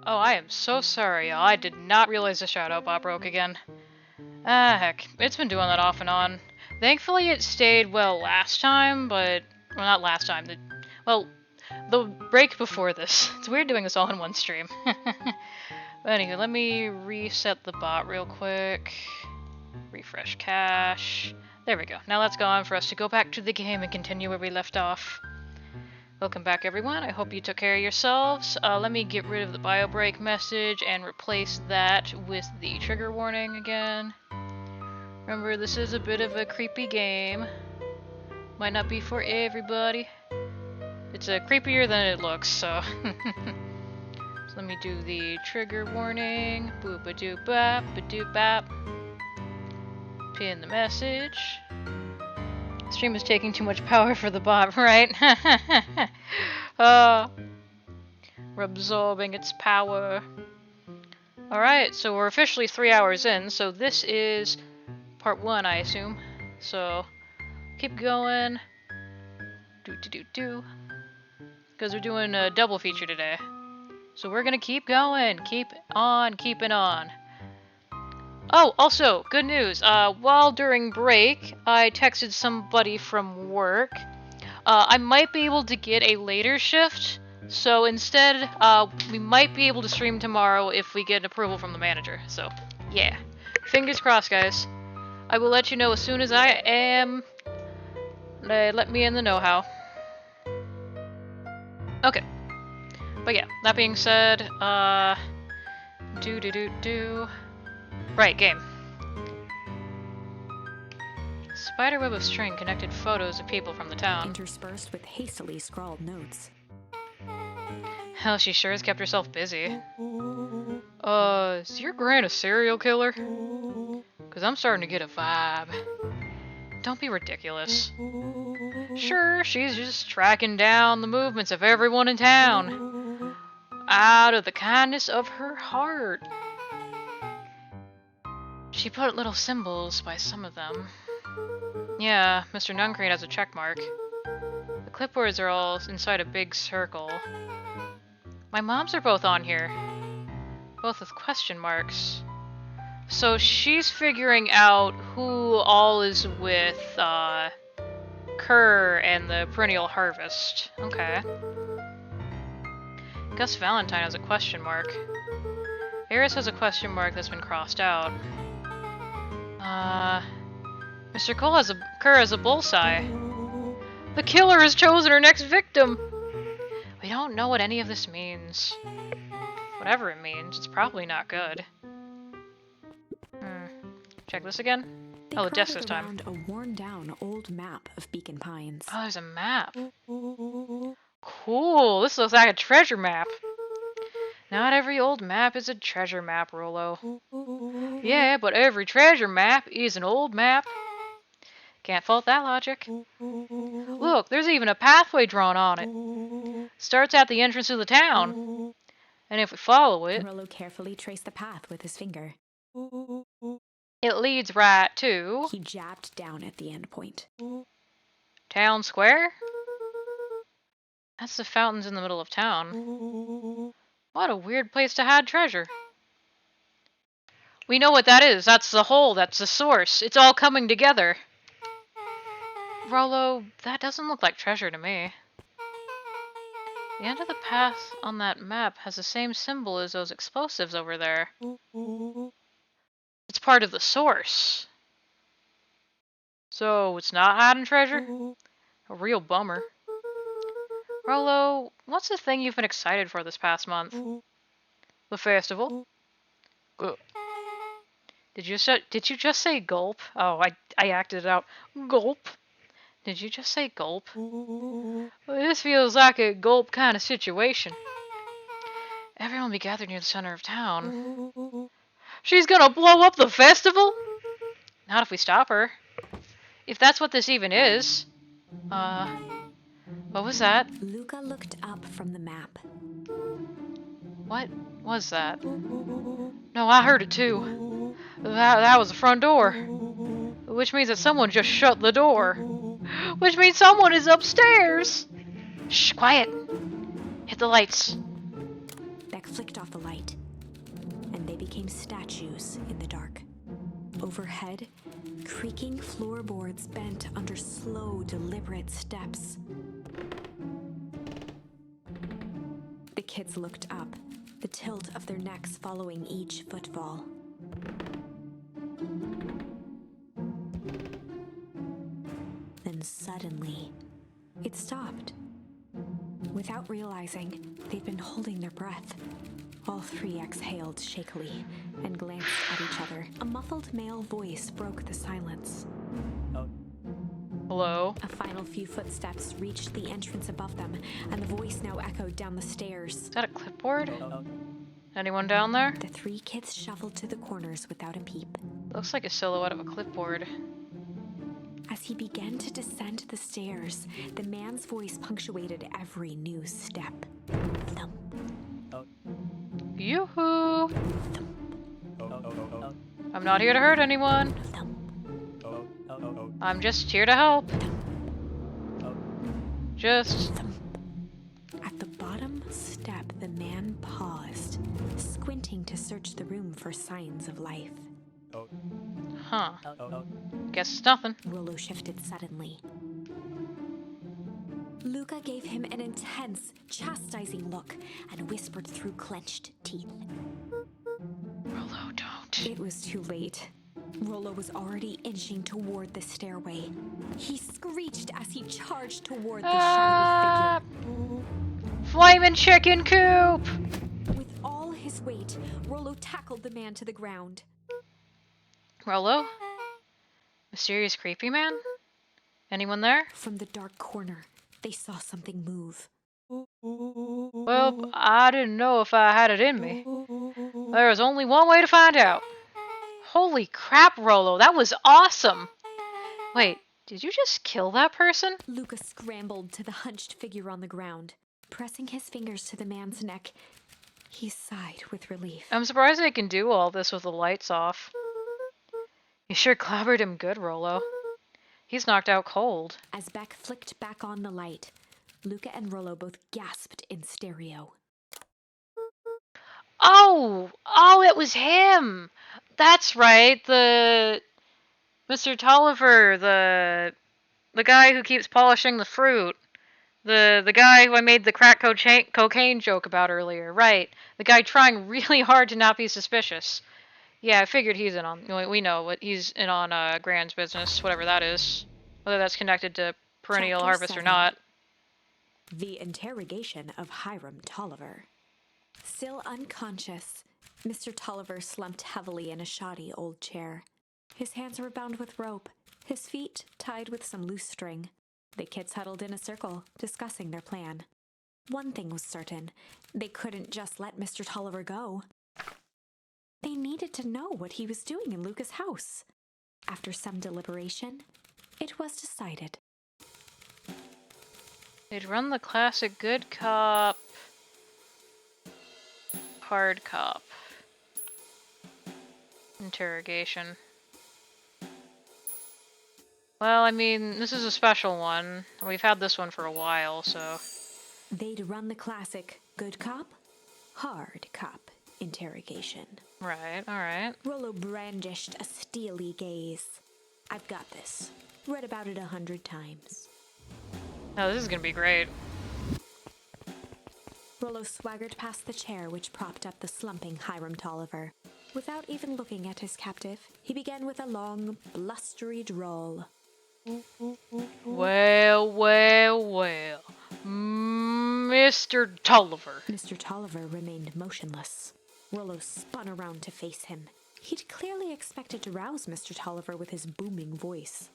Oh, I am so sorry, y'all. I did not realize the shadow bot broke again. Ah, heck. It's been doing that off and on. Thankfully, it stayed well last time, but... Well, not last time. Well, the break before this. It's weird doing this all in one stream. But anywho, let me reset the bot real quick. Refresh cache. There we go. Now that's gone for us to go back to the game and continue where we left off. Welcome back, everyone. I hope you took care of yourselves. Let me get rid of the bio break message and replace that with the trigger warning again. Remember, this is a bit of a creepy game. Might not be for everybody. It's creepier than it looks, so... So let me do the trigger warning. Boop-a-doop-bap, ba-doop-bap. Pin the message. Stream is taking too much power for the bot, right? We're absorbing its power. Alright, so we're officially 3 hours in, so this is part 1, I assume. So, keep going. Do-do-do-do. Because we're doing a double feature today. So we're gonna keep going. Keep on keeping on. Oh, also, good news. While during break, I texted somebody from work. I might be able to get a later shift. So instead, we might be able to stream tomorrow if we get approval from the manager. So, yeah. Fingers crossed, guys. I will let you know as soon as I am... let me in the know-how. Okay. But yeah, that being said, do. Right, game. Spiderweb of string connected photos of people from the town. Interspersed with hastily scrawled notes. Hell, she sure has kept herself busy. Is your Gran a serial killer? Cause I'm starting to get a vibe. Don't be ridiculous. Sure, she's just tracking down the movements of everyone in town. Out of the kindness of her heart. She put little symbols by some of them. Yeah, Mr. Nuncrane has a check mark. The clipboards are all inside a big circle. My moms are both on here. Both with question marks. So she's figuring out who all is with, Kerr and the Perennial Harvest. Okay. Gus Valentine has a question mark. Eris has a question mark that's been crossed out. Mr. Kerr has a bullseye. The killer has chosen her next victim! We don't know what any of this means. Whatever it means, it's probably not good. Check this again? Oh, the desk this time. A worn-down old map of Beacon Pines. Oh, there's a map. Cool, this looks like a treasure map. Not every old map is a treasure map, Rollo. Yeah, but every treasure map is an old map. Can't fault that logic. Look, there's even a pathway drawn on it. Starts at the entrance of the town. And if we follow it... Rollo carefully traced the path with his finger. It leads right to... He jabbed down at the end point. Town Square? That's the fountains in the middle of town. What a weird place to hide treasure. We know what that is. That's the hole. That's the source. It's all coming together. Rollo, that doesn't look like treasure to me. The end of the path on that map has the same symbol as those explosives over there. It's part of the source. So, it's not hiding treasure? A real bummer. Rollo, what's the thing you've been excited for this past month? The festival? Good. Did you just say gulp? Oh, I acted it out. Gulp. Did you just say gulp? Well, this feels like a gulp kind of situation. Everyone will be gathered near the center of town. She's gonna blow up the festival? Not if we stop her. If that's what this even is. What was that? Luca looked up from the map. What was that? No, I heard it too. That was the front door. Which means that someone just shut the door. Which means someone is upstairs! Shh, quiet! Hit the lights. That Beck flicked off the light, and they became statues in the dark. Overhead, creaking floorboards bent under slow, deliberate steps. The kids looked up, the tilt of their necks following each footfall. Then suddenly, it stopped. Without realizing, they'd been holding their breath. All three exhaled shakily and glanced at each other. A muffled male voice broke the silence. Hello? A final few footsteps reached the entrance above them, and the voice now echoed down the stairs. Is that a clipboard? Anyone down there? The three kids shuffled to the corners without a peep. Looks like a silhouette of a clipboard. As he began to descend the stairs, the man's voice punctuated every new step. Thump, Yoo-hoo! thump, I'm not here to hurt anyone. thump. I'm just here to help. Just... At the bottom step, the man paused, squinting to search the room for signs of life. Huh. Guess it's nothing. Rollo shifted suddenly. Luca gave him an intense, chastising look and whispered through clenched teeth. Rollo, don't. It was too late. Rollo was already inching toward the stairway. He screeched as he charged toward the Ah! shadowy Flamin' chicken coop! figure. With all his weight, Rollo tackled the man to the ground. Rollo? Mysterious creepy man? Anyone there? From the dark corner, they saw something move. Well, I didn't know if I had it in me. There was only one way to find out. Holy crap, Rollo, that was awesome! Wait, did you just kill that person? Luca scrambled to the hunched figure on the ground. Pressing his fingers to the man's neck, he sighed with relief. I'm surprised they can do all this with the lights off. You sure clobbered him good, Rollo. He's knocked out cold. As Beck flicked back on the light, Luca and Rollo both gasped in stereo. Oh, it was him! That's right, Mr. Tolliver, the guy who keeps polishing the fruit. The guy who I made the crack cocaine joke about earlier, right. The guy trying really hard to not be suspicious. Yeah, I figured he's in on, we know what he's in on Grand's business, whatever that is. Whether that's connected to Perennial Chapter Harvest or 7. not. The interrogation of Hiram Tolliver. Still unconscious, Mr. Tolliver slumped heavily in a shoddy old chair. His hands were bound with rope, his feet tied with some loose string. The kids huddled in a circle, discussing their plan. One thing was certain, they couldn't just let Mr. Tolliver go. They needed to know what he was doing in Luca's house. After some deliberation, it was decided. They'd run the classic good cop, hard cop interrogation. Well, I mean, this is a special one. We've had this one for a while, so... They'd run the classic good cop, hard cop interrogation. Right, alright. Rollo brandished a steely gaze. I've got this. Read about it 100 times. No, this is gonna be great. Rollo swaggered past the chair which propped up the slumping Hiram Tolliver. Without even looking at his captive, he began with a long, blustery drawl. Well, Mr. Tolliver. Mr. Tolliver remained motionless. Rollo spun around to face him. He'd clearly expected to rouse Mr. Tolliver with his booming voice.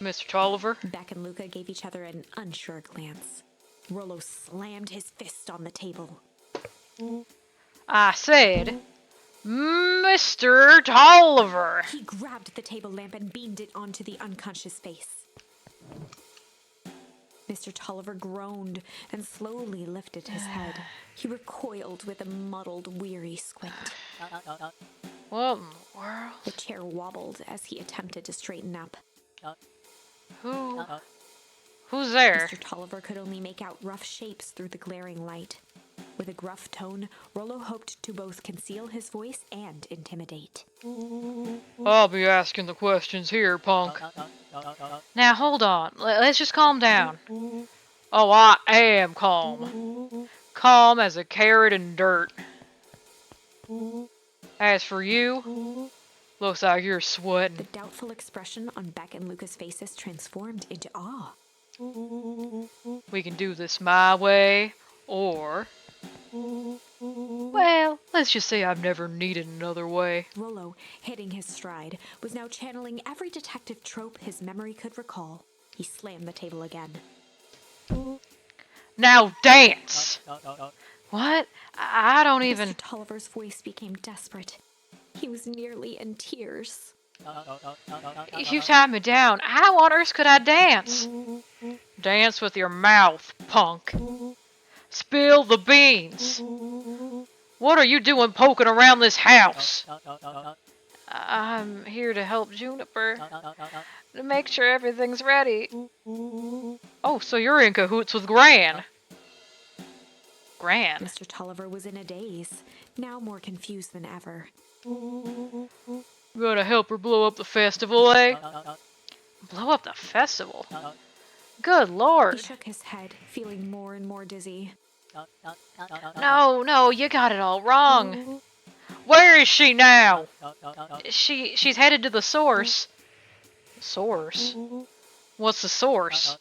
Mr. Tolliver? Beck and Luca gave each other an unsure glance. Rollo slammed his fist on the table. I said, Mr. Tolliver! He grabbed the table lamp and beamed it onto the unconscious face. Mr. Tolliver groaned and slowly lifted his head. He recoiled with a muddled, weary squint. What in the world? The chair wobbled as he attempted to straighten up. Who's there? Mr. Tolliver could only make out rough shapes through the glaring light. With a gruff tone, Rollo hoped to both conceal his voice and intimidate. I'll be asking the questions here, punk. Now hold on, let's just calm down. Oh, I am calm. Calm as a carrot in dirt. As for you, looks like you're The sweating. doubtful expression on Beck and Luca's faces transformed into awe. We can do this my way, or... Well, let's just say I've never needed another way. Rollo, hitting his stride, was now channeling every detective trope his memory could recall. He slammed the table again. Now dance! What? I don't even... Mr. Tolliver's voice became desperate. He was nearly in tears. You tied me down. How on earth could I dance? Dance with your mouth, punk. Spill the beans. What are you doing poking around this house? I'm here to help Juniper. To make sure everything's ready. Oh, so you're in cahoots with Gran. Gran? Mr. Tolliver was in a daze, now more confused than ever. Gonna help her blow up the festival, eh? Blow up the festival? Good He lord. shook his head, feeling more and more dizzy. No, you got it all wrong. Where is she now? She's headed to the source. Source? What's the source?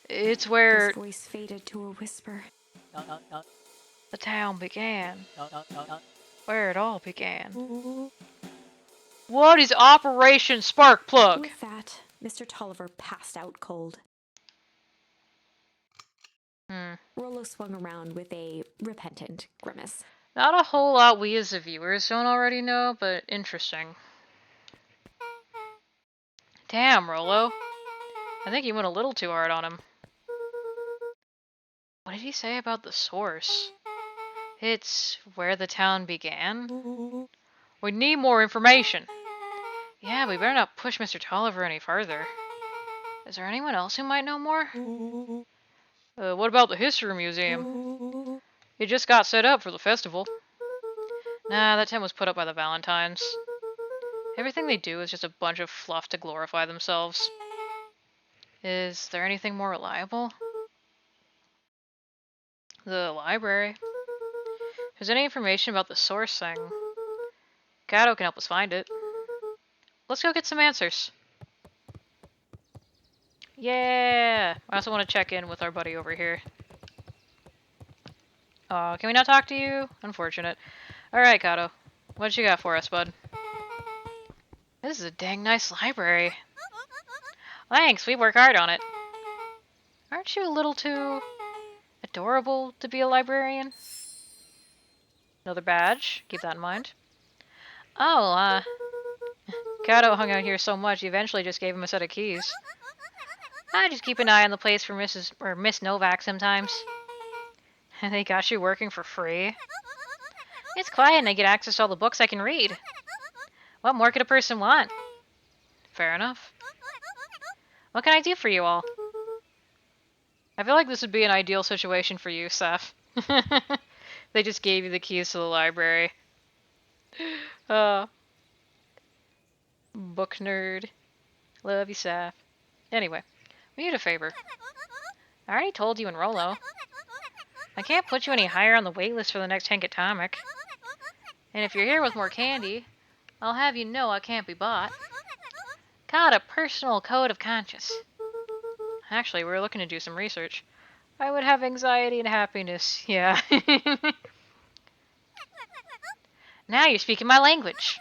It's where His voice faded to a whisper. the town began. Where it all began. What is Operation Sparkplug? With that, Mr. Tolliver passed out cold. Rollo swung around with a repentant grimace. Not a whole lot we as the viewers don't already know, but interesting. Damn, Rollo. I think you went a little too hard on him. What did he say about the source? It's where the town began? We need more information. Yeah, we better not push Mr. Tolliver any further. Is there anyone else who might know more? What about the History Museum? It just got set up for the festival. Nah, that tent was put up by the Valentines. Everything they do is just a bunch of fluff to glorify themselves. Is there anything more reliable? The library. If there's any information about the source thing, Gato can help us find it. Let's go get some answers. Yeah! I also want to check in with our buddy over here. Oh, can we not talk to you? Unfortunate. Alright, Gato. What you got for us, bud? This is a dang nice library. Thanks, we work hard on it. Aren't you a little too adorable to be a librarian? Another badge. Keep that in mind. Oh, Gato hung out here so much, he eventually just gave him a set of keys. I just keep an eye on the place for Miss Novak sometimes. They got you working for free. It's quiet and I get access to all the books I can read. What more could a person want? Fair enough. What can I do for you all? I feel like this would be an ideal situation for you, Seth. They just gave you the keys to the library. Book nerd. Love you, Seth. Anyway, we need a favor. I already told you and Rollo. I can't put you any higher on the waitlist for the next Hank Atomic. And if you're here with more candy, I'll have you know I can't be bought. Got a personal code of conscience. Actually, we were looking to do some research. I would have anxiety and happiness, yeah. Now you're speaking my language.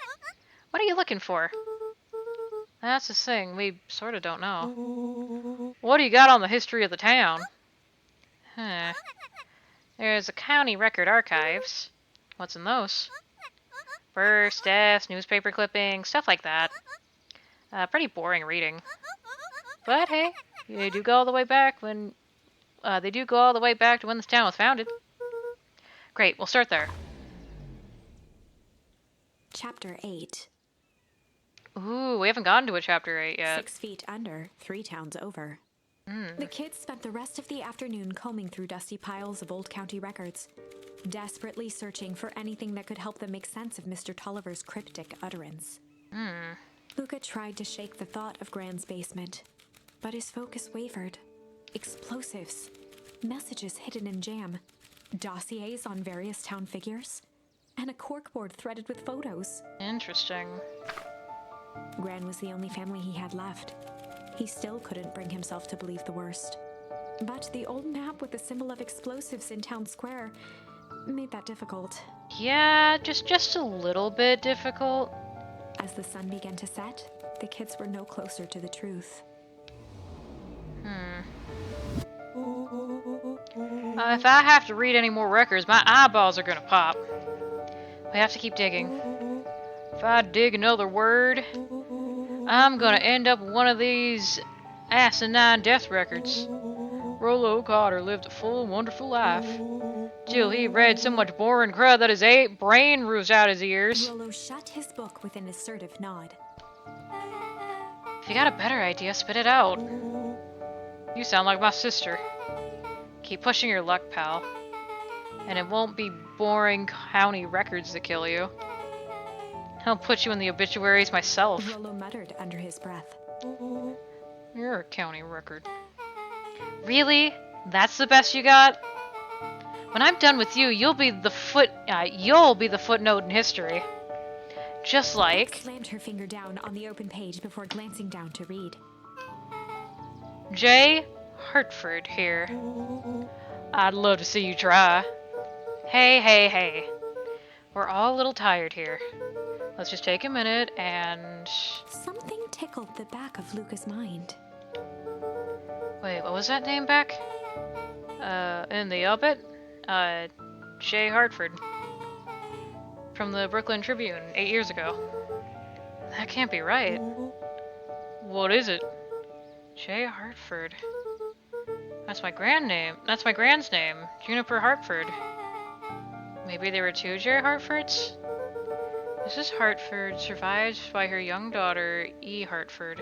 What are you looking for? That's the thing, we sort of don't know. What do you got on the history of the town? Huh. There's a county record archives. What's in those? Births, deaths, newspaper clippings, stuff like that. Pretty boring reading. But hey, they do go all the way back to when this town was founded. Great, we'll start there. Chapter 8. Ooh, we haven't gotten to a chapter 8 yet. 6 feet under, 3 towns over. The kids spent the rest of the afternoon combing through dusty piles of old county records. desperately searching for anything that could help them make sense of Mr. Tolliver's cryptic utterance. Luca tried to shake the thought of Gran's basement, but his focus wavered. Explosives, messages hidden in jam, dossiers on various town figures, and a corkboard threaded with photos. Interesting. Gran was the only family he had left. He still couldn't bring himself to believe the worst. But the old map with the symbol of explosives in town square made that difficult. Yeah, just a little bit difficult. As the sun began to set, the kids were no closer to the truth. If I have to read any more records, my eyeballs are gonna pop. We have to keep digging. If I dig another word, I'm gonna end up with one of these asinine death records. Rollo Carter lived a full, wonderful life. Till he read so much boring crud that his brain roos out his ears. Rollo shut his book with an assertive nod. If you got a better idea, spit it out. You sound like my sister. Keep pushing your luck, pal. And it won't be boring county records that kill you. I'll put you in the obituaries myself. Rollo muttered under his breath. You're a county record. Really? That's the best you got? When I'm done with you, you'll be the footnote in history. Just like... Beck slammed her finger down on the open page before glancing down to read. J. Hartford here. I'd love to see you try. Hey. We're all a little tired here. Let's just take a minute and... Something tickled the back of Luca's mind. Wait, what was that name back? In the obit? J. Hartford. From the Brooklyn Tribune 8 years ago. That can't be right. What is it? J. Hartford. That's my grand's name. Juniper Hartford. Maybe there were two J. Hartfords? Mrs. Hartford survived by her young daughter, E. Hartford.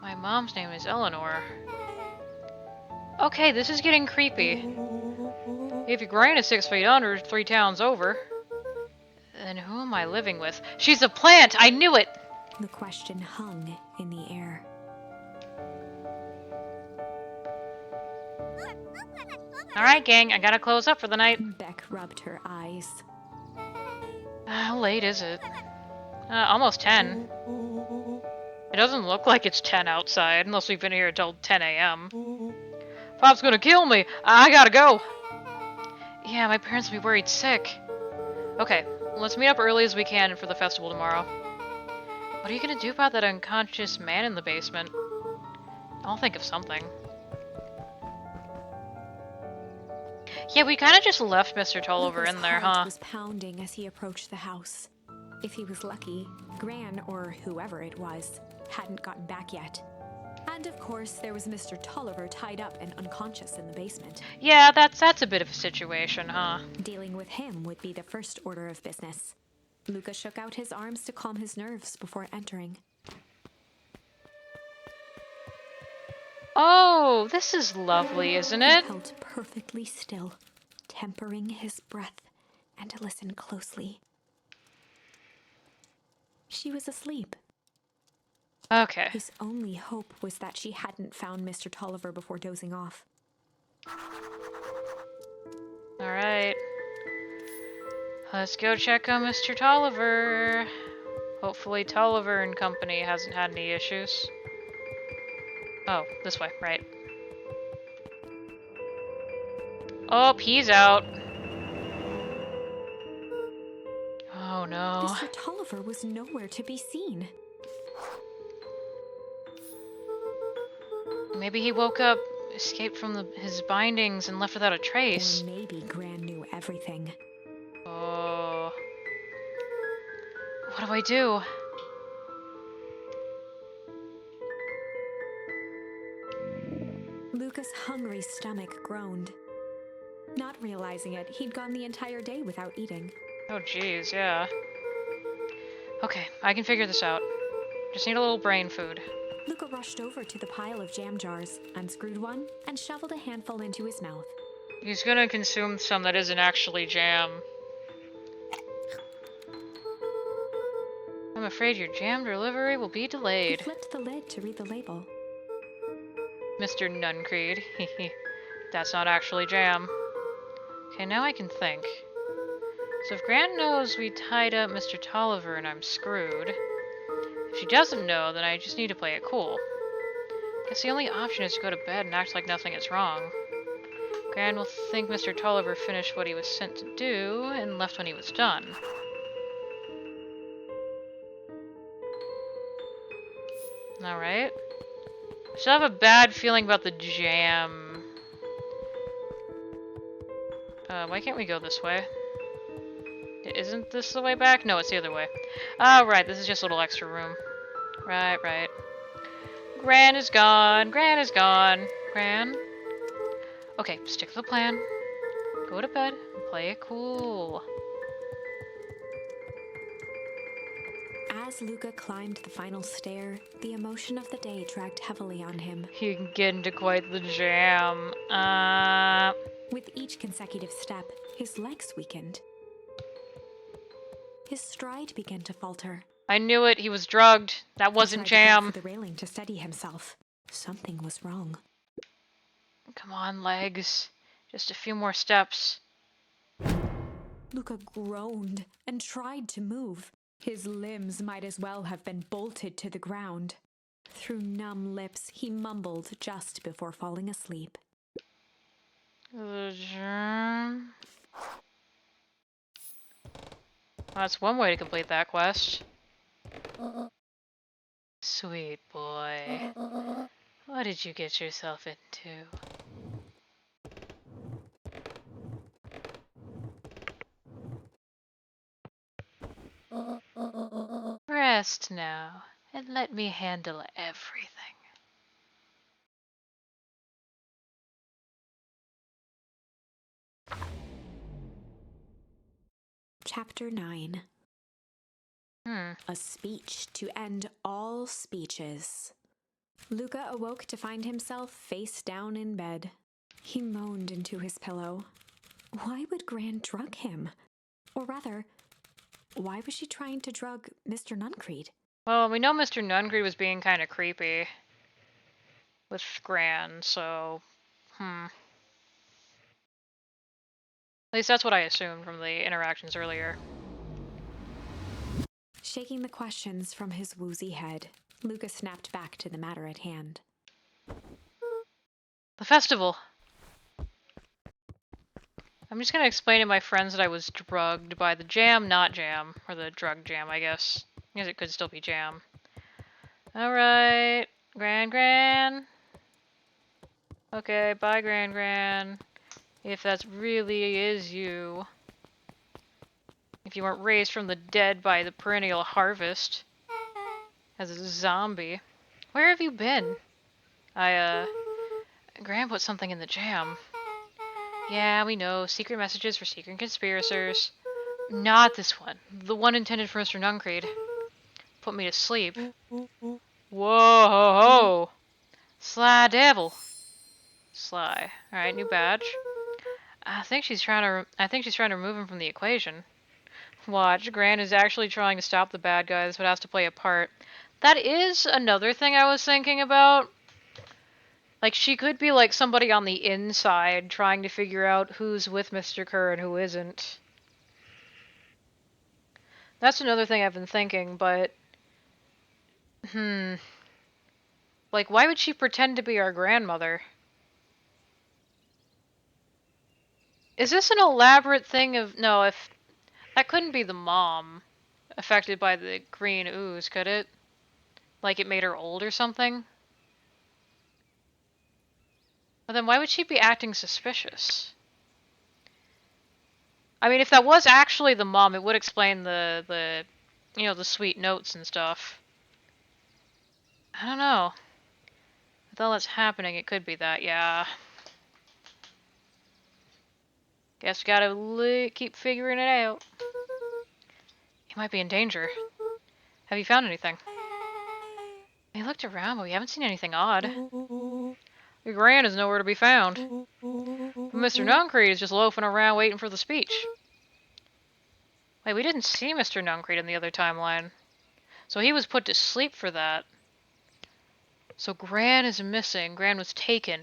My mom's name is Eleanor. Okay, this is getting creepy. If your grain is 6 feet under, 3 towns over, then who am I living with? She's a plant! I knew it! The question hung in the air. Alright, gang, I gotta close up for the night. Beck rubbed her eyes. How late is it? Almost 10. It doesn't look like it's 10 outside, unless we've been here until 10 a.m. Pop's gonna kill me! I gotta go! Yeah, my parents will be worried sick. Okay, let's meet up early as we can for the festival tomorrow. What are you gonna do about that unconscious man in the basement? I'll think of something. Yeah, we kind of just left Mr. Tolliver in there, huh? Heart was pounding as he approached the house. If he was lucky, Gran, or whoever it was, hadn't gotten back yet. And of course, there was Mr. Tolliver tied up and unconscious in the basement. Yeah, that's a bit of a situation, huh? Dealing with him would be the first order of business. Luca shook out his arms to calm his nerves before entering. Oh, this is lovely, isn't it? He held perfectly still, tempering his breath, and to listen closely. She was asleep. Okay. His only hope was that she hadn't found Mr. Tolliver before dozing off. Alright. Let's go check on Mr. Tolliver. Hopefully Tolliver and company hasn't had any issues. Oh, this way, right. Oh, he's out. Oh no. Mr. Tolliver was nowhere to be seen. Maybe he woke up, escaped from his bindings, and left without a trace. Or maybe Gran knew everything. Oh. What do I do? Luca's hungry stomach groaned. Not realizing it, he'd gone the entire day without eating. Oh jeez, yeah. Okay, I can figure this out. Just need a little brain food. Luca rushed over to the pile of jam jars, unscrewed one, and shoveled a handful into his mouth. He's gonna consume some that isn't actually jam. I'm afraid your jam delivery will be He delayed. flipped the lid to read the label. Mr. Nuncreed. That's not actually jam. Okay, now I can think. So if Grant knows we tied up Mr. Tolliver and I'm screwed. If she doesn't know, then I just need to play it cool. Guess the only option is to go to bed and act like nothing is wrong. Gran will think Mr. Tolliver finished what he was sent to do and left when he was done. Alright. I still have a bad feeling about the jam. Why can't we go this way? Isn't this the way back? No, it's the other way. Oh, right, this is just a little extra room. Right, right. Gran is gone. Gran is gone. Gran. Okay, stick to the plan. Go to bed and play it cool. As Luca climbed the final stair, the emotion of the day dragged heavily on him. You can get into quite the jam. With each consecutive step, his legs weakened. His stride began to falter. I knew it. He was drugged. That wasn't He tried to jam. go for the railing to steady himself. Something was wrong. Come on, legs. Just a few more steps. Luca groaned and tried to move. His limbs might as well have been bolted to the ground. Through numb lips, he mumbled just before falling asleep. The jam. That's one way to complete that quest. Sweet boy. What did you get yourself into? Rest now, and let me handle everything. Chapter 9. A speech to end all speeches. Luca awoke to find himself face down in bed. He moaned into his pillow. Why would Gran drug him? Or rather, why was she trying to drug Mr. Nuncreed? Well, we know Mr. Nuncreed was being kind of creepy with Gran, so, At least that's what I assumed from the interactions earlier. Shaking the questions from his woozy head, Luca snapped back to the matter at hand. The festival! I'm just gonna explain to my friends that I was drugged by the jam, not jam. Or the drug jam, I guess. Because it could still be jam. Alright. Gran. Okay, bye Gran. If that really is you. If you weren't raised from the dead by the perennial harvest. As a zombie. Where have you been? Gran put something in the jam. Yeah, we know. Secret messages for secret conspirators. Not this one. The one intended for Mr. Nuncreed. Put me to sleep. Whoa! Sly devil. Sly. Alright, new badge. I think she's trying to remove him from the equation. Watch, Gran is actually trying to stop the bad guys, but has to play a part. That is another thing I was thinking about. Like, she could be like somebody on the inside trying to figure out who's with Mr. Kerr and who isn't. That's another thing I've been thinking, but... Like, why would she pretend to be our grandmother? Is this an elaborate thing of... No, if... That couldn't be the mom affected by the green ooze, could it? Like it made her old or something? But then why would she be acting suspicious? I mean, if that was actually the mom, it would explain the sweet notes and stuff. I don't know. With all that's happening, it could be that, yeah. Guess we gotta keep figuring it out. He might be in danger. Have you found anything? We looked around, but we haven't seen anything odd. Your Gran is nowhere to be found. But Mr. Nuncreed is just loafing around waiting for the speech. Wait, we didn't see Mr. Nuncreed in the other timeline. So he was put to sleep for that. So Gran is missing. Gran was taken.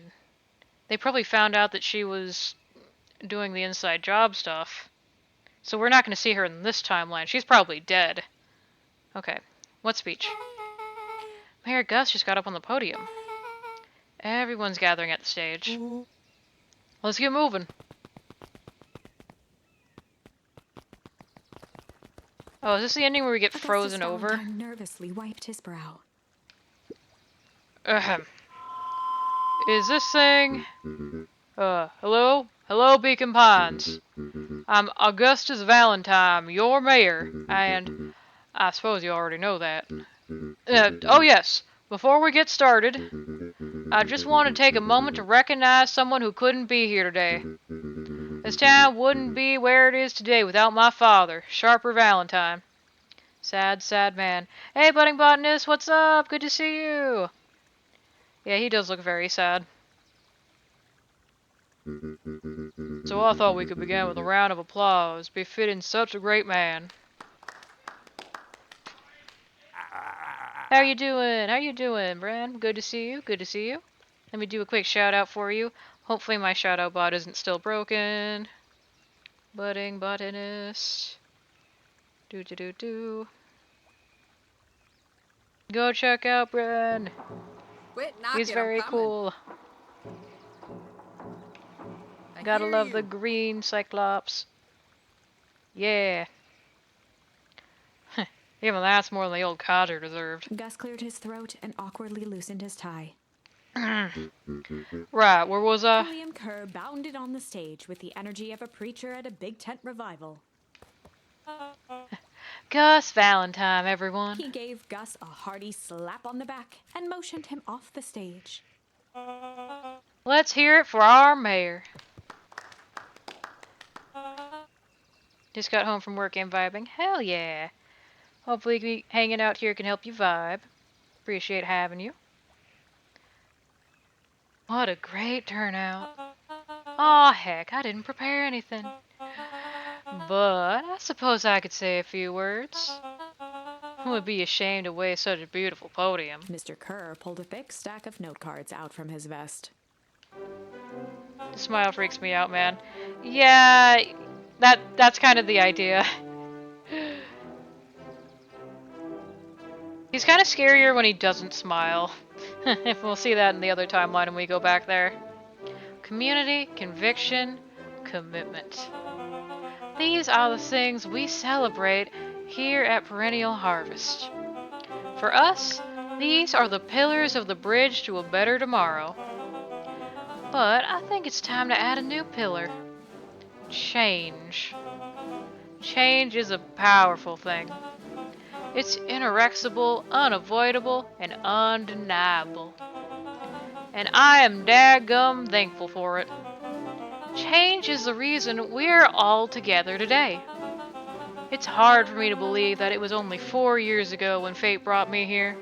They probably found out that she was doing the inside job stuff. So we're not going to see her in this timeline. She's probably dead. Okay. What speech? Mayor Gus just got up on the podium. Everyone's gathering at the stage. Let's get moving. Oh, is this the ending where we get frozen over? Valentine nervously wiped his brow. Ahem. Is this thing... hello? Hello, Beacon Pines. I'm Augustus Valentine, your mayor, and I suppose you already know that. Oh yes, before we get started, I just want to take a moment to recognize someone who couldn't be here today. This town wouldn't be where it is today without my father, Sharper Valentine. Sad, sad man. Hey, budding botanist, what's up? Good to see you. Yeah, he does look very sad. So I thought we could begin with a round of applause, befitting such a great man. How you doing? How you doing, Bran? Good to see you. Good to see you. Let me do a quick shout out for you. Hopefully my shout out bot isn't still broken. Budding botanist. Do. Go check out Bran. He's very cool. Gotta love the green Cyclops. Yeah. Even that's more than the old codger deserved. Gus cleared his throat and awkwardly loosened his tie. Right, where was I? William Kerr bounded on the stage with the energy of a preacher at a big tent revival. Gus Valentine, everyone. He gave Gus a hearty slap on the back and motioned him off the stage. Let's hear it for our mayor. Just got home from work and vibing. Hell yeah. Hopefully me hanging out here can help you vibe. Appreciate having you. What a great turnout. Aw, heck, I didn't prepare anything. But I suppose I could say a few words. I would be ashamed to waste such a beautiful podium. Mr. Kerr pulled a thick stack of note cards out from his vest. The smile freaks me out, man. Yeah, that's kind of the idea. He's kind of scarier when he doesn't smile. We'll see that in the other timeline when we go back there. Community, conviction, commitment. These are the things we celebrate here at Perennial Harvest. For us, these are the pillars of the bridge to a better tomorrow. But I think it's time to add a new pillar. Change. Change is a powerful thing. It's inexorable, unavoidable, and undeniable. And I am daggum thankful for it. Change is the reason we're all together today. It's hard for me to believe that it was only 4 years ago when fate brought me here.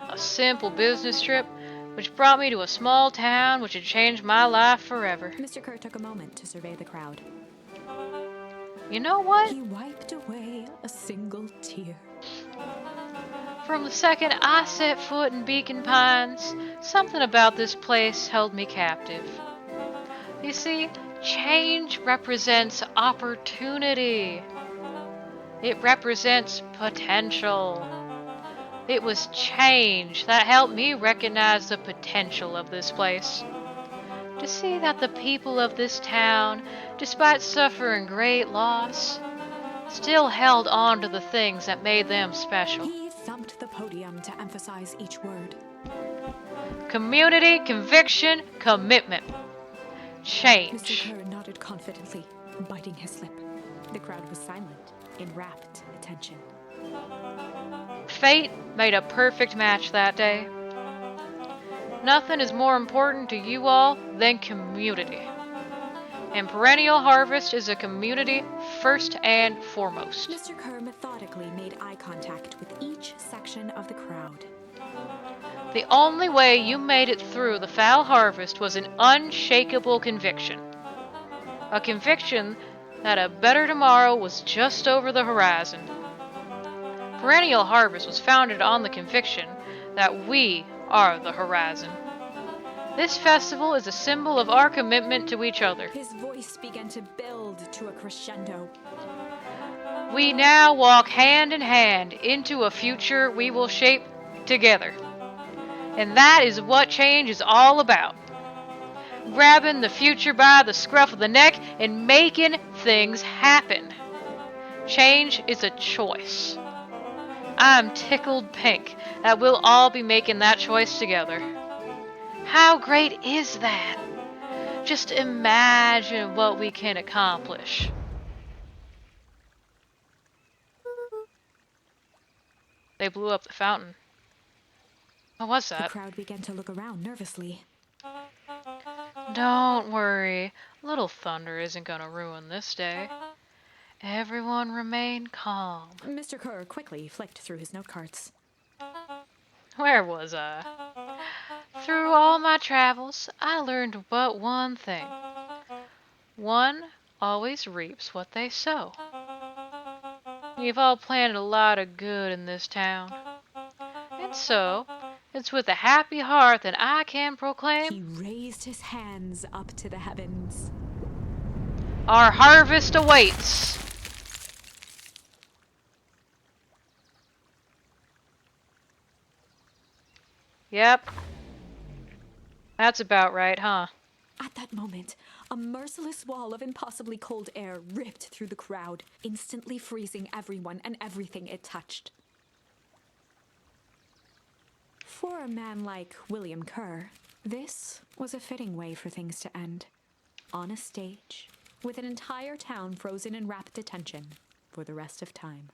A simple business trip which brought me to a small town which had changed my life forever. Mr. Kerr took a moment to survey the crowd. You know what? He wiped away a single tear. From the second I set foot in Beacon Pines, something about this place held me captive. You see, change represents opportunity. It represents potential. It was change that helped me recognize the potential of this place. To see that the people of this town, despite suffering great loss, still held on to the things that made them special. He thumped the podium to emphasize each word. Community, conviction, commitment. Change. Mr. Kerr nodded confidently, biting his lip. The crowd was silent, in rapt attention. Fate made a perfect match that day. Nothing is more important to you all than community. And Perennial Harvest is a community first and foremost. Mr. Kerr methodically made eye contact with each section of the crowd. The only way you made it through the foul harvest was an unshakable conviction. A conviction that a better tomorrow was just over the horizon. Perennial Harvest was founded on the conviction that we are the horizon. This festival is a symbol of our commitment to each other. His voice began to build to a crescendo. We now walk hand in hand into a future we will shape together. And that is what change is all about. Grabbing the future by the scruff of the neck and making things happen. Change is a choice. I'm tickled pink that we'll all be making that choice together. How great is that? Just imagine what we can accomplish. They blew up the fountain. What was that? The crowd began to look around nervously. Don't worry. Little thunder isn't gonna ruin this day. Everyone remain calm. Mr. Kerr quickly flicked through his note cards. Where was I? Through all my travels, I learned but one thing. One always reaps what they sow. We've all planted a lot of good in this town. And so, it's with a happy heart that I can proclaim He raised his hands up to the heavens. our harvest awaits. Yep. That's about right, huh? At that moment, a merciless wall of impossibly cold air ripped through the crowd, instantly freezing everyone and everything it touched. For a man like William Kerr, this was a fitting way for things to end. On a stage, with an entire town frozen in rapt attention for the rest of time.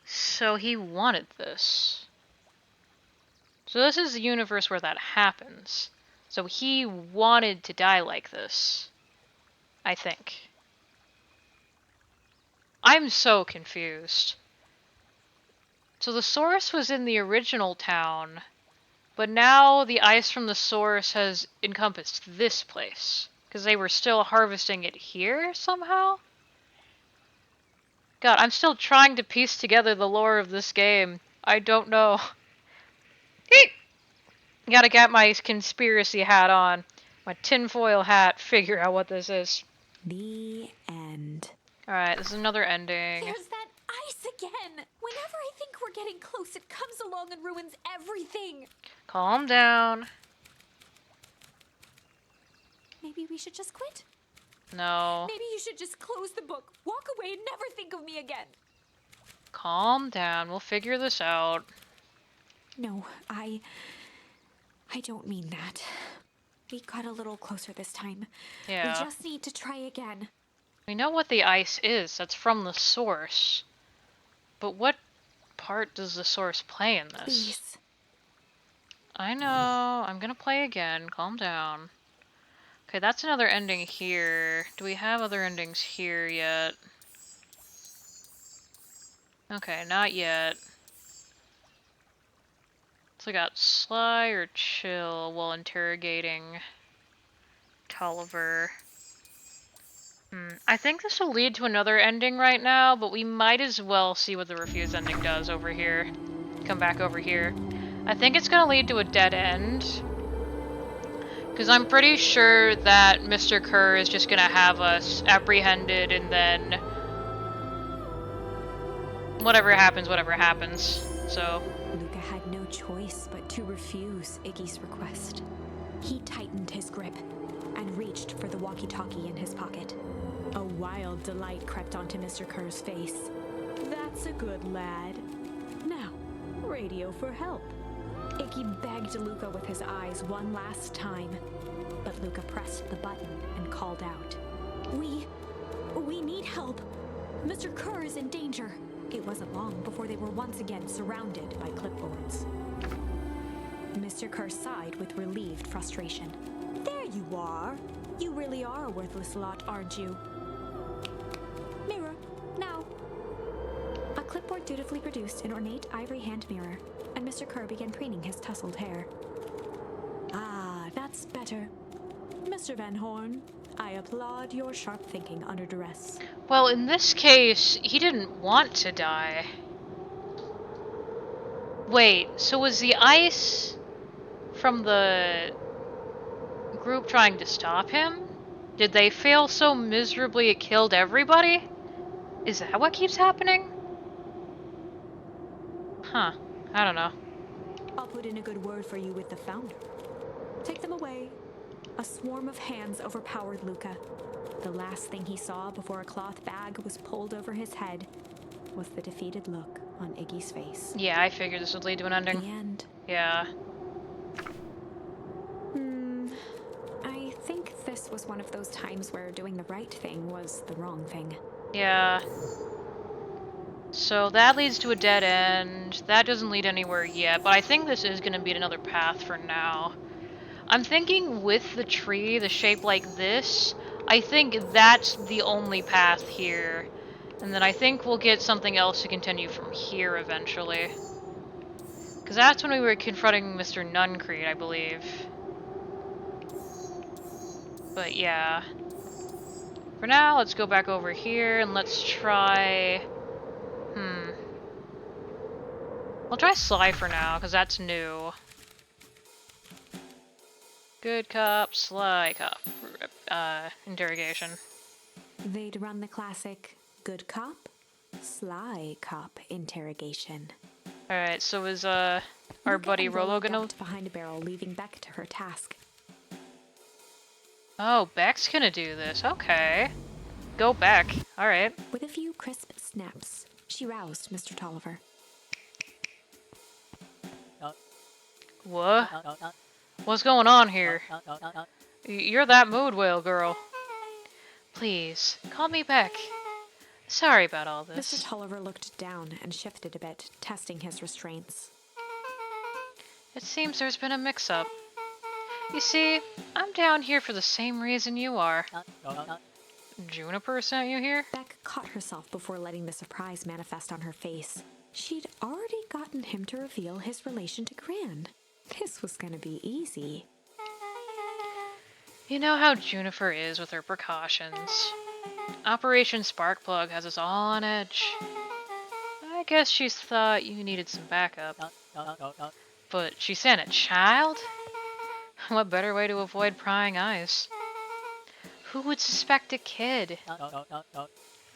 So he wanted this. So this is the universe where that happens. So he wanted to die like this. I think. I'm so confused. So the source was in the original town, but now the ice from the source has encompassed this place. Because they were still harvesting it here somehow? God, I'm still trying to piece together the lore of this game. I don't know. Gotta get my conspiracy hat on. My tinfoil hat, figure out what this is. The end. Alright, this is another ending. There's that ice again! Whenever I think we're getting close, it comes along and ruins everything! Calm down. Maybe we should just quit? No. Maybe you should just close the book, walk away, and never think of me again. Calm down. We'll figure this out. No, I don't mean that. We got a little closer this time. Yeah. We just need to try again. We know what the ice is. That's from the source. But what part does the source play in this? Please. I know. I'm gonna play again. Calm down. Okay, that's another ending here. Do we have other endings here yet? Okay, not yet. So we got Sly or Chill while interrogating Tolliver. I think this will lead to another ending right now, but we might as well see what the Refuse ending does over here. Come back over here. I think it's gonna lead to a dead end. Because I'm pretty sure that Mr. Kerr is just gonna have us apprehended and then whatever happens, whatever happens. So Luca had no choice but to refuse Iggy's request. He tightened his grip and reached for the walkie-talkie in his pocket. A wild delight crept onto Mr. Kerr's face. That's a good lad. Now, radio for help. Iggy begged Luca with his eyes one last time, but Luca pressed the button and called out. We need help. Mr. Kerr is in danger. It wasn't long before they were once again surrounded by clipboards. Mr. Kerr sighed with relieved frustration. There you are. You really are a worthless lot, aren't you? Mirror, now. A clipboard dutifully produced an ornate ivory hand mirror, and Mr. Kerr began preening his tousled hair. Ah, that's better. Mr. Van Horn, I applaud your sharp thinking under duress. Well, in this case, he didn't want to die. Wait, so was the ice from the group trying to stop him? Did they fail so miserably it killed everybody? Is that what keeps happening? Huh. I don't know. I'll put in a good word for you with the founder. Take them away. A swarm of hands overpowered Luca. The last thing he saw before a cloth bag was pulled over his head was the defeated look on Iggy's face. Yeah, I figured this would lead to an ending. The end. Yeah. I think this was one of those times where doing the right thing was the wrong thing. Yeah. So that leads to a dead end. That doesn't lead anywhere yet, but I think this is going to be another path for now. I'm thinking with the tree, the shape like this, I think that's the only path here. And then I think we'll get something else to continue from here eventually. Because that's when we were confronting Mr. Nuncreed, I believe. But yeah. For now, let's go back over here and let's try... I'll try Sly for now, because that's new. Good cop, Sly cop. Interrogation. They'd run the classic good cop, sly cop interrogation. Alright, so is our Luca buddy and Rolo Rolo gonna... ducked behind a barrel, leaving Beck to her task. Oh, Beck's gonna do this. Okay. Go Beck. Alright. With a few crisp snaps, she roused Mr. Tolliver. What? What's going on here? You're that mood whale girl. Please, call me Beck. Sorry about all this. Mr. Tolliver looked down and shifted a bit, testing his restraints. It seems there's been a mix-up. You see, I'm down here for the same reason you are. Juniper sent you here? Beck caught herself before letting the surprise manifest on her face. She'd already gotten him to reveal his relation to Gran. This was gonna be easy. You know how Juniper is with her precautions. Operation Sparkplug has us all on edge. I guess she's thought you needed some backup. But she sent a child? What better way to avoid prying eyes? Who would suspect a kid?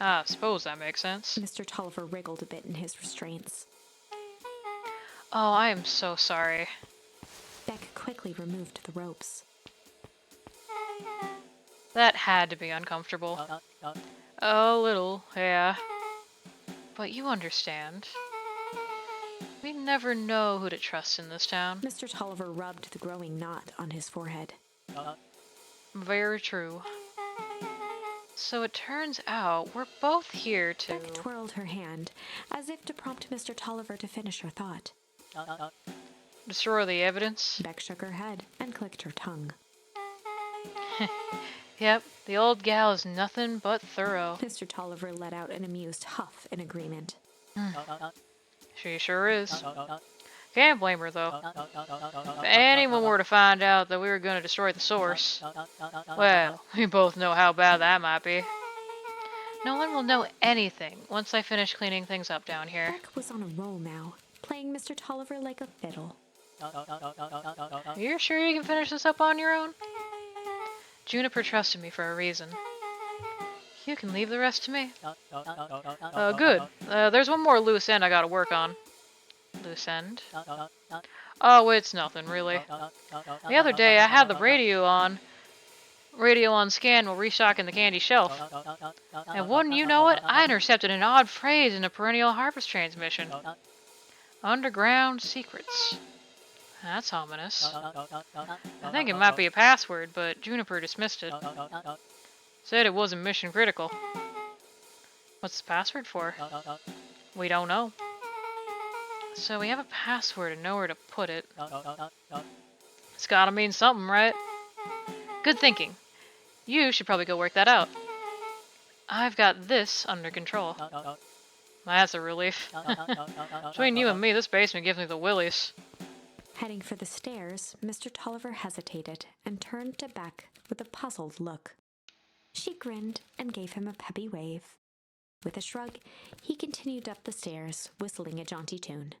I suppose that makes sense. Mr. Tolliver wriggled a bit in his restraints. Oh, I am so sorry. Beck quickly removed the ropes. That had to be uncomfortable. A little, yeah. But you understand. We never know who to trust in this town. Mr. Tolliver rubbed the growing knot on his forehead. Very true. So it turns out we're both here to... Beck twirled her hand, as if to prompt Mr. Tolliver to finish her thought. destroy the evidence? Beck shook her head and clicked her tongue. Yep, the old gal is nothing but thorough. Mr. Tolliver let out an amused huff in agreement. She sure is. Can't blame her, though. If anyone were to find out that we were going to destroy the source, well, we both know how bad that might be. No one will know anything once I finish cleaning things up down here. Beck was on a roll now, playing Mr. Tolliver like a fiddle. You're sure you can finish this up on your own? Juniper trusted me for a reason. You can leave the rest to me. Good. There's one more loose end I gotta work on. Loose end? Oh, it's nothing, really. The other day, I had the radio on scan while restocking the candy shelf. And wouldn't you know it, I intercepted an odd phrase in a perennial harvest transmission. Underground secrets. That's ominous. I think it might be a password, but Juniper dismissed it. Said it wasn't mission critical. What's the password for? We don't know. So we have a password and nowhere to put it. It's gotta mean something, right? Good thinking. You should probably go work that out. I've got this under control. That's a relief. Between you and me, this basement gives me the willies. Heading for the stairs, Mr. Tolliver hesitated and turned to Beck with a puzzled look. She grinned and gave him a peppy wave. With a shrug, he continued up the stairs, whistling a jaunty tune.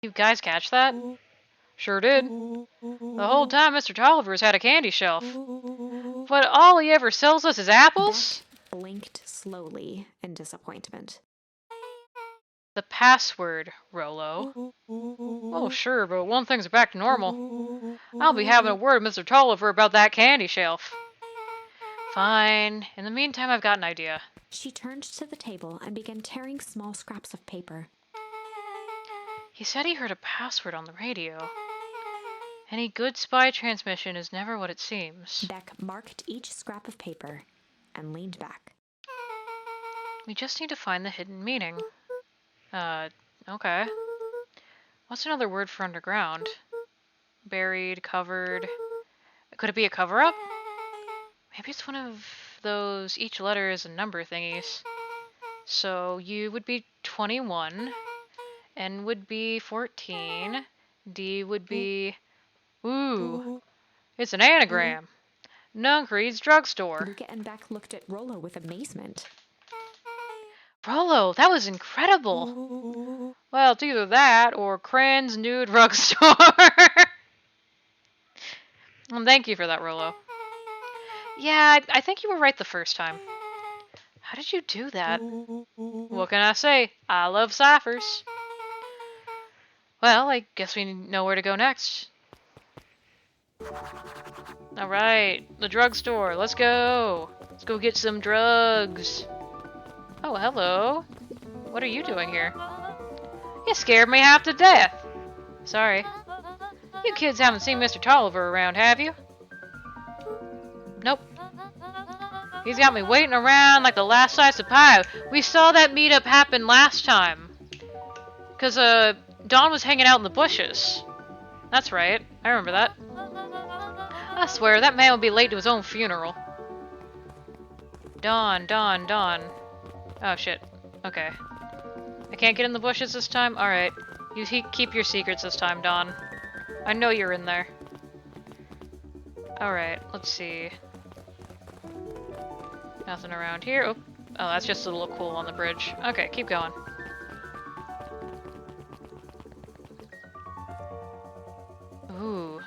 You guys catch that? Sure did. The whole time Mr. Tolliver's had a candy shelf. But all he ever sells us is apples? Beck blinked slowly in disappointment. The password, Rollo. Oh, sure, but when things are back to normal, I'll be having a word with Mr. Tolliver about that candy shelf. Fine. In the meantime, I've got an idea. She turned to the table and began tearing small scraps of paper. He said he heard a password on the radio. Any good spy transmission is never what it seems. Beck marked each scrap of paper and leaned back. We just need to find the hidden meaning. Okay. What's another word for underground? Buried, covered. Could it be a cover-up? Maybe it's one of those each letter is a number thingies. So U would be 21, N would be 14, D would be... Ooh, it's an anagram. Nuncreed's drugstore. Luca and Beck looked at Rollo with amazement. Rollo, that was incredible. Well, it's either that or Cran's Nude Drugstore. Thank you for that, Rollo. Yeah, I think you were right the first time. How did you do that? What can I say? I love ciphers. Well, I guess we know where to go next. Alright, the drugstore. Let's go. Let's go get some drugs. Oh, hello. What are you doing here? You scared me half to death. Sorry. You kids haven't seen Mr. Tolliver around, have you? Nope. He's got me waiting around like the last slice of pie. We saw that meetup happen last time. Because, Don was hanging out in the bushes. That's right. I remember that. I swear, that man would be late to his own funeral. Don. Oh, shit. Okay. I can't get in the bushes this time? Alright. You keep your secrets this time, Don. I know you're in there. Alright, let's see. Nothing around here. Oh, that's just a little cool on the bridge. Okay, keep going. Ooh.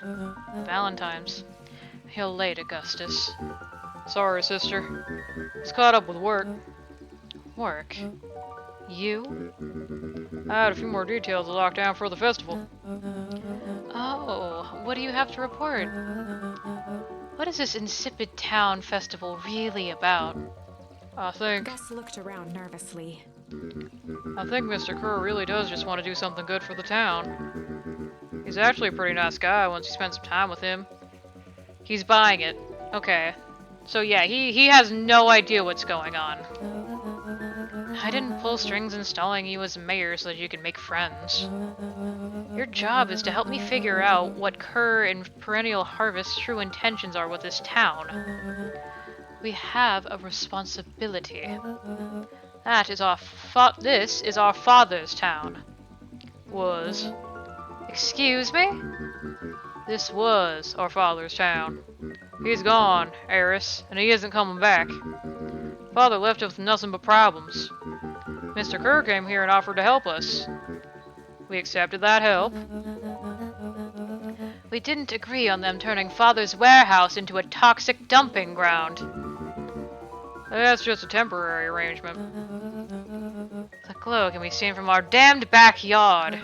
Valentine's. You're late, Augustus. Sorry, sister. It's caught up with work. Work? You? I had a few more details to lock down for the festival. Oh, what do you have to report? What is this insipid town festival really about? I think Gus looked around nervously. Mr. Kerr really does just want to do something good for the town. He's actually a pretty nice guy once you spend some time with him. He's buying it. Okay. So yeah, he has no idea what's going on. I didn't pull strings installing you as mayor so that you can make friends. Your job is to help me figure out what Kerr and Perennial Harvest's true intentions are with this town. We have a responsibility. This is our father's town. Was. Excuse me? This was our father's town. He's gone, Eris, and he isn't coming back. Father left us with nothing but problems. Mr. Kerr came here and offered to help us. We accepted that help. We didn't agree on them turning Father's warehouse into a toxic dumping ground. That's just a temporary arrangement. The glow can be seen from our damned backyard.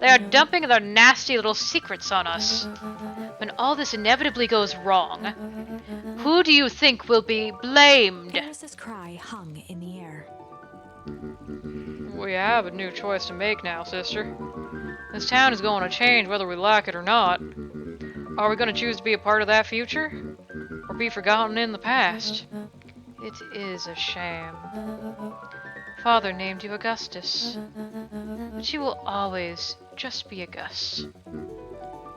They are dumping their nasty little secrets on us. When all this inevitably goes wrong, who do you think will be blamed? Eris's cry hung in the air. We have a new choice to make now, sister. This town is going to change whether we like it or not. Are we going to choose to be a part of that future? Or be forgotten in the past? It is a shame. Father named you Augustus. But you will always just be a Gus.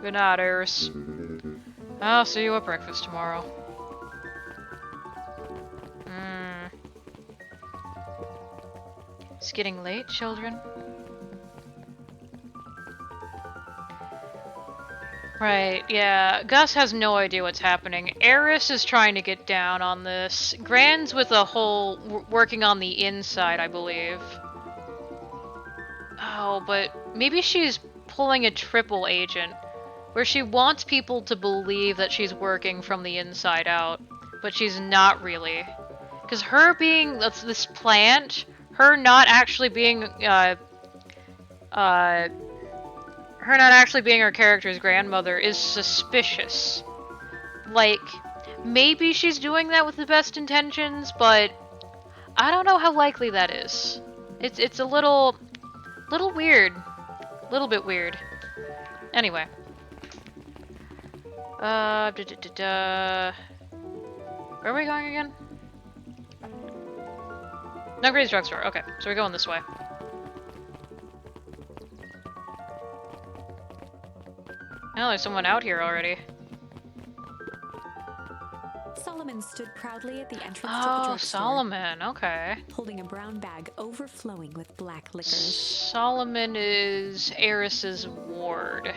Good night, Eris. I'll see you at breakfast tomorrow. It's getting late, children. Right, yeah. Gus has no idea what's happening. Eris is trying to get down on this. Gran's with a whole working on the inside, I believe. Oh, but maybe she's pulling a triple agent, where she wants people to believe that she's working from the inside out, but she's not really. Because her being this plant, her not actually being her character's grandmother is suspicious. Like, maybe she's doing that with the best intentions, but I don't know how likely that is. It's a little weird. Little bit weird. Anyway. Where are we going again? Nuggery's drugstore. Okay, so we're going this way. Oh, there's someone out here already. Solomon stood proudly at the entrance to the Oh, drugstore, Solomon. Okay. holding a brown bag overflowing with black licorice. Solomon is Eris's ward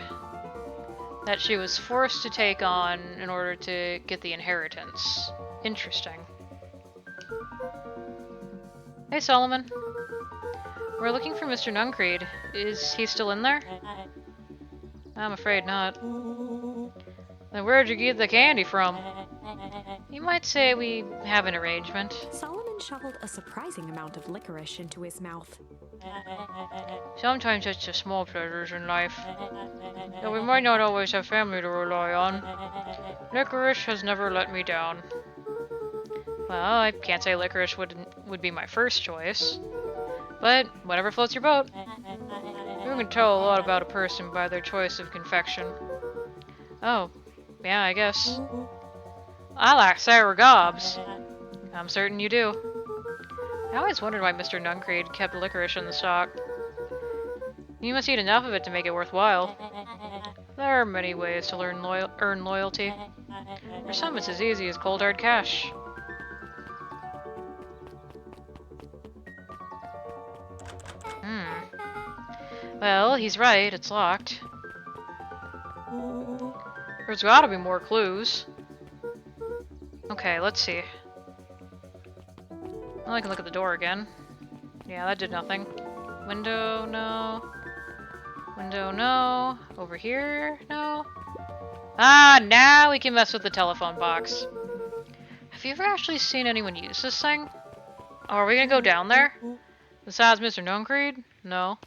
that she was forced to take on in order to get the inheritance. Interesting. Hey, Solomon. We're looking for Mr. Nuncreed. Is he still in there? I'm afraid not. Then where'd you get the candy from? You might say we have an arrangement. Solomon shoveled a surprising amount of licorice into his mouth. Sometimes it's the small pleasures in life. Though we might not always have family to rely on. Licorice has never let me down. Well, I can't say licorice would be my first choice. But whatever floats your boat. You can tell a lot about a person by their choice of confection. Oh, yeah, I guess. I like sour gobs. I'm certain you do. I always wondered why Mr. Nuncreed kept licorice in the stock. You must eat enough of it to make it worthwhile. There are many ways to earn loyalty. For some, it's as easy as cold hard cash. Well, he's right, it's locked. There's gotta be more clues. Okay, let's see. Well, I can look at the door again. Yeah, that did nothing. Window, no. Window, no. Over here, no. Ah, now we can mess with the telephone box. Have you ever actually seen anyone use this thing? Oh, are we gonna go down there? Besides Mr. Nuncreed? No.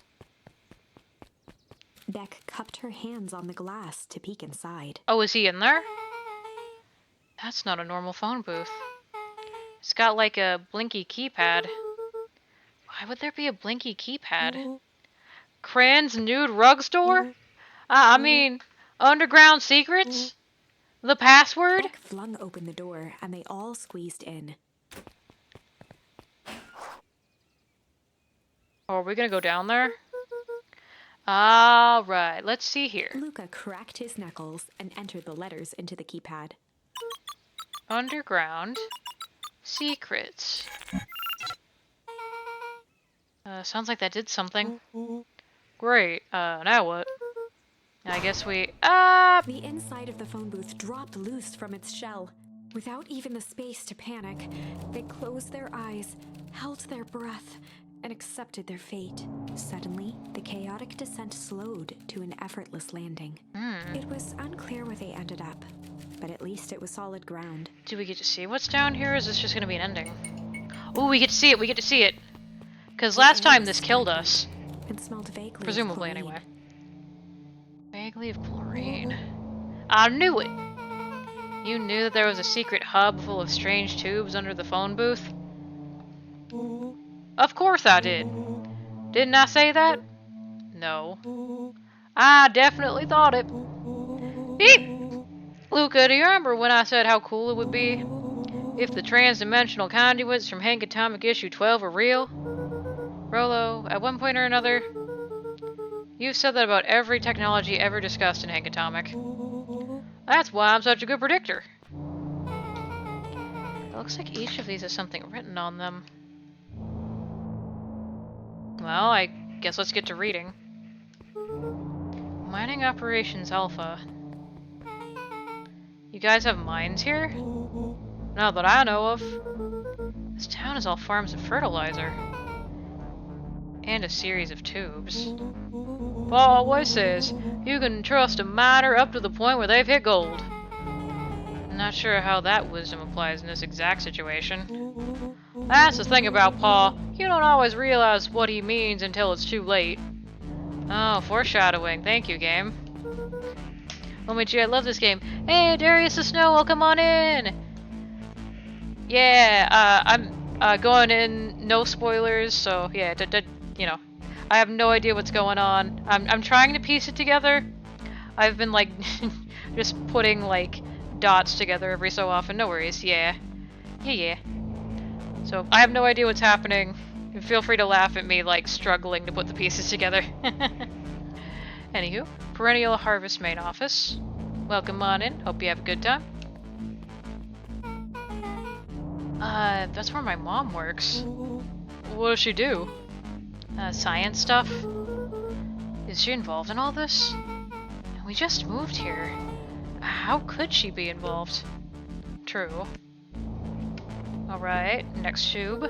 Beck cupped her hands on the glass to peek inside. Oh, is he in there? That's not a normal phone booth. It's got like a blinky keypad. Why would there be a blinky keypad? Cran's Nude Rug Store? I mean, Underground Secrets? The password? Beck flung open the door and they all squeezed in. Oh, are we gonna go down there? Alright, let's see here. Luca cracked his knuckles and entered the letters into the keypad. Underground Secrets. Sounds like that did something. Great. Now what? I guess we... The inside of the phone booth dropped loose from its shell. Without even the space to panic, they closed their eyes, held their breath, and accepted their fate. Suddenly, the chaotic descent slowed to an effortless landing. It was unclear where they ended up, but at least it was solid ground. Do we get to see what's down here, or is this just gonna be an ending? Oh, we get to see it, we get to see it! Because last time this killed us. It smelled vaguely Presumably, of chlorine. anyway. Vaguely of chlorine. I knew it! You knew that there was a secret hub full of strange tubes under the phone booth? Of course I did. Didn't I say that? No. I definitely thought it. Eep! Luca, do you remember when I said how cool it would be if the trans-dimensional conduits from Hank Atomic issue 12 were real? Rolo, at one point or another, you've said that about every technology ever discussed in Hank Atomic. That's why I'm such a good predictor. It looks like each of these has something written on them. Well, I guess let's get to reading. Mining Operations Alpha. You guys have mines here? Not that I know of. This town is all farms of fertilizer. And a series of tubes. Paul always says, you can trust a miner up to the point where they've hit gold. Not sure how that wisdom applies in this exact situation. That's the thing about Paul. You don't always realize what he means until it's too late. Oh, foreshadowing. Thank you, game. Oh my gee, I love this game. Hey, Darius the Snow, welcome on in! Yeah, I'm going in, no spoilers, so yeah, you know, I have no idea what's going on. I'm trying to piece it together. I've been like just putting like dots together every so often. No worries. Yeah. So I have no idea what's happening. And feel free to laugh at me like struggling to put the pieces together. Anywho, Perennial Harvest main office. Welcome on in. Hope you have a good time. That's where my mom works. What does she do? Science stuff? Is she involved in all this? We just moved here. How could she be involved? True. Alright, next tube.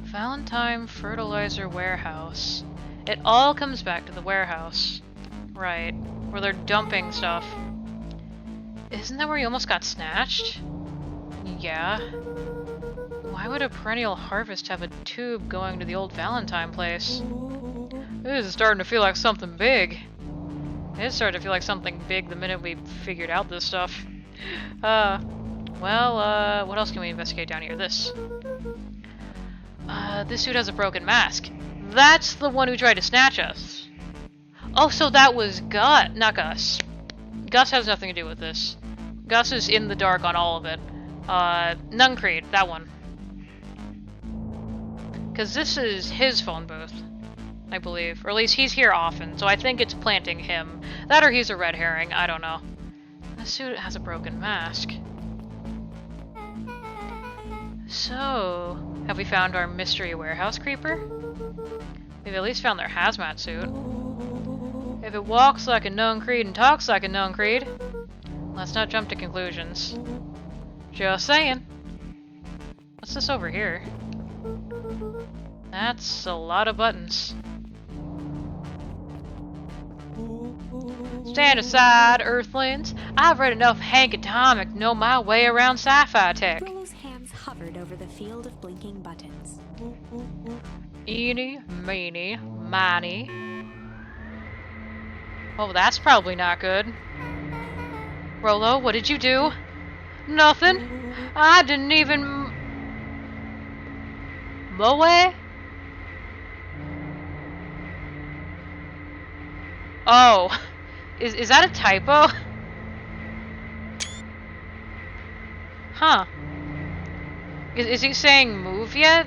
Valentine Fertilizer Warehouse. It all comes back to the warehouse. Right, where they're dumping stuff. Isn't that where you almost got snatched? Yeah. Why would a Perennial Harvest have a tube going to the old Valentine place? This is starting to feel like something big. It started to feel like something big the minute we figured out this stuff. Well, what else can we investigate down here? This dude has a broken mask. That's the one who tried to snatch us. Oh, so that was Gus, not Gus. Gus has nothing to do with this. Gus is in the dark on all of it. Nuncreed, that one. Because this is his phone booth, I believe. Or at least he's here often, so I think it's planting him. That or he's a red herring, I don't know. This suit has a broken mask. So, have we found our mystery warehouse creeper? We've at least found their hazmat suit. If it walks like a Nuncreed and talks like a Nuncreed, let's not jump to conclusions. Just saying. What's this over here? That's a lot of buttons. Stand aside, Earthlings. I've read enough Hank Atomic to know my way around sci-fi tech. Rollo's hands hovered over the field of blinking buttons. Eeny, meeny, miny. Oh, that's probably not good. Rollo, what did you do? Nothing. I didn't even... Moe? Oh. Is that a typo? Huh. Is he saying move yet?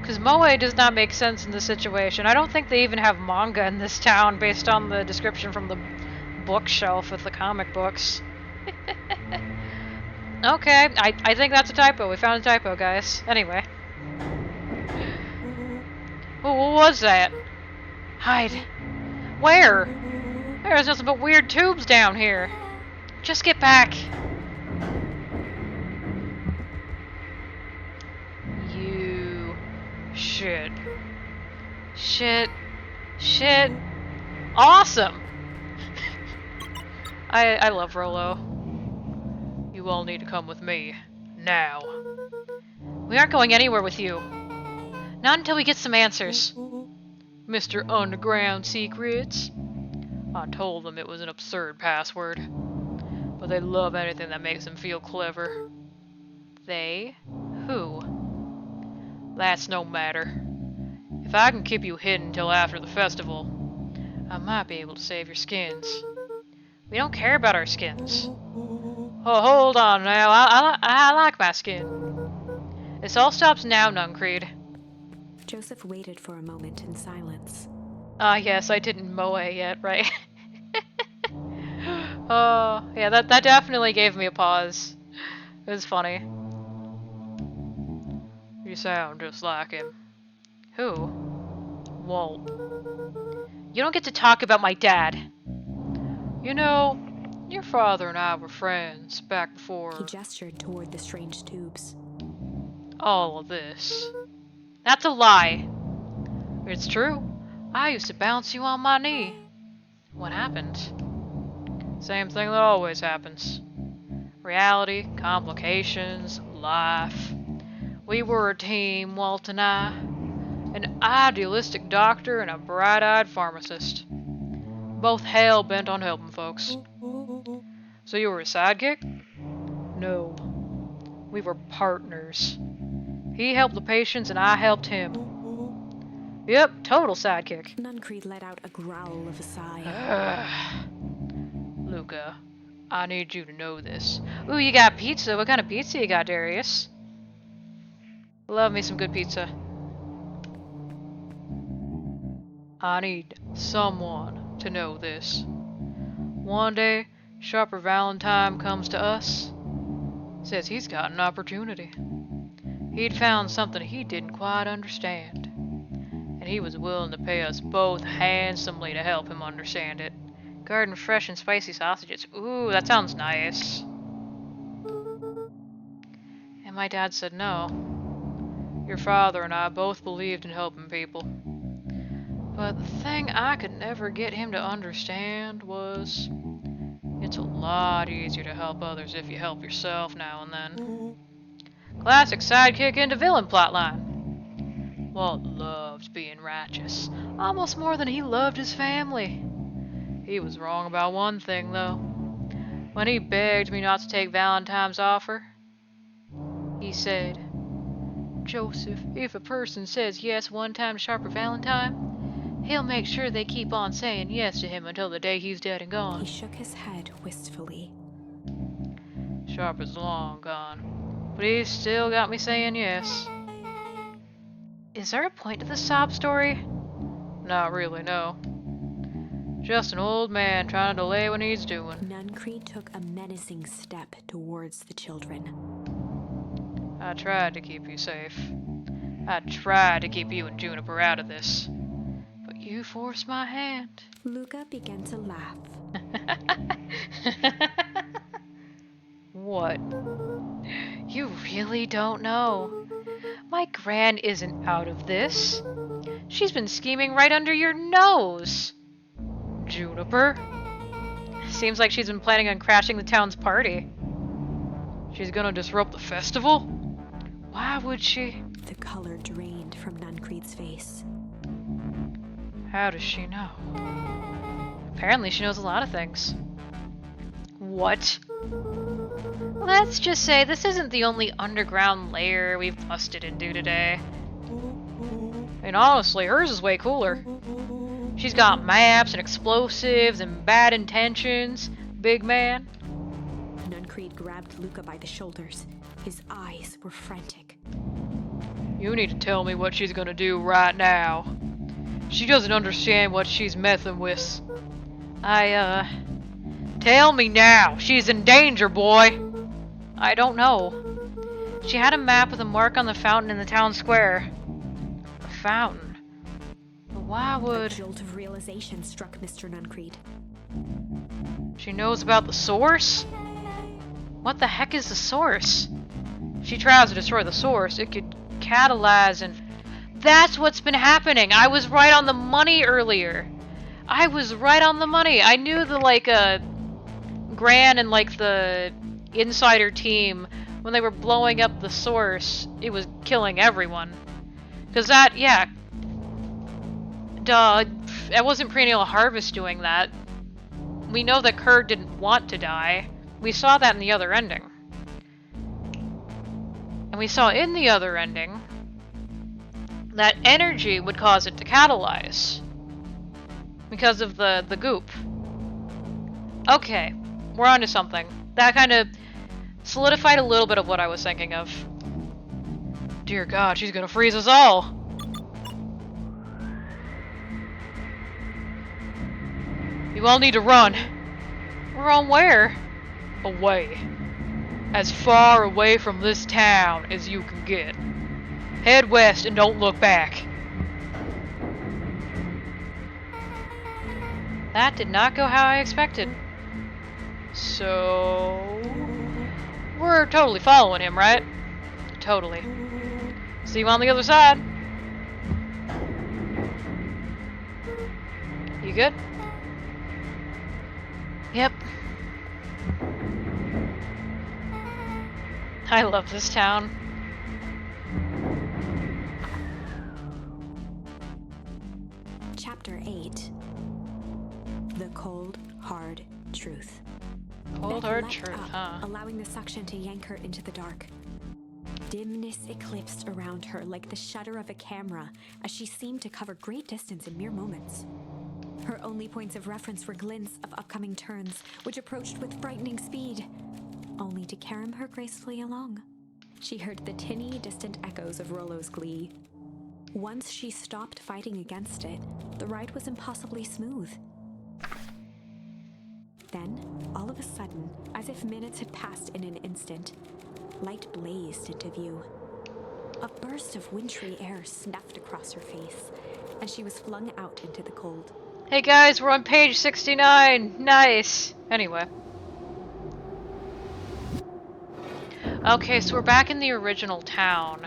Because Moe does not make sense in this situation. I don't think they even have manga in this town based on the description from the bookshelf with the comic books. Okay, I think that's a typo. We found a typo, guys. Anyway. What was that? Hide. Where? There's nothing but weird tubes down here. Just get back. You... Shit. Shit. Awesome! I love Rollo. You all need to come with me. Now. We aren't going anywhere with you. Not until we get some answers. Mr. Underground Secrets. I told them it was an absurd password. But they love anything that makes them feel clever. They? Who? That's no matter. If I can keep you hidden until after the festival, I might be able to save your skins. We don't care about our skins. Oh, hold on now. I like my skin. This all stops now, Nuncreed. Joseph waited for a moment in silence. Ah, yes, I didn't moe yet, right? Oh, yeah, that definitely gave me a pause. It was funny. You sound just like him. Who? Walt. You don't get to talk about my dad. You know, your father and I were friends back before He gestured toward the strange tubes. all of this. That's a lie. It's true. I used to bounce you on my knee. What happened? Same thing that always happens. Reality, complications, life. We were a team, Walt and I. An idealistic doctor and a bright-eyed pharmacist. Both hell-bent on helping folks. So you were a sidekick? No. We were partners. He helped the patients and I helped him. Yep, total sidekick. Nuncreed let out a growl of a sigh. Luca, I need you to know this. Ooh, you got pizza. What kind of pizza you got, Darius? Love me some good pizza. I need someone to know this. One day, Sharper Valentine comes to us, says he's got an opportunity. He'd found something he didn't quite understand, and he was willing to pay us both handsomely to help him understand it. Garden fresh and spicy sausages. Ooh, that sounds nice. And my dad said no. Your father and I both believed in helping people. But the thing I could never get him to understand was it's a lot easier to help others if you help yourself now and then. Classic sidekick into villain plotline. Walt loved being righteous, almost more than he loved his family. He was wrong about one thing, though. When he begged me not to take Valentine's offer, he said, Joseph, if a person says yes one time to Sharper Valentine, he'll make sure they keep on saying yes to him until the day he's dead and gone. He shook his head wistfully. Sharper's long gone, but he's still got me saying yes. Is there a point to the sob story? Not really, no. Just an old man trying to delay what he's doing. Nuncreed took a menacing step towards the children. I tried to keep you safe. I tried to keep you and Juniper out of this. But you forced my hand. Luca began to laugh. What? You really don't know. My Gran isn't out of this. She's been scheming right under your nose. Juniper? Seems like she's been planning on crashing the town's party. She's gonna disrupt the festival? Why would she? The color drained from Nuncreed's face. How does she know? Apparently she knows a lot of things. What? Let's just say this isn't the only underground lair we've busted into today. And honestly, hers is way cooler. She's got maps and explosives and bad intentions, big man. Nuncreed grabbed Luca by the shoulders. His eyes were frantic. You need to tell me what she's gonna do right now. She doesn't understand what she's messing with. Tell me now. She's in danger, boy. I don't know. She had a map with a mark on the fountain in the town square. A fountain? But why would... A jolt of realization struck Mr. Nuncreed. She knows about the source? What the heck is the source? If she tries to destroy the source, it could catalyze and... That's what's been happening! I was right on the money earlier! I was right on the money! I knew the, Gran and, the insider team, when they were blowing up the source, it was killing everyone. Because that, yeah... Duh, it wasn't Perennial Harvest doing that. We know that Kurg didn't want to die. We saw that in the other ending. And we saw in the other ending that energy would cause it to catalyze. Because of the goop. Okay, we're onto something. That kind of solidified a little bit of what I was thinking of. Dear God, she's gonna freeze us all! You all need to run. Run where? Away. As far away from this town as you can get. Head west and don't look back. That did not go how I expected. So... we're totally following him, right? Totally. See you on the other side. You good? Yep. I love this town. Chapter 8. The Cold, Hard Truth. Cold, Beck hard leapt truth, up, huh? allowing the suction to yank her into the dark. Dimness eclipsed around her like the shutter of a camera as she seemed to cover great distance in mere moments. Her only points of reference were glints of upcoming turns, which approached with frightening speed, only to carom her gracefully along. She heard the tinny, distant echoes of Rollo's glee. Once she stopped fighting against it, the ride was impossibly smooth. Then, all of a sudden, as if minutes had passed in an instant, light blazed into view. A burst of wintry air snuffed across her face, and she was flung out into the cold. Hey guys, we're on page 69! Nice! Anyway. Okay, so we're back in the original town.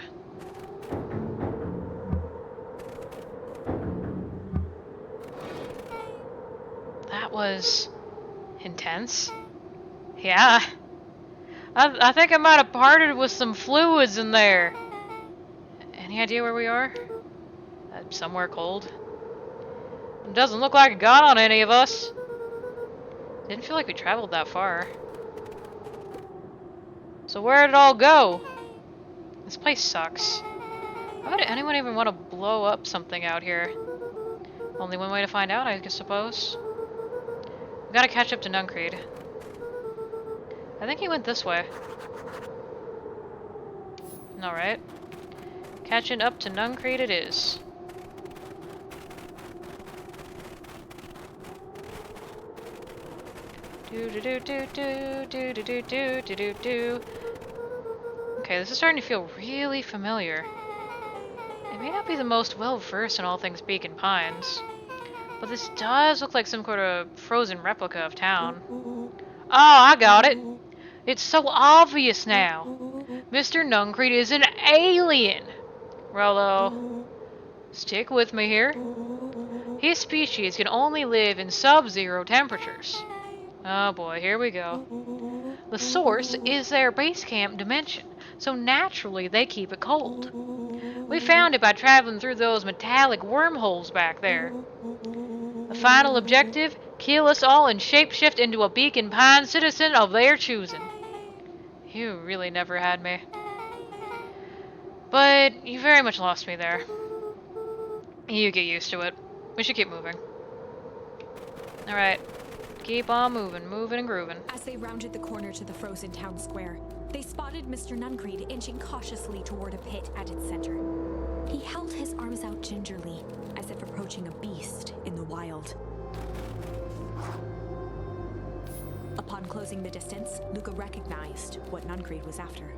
That was... intense. Yeah. I think I might have parted with some fluids in there. Any idea where we are? Somewhere cold. It doesn't look like it got on any of us. Didn't feel like we traveled that far. So where did it all go? This place sucks. Why would anyone even want to blow up something out here? Only one way to find out, I suppose. We gotta catch up to Nuncreed. I think he went this way. Alright. Catching up to Nuncreed it is. Do do do do do do do do do do do. Okay, this is starting to feel really familiar. It may not be the most well-versed in all things Beacon Pines, but this does look like some sort of frozen replica of town. Oh, I got it! It's so obvious now! Mr. Nuncreed is an alien! Rollo, stick with me here. His species can only live in sub-zero temperatures. Oh boy, here we go. The source is their base camp dimension, so naturally they keep it cold. We found it by traveling through those metallic wormholes back there. The final objective, kill us all and shapeshift into a Beacon Pine citizen of their choosing. You really never had me. But you very much lost me there. You get used to it. We should keep moving. Alright. Keep on moving, moving and grooving. As they rounded the corner to the frozen town square, they spotted Mr. Nuncreed inching cautiously toward a pit at its center. He held his arms out gingerly, as if approaching a beast in the wild. Upon closing the distance, Luca recognized what Nuncreed was after.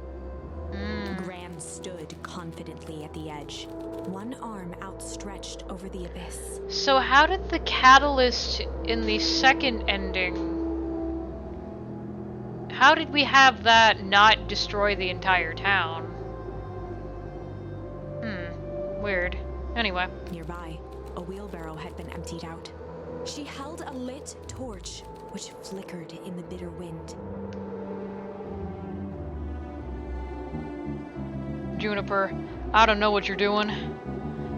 Gran stood confidently at the edge, one arm outstretched over the abyss. So how did the catalyst in the second ending... how did we have that not destroy the entire town? Weird. Anyway. Nearby, a wheelbarrow had been emptied out. She held a lit torch, which flickered in the bitter wind. Juniper, I don't know what you're doing,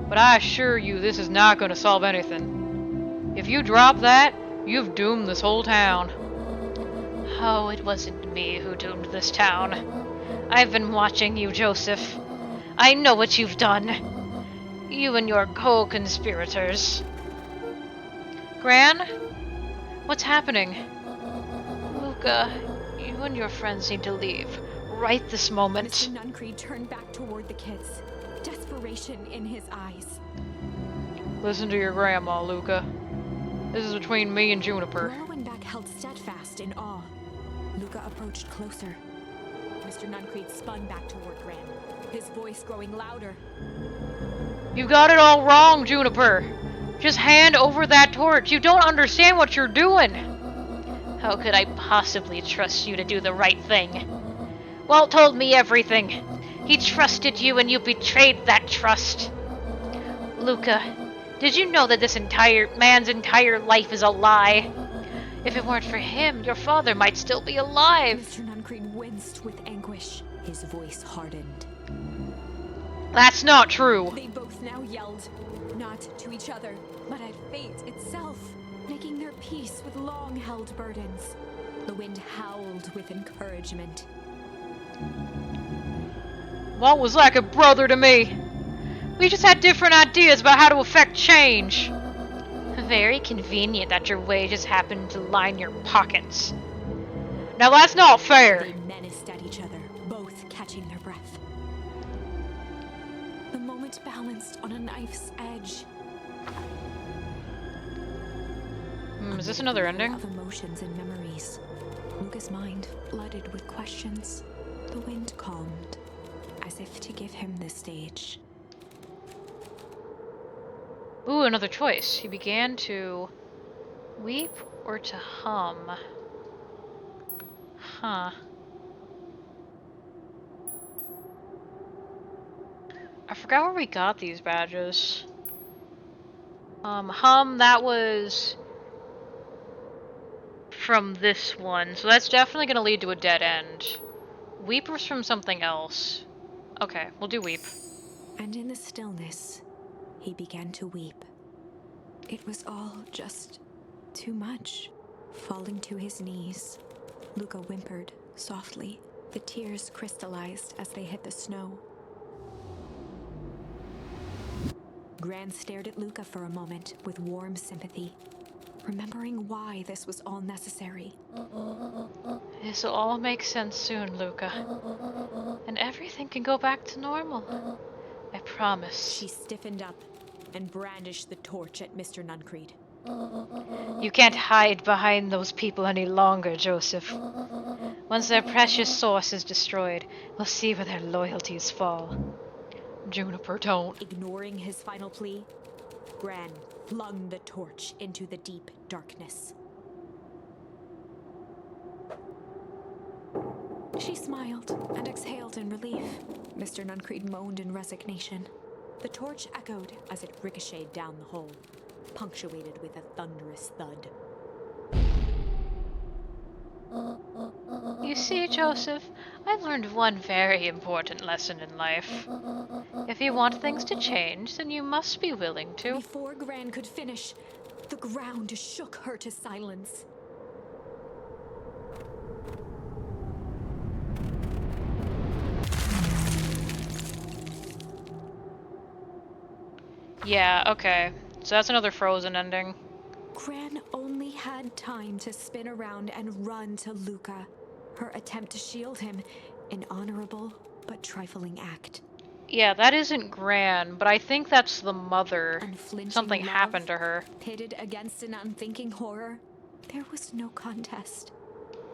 but I assure you this is not going to solve anything. If you drop that, you've doomed this whole town. Oh, it wasn't me who doomed this town. I've been watching you, Joseph. I know what you've done. You and your co-conspirators. Gran? What's happening? Luca, you and your friends need to leave. Right this moment. Mr. Nuncreed turned back toward the kids, desperation in his eyes. Listen to your grandma, Luca. This is between me and Juniper. Rollo and Beck held steadfast in awe. Luca approached closer. Mr. Nuncreed spun back toward Gran, his voice growing louder. You got it all wrong, Juniper. Just hand over that torch. You don't understand what you're doing. How could I possibly trust you to do the right thing? Walt told me everything. He trusted you and you betrayed that trust. Luca, did you know that this man's entire life is a lie? If it weren't for him, your father might still be alive. Mr. Nuncreed winced with anguish. His voice hardened. That's not true. They both now yelled, not to each other, but at fate itself, making their peace with long-held burdens. The wind howled with encouragement. Walt was like a brother to me. We just had different ideas about how to affect change. Very convenient that your wages happened to line your pockets. Now that's not fair. They menaced at each other, both catching their breath. The moment balanced on a knife's edge. Is this another ending? Of emotions and memories. Luca's mind flooded with questions. The wind calmed, as if to give him the stage. Ooh, another choice. He began to weep or to hum. Huh. I forgot where we got these badges. Hum, that was from this one, so that's definitely gonna lead to a dead end. Weep was from something else. Okay, we'll do weep. And in the stillness, he began to weep. It was all just too much. Falling to his knees, Luca whimpered softly. The tears crystallized as they hit the snow. Gran stared at Luca for a moment with warm sympathy, remembering why this was all necessary. This'll all make sense soon, Luca. And everything can go back to normal. I promise. She stiffened up and brandished the torch at Mr. Nuncreed. You can't hide behind those people any longer, Joseph. Once their precious source is destroyed, we'll see where their loyalties fall. Juniper, don't. Ignoring his final plea, Gran flung the torch into the deep darkness. She smiled and exhaled in relief. Mr. Nuncreed moaned in resignation. The torch echoed as it ricocheted down the hole, punctuated with a thunderous thud. You see, Joseph, I've learned one very important lesson in life. If you want things to change, then you must be willing to. Before Gran could finish, the ground shook her to silence. Yeah, okay. So that's another Frozen ending. Gran only had time to spin around and run to Luca. Her attempt to shield him, an honorable but trifling act. Yeah, that isn't Gran, but I think that's the mother. Unflinching Something love, happened to her. Pitted against an unthinking horror, there was no contest.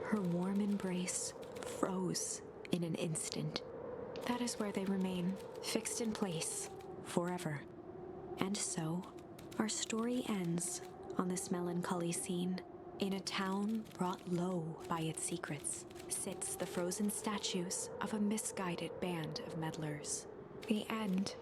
Her warm embrace froze in an instant. That is where they remain, fixed in place, forever. And so, our story ends on this melancholy scene. In a town brought low by its secrets, sits the frozen statues of a misguided band of meddlers. The end.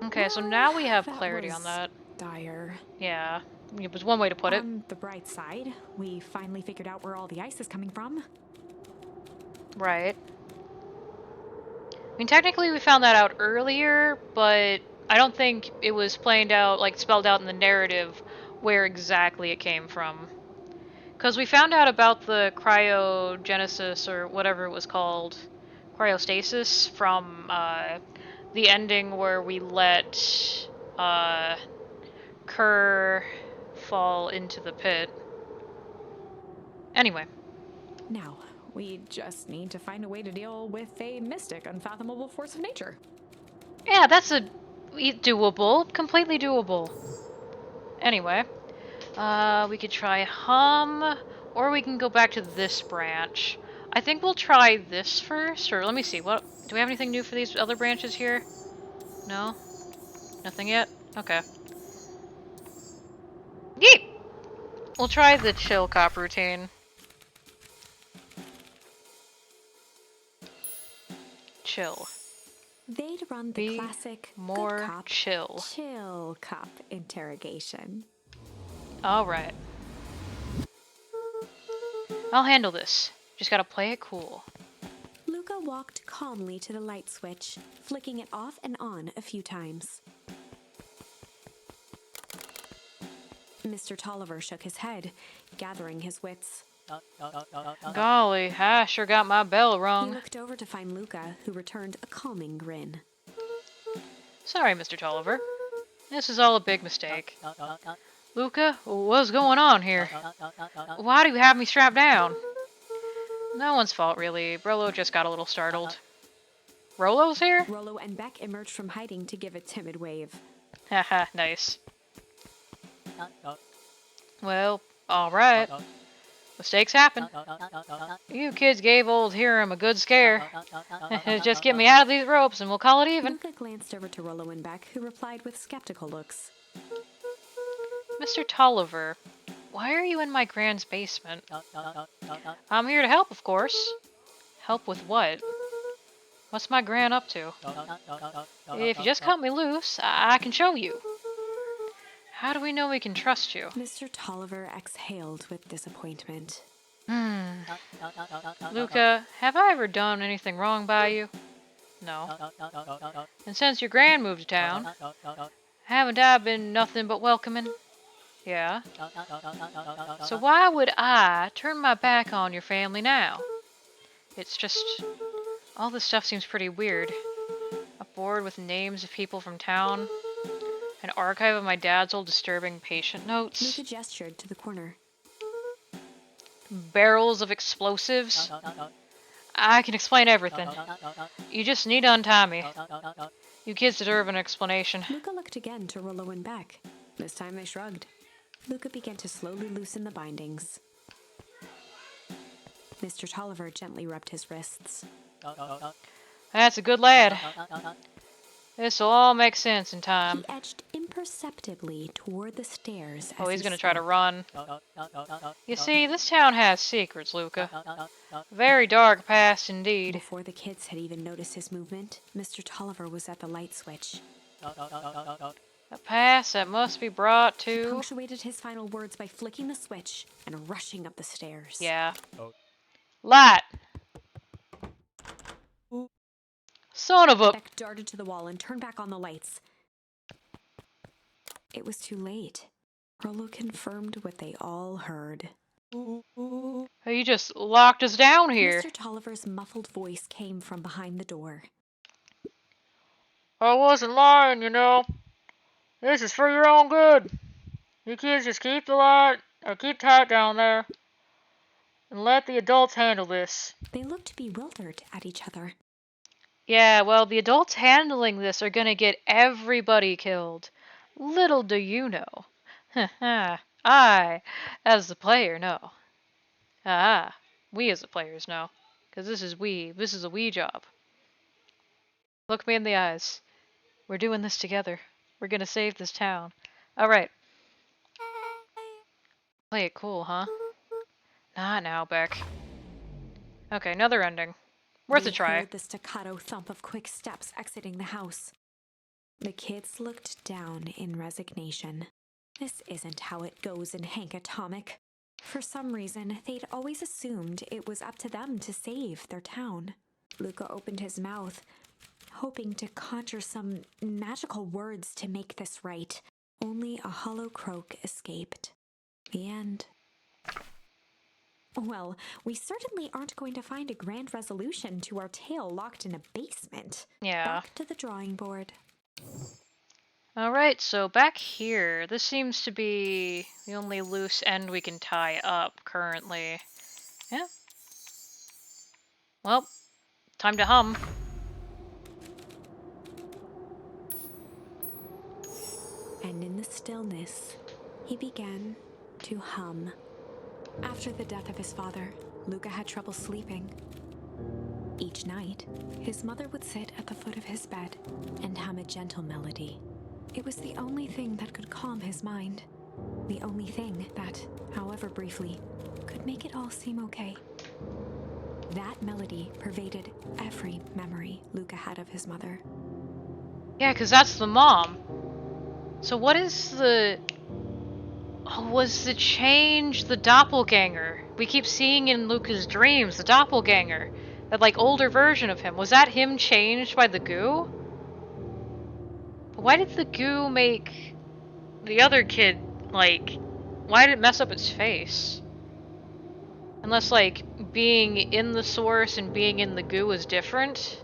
Okay, so now we have That clarity was on that. Dire. Yeah, it was one way to put it. On the bright side, we finally figured out where all the ice is coming from. Right. I mean, technically we found that out earlier, but I don't think it was spelled out in the narrative where exactly it came from. Because we found out about the cryogenesis, or whatever it was called, cryostasis, from the ending where we let Kerr fall into the pit. Anyway. Now, we just need to find a way to deal with a mystic, unfathomable force of nature. Yeah, that's doable. Completely doable. Anyway. We could try Hum, or we can go back to this branch. I think we'll try this first, or let me see. What do we have anything new for these other branches here? No, nothing yet. Okay. Yeet. We'll try the chill cop routine. Chill. They'd run the Be classic more good cop, chill. chill cop interrogation. All right. I'll handle this. Just gotta play it cool. Luca walked calmly to the light switch, flicking it off and on a few times. Mr. Tolliver shook his head, gathering his wits. Golly, I sure got my bell He rung. looked over to find Luca, who returned a calming grin. Sorry, Mr. Tolliver. This is all a big mistake. Luca, what's going on here? Why do you have me strapped down? No one's fault, really. Rolo just got a little startled. Rolo's here? Rollo and Beck emerged from hiding to give a timid wave. Haha, nice. Well, alright. Mistakes happen. You kids gave old Hiram a good scare. Just get me out of these ropes and we'll call it even. Luca glanced over to Rollo and Beck, who replied with skeptical looks. Mr. Tolliver, why are you in my grand's basement? I'm here to help, of course. Help with what? What's my gran up to? If you just cut me loose, I can show you. How do we know we can trust you? Mr. Tolliver exhaled with disappointment. Luca, have I ever done anything wrong by you? No. And since your gran moved to town, haven't I been nothing but welcoming? Yeah. So why would I turn my back on your family now? It's just... all this stuff seems pretty weird. A board with names of people from town. An archive of my dad's old disturbing patient notes. Luca gestured to the corner. Barrels of explosives. I can explain everything. You just need to untie me. You kids deserve an explanation. Luca looked again to Rollo and Beck. This time they shrugged. Luca began to slowly loosen the bindings. Mr. Tolliver gently rubbed his wrists. That's a good lad. This'll all make sense in time. He edged imperceptibly toward the stairs. Oh, as he's he gonna try to spoke. run. You see, this town has secrets, Luca. Very dark past indeed. Before the kids had even noticed his movement, Mr. Tolliver was at the light switch. A past that must be brought He to... punctuated his final words by flicking the switch and rushing up the stairs. Yeah. Light! Son of a... Beck darted to the wall and turned back on the lights. It was too late. Rollo confirmed what they all heard. You just locked us down here. Mr. Tolliver's muffled voice came from behind the door. I wasn't lying, you know. This is for your own good. You kids just keep the light, or keep tight down there, and let the adults handle this. They looked bewildered at each other. Yeah, well, the adults handling this are gonna get everybody killed. Little do you know. I, as the player, know. We as the players know. Because this is a we job. Look me in the eyes. We're doing this together. We're gonna save this town. Alright. Play it cool, huh? Not now, Beck. Okay, another ending. Worth They a try. heard the staccato thump of quick steps exiting the house. The kids looked down in resignation. This isn't how it goes in Hank Atomic. For some reason, they'd always assumed it was up to them to save their town. Luca opened his mouth, hoping to conjure some magical words to make this right. Only a hollow croak escaped. The end. Well, we certainly aren't going to find a grand resolution to our tale locked in a basement. Yeah. Back to the drawing board. Alright, so back here, this seems to be the only loose end we can tie up currently. Yeah. Well, time to hum. And in the stillness, he began to hum. After the death of his father, Luca had trouble sleeping. Each night, his mother would sit at the foot of his bed and hum a gentle melody. It was the only thing that could calm his mind. The only thing that, however briefly, could make it all seem okay. That melody pervaded every memory Luca had of his mother. Yeah, because that's the mom. So what is the... Oh, was the change the doppelganger? We keep seeing in Luca's dreams, the doppelganger. That, like, older version of him. Was that him changed by the goo? But why did the goo make the other kid, like... Why did it mess up its face? Unless, like, being in the source and being in the goo is different?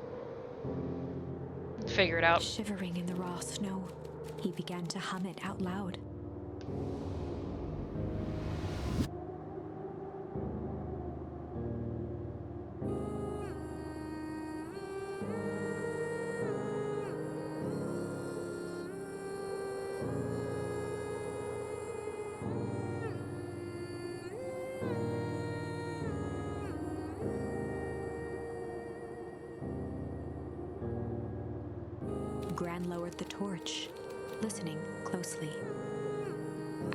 Figure it out. Shivering in the raw snow, he began to hum it out loud. Gran lowered the torch, listening closely.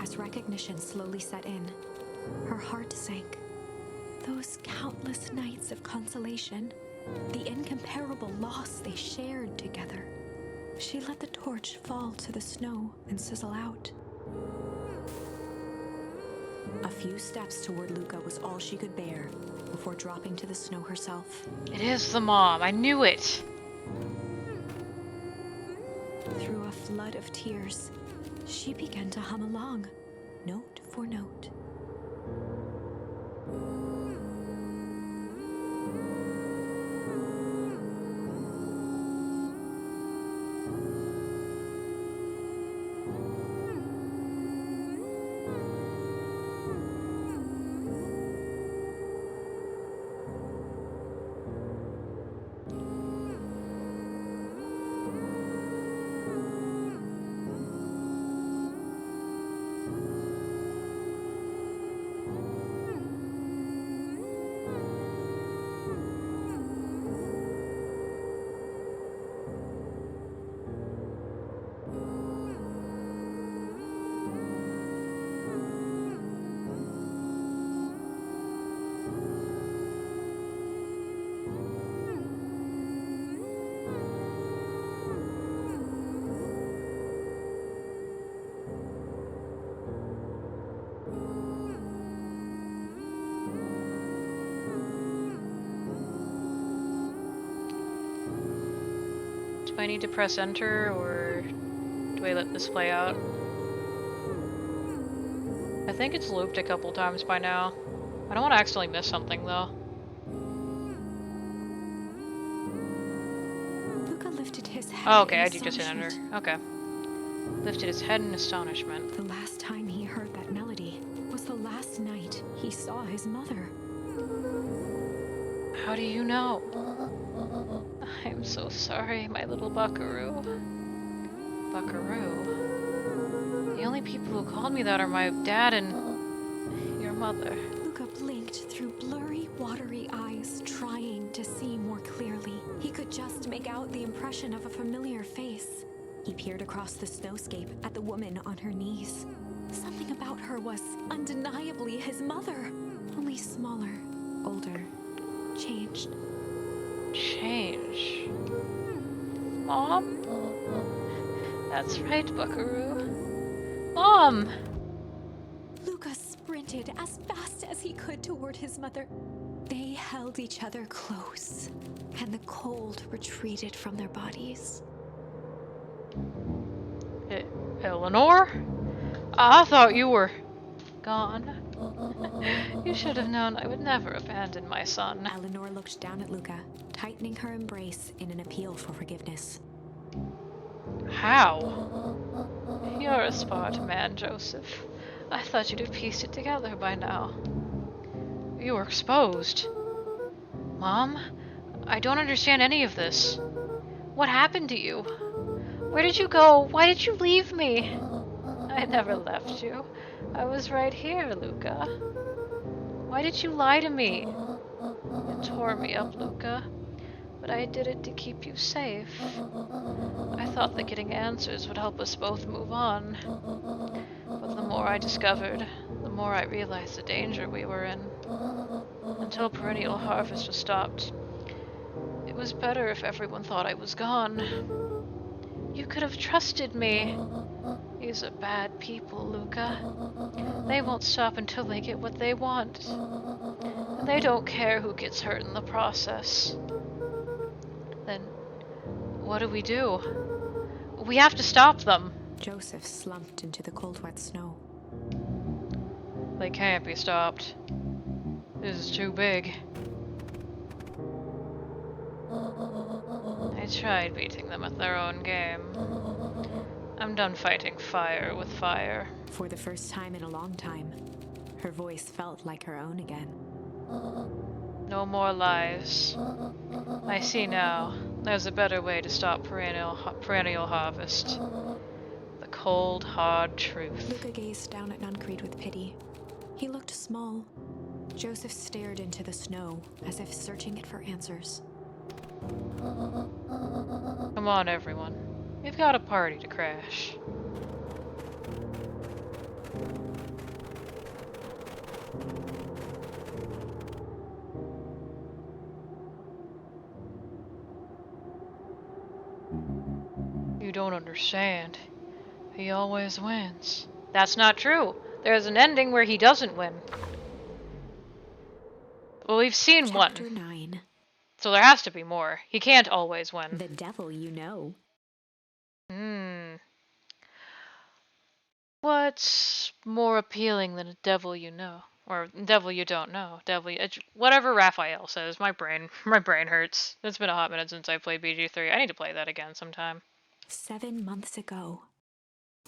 As recognition slowly set in, her heart sank. Those countless nights of consolation, the incomparable loss they shared together. She let the torch fall to the snow and sizzle out. A few steps toward Luca was all she could bear before dropping to the snow herself. It is the mom. I knew it. Through a flood of tears, she began to hum along, note for note. Do I need to press enter, or do I let this play out? I think it's looped a couple times by now. I don't want to accidentally miss something, though. Luca lifted his head. Oh, okay, in I do just hit enter. astonishment. Okay. Lifted his head in astonishment. The last time he heard that melody was the last night he saw his mother. How do you know? I'm so sorry, my little buckaroo. Buckaroo? The only people who called me that are my dad and your mother. Luca blinked through blurry, watery eyes, trying to see more clearly. He could just make out the impression of a familiar face. He peered across the snowscape at the woman on her knees. Something about her was undeniably his mother, only smaller, older, changed. Change. Mom? That's right, buckaroo. Mom! Luca sprinted as fast as he could toward his mother. They held each other close, and the cold retreated from their bodies. Eleanor? I thought you were gone. You should have known I would never abandon my son. Eleanor looked down at Luca, tightening her embrace in an appeal for forgiveness. How? You're a smart man, Joseph. I thought you'd have pieced it together by now. You were exposed. Mom, I don't understand any of this. What happened to you? Where did you go? Why did you leave me? I never left you. I was right here, Luca. Why did you lie to me? It tore me up, Luca. But I did it to keep you safe. I thought that getting answers would help us both move on. But the more I discovered, the more I realized the danger we were in. Until perennial harvest was stopped, it was better if everyone thought I was gone. You could have trusted me. These are bad people, Luca. They won't stop until they get what they want. And they don't care who gets hurt in the process. Then, what do? We have to stop them. Joseph slumped into the cold, wet snow. They can't be stopped. This is too big. I tried beating them at their own game. I'm done fighting fire with fire. For the first time in a long time, her voice felt like her own again. No more lies. I see now. There's a better way to stop perennial harvest. The cold, hard truth. Luca gazed down at Nuncreed with pity. He looked small. Joseph stared into the snow, as if searching it for answers. Come on, everyone. We've got a party to crash. You don't understand. He always wins. That's not true. There's an ending where he doesn't win. Well, we've seen Chapter one. 9. So there has to be more. He can't always win. The Devil You Know. What's more appealing than a devil you know? Or devil you don't know? Whatever Raphael says. My brain hurts. It's been a hot minute since I played BG3. I need to play that again sometime. 7 months ago,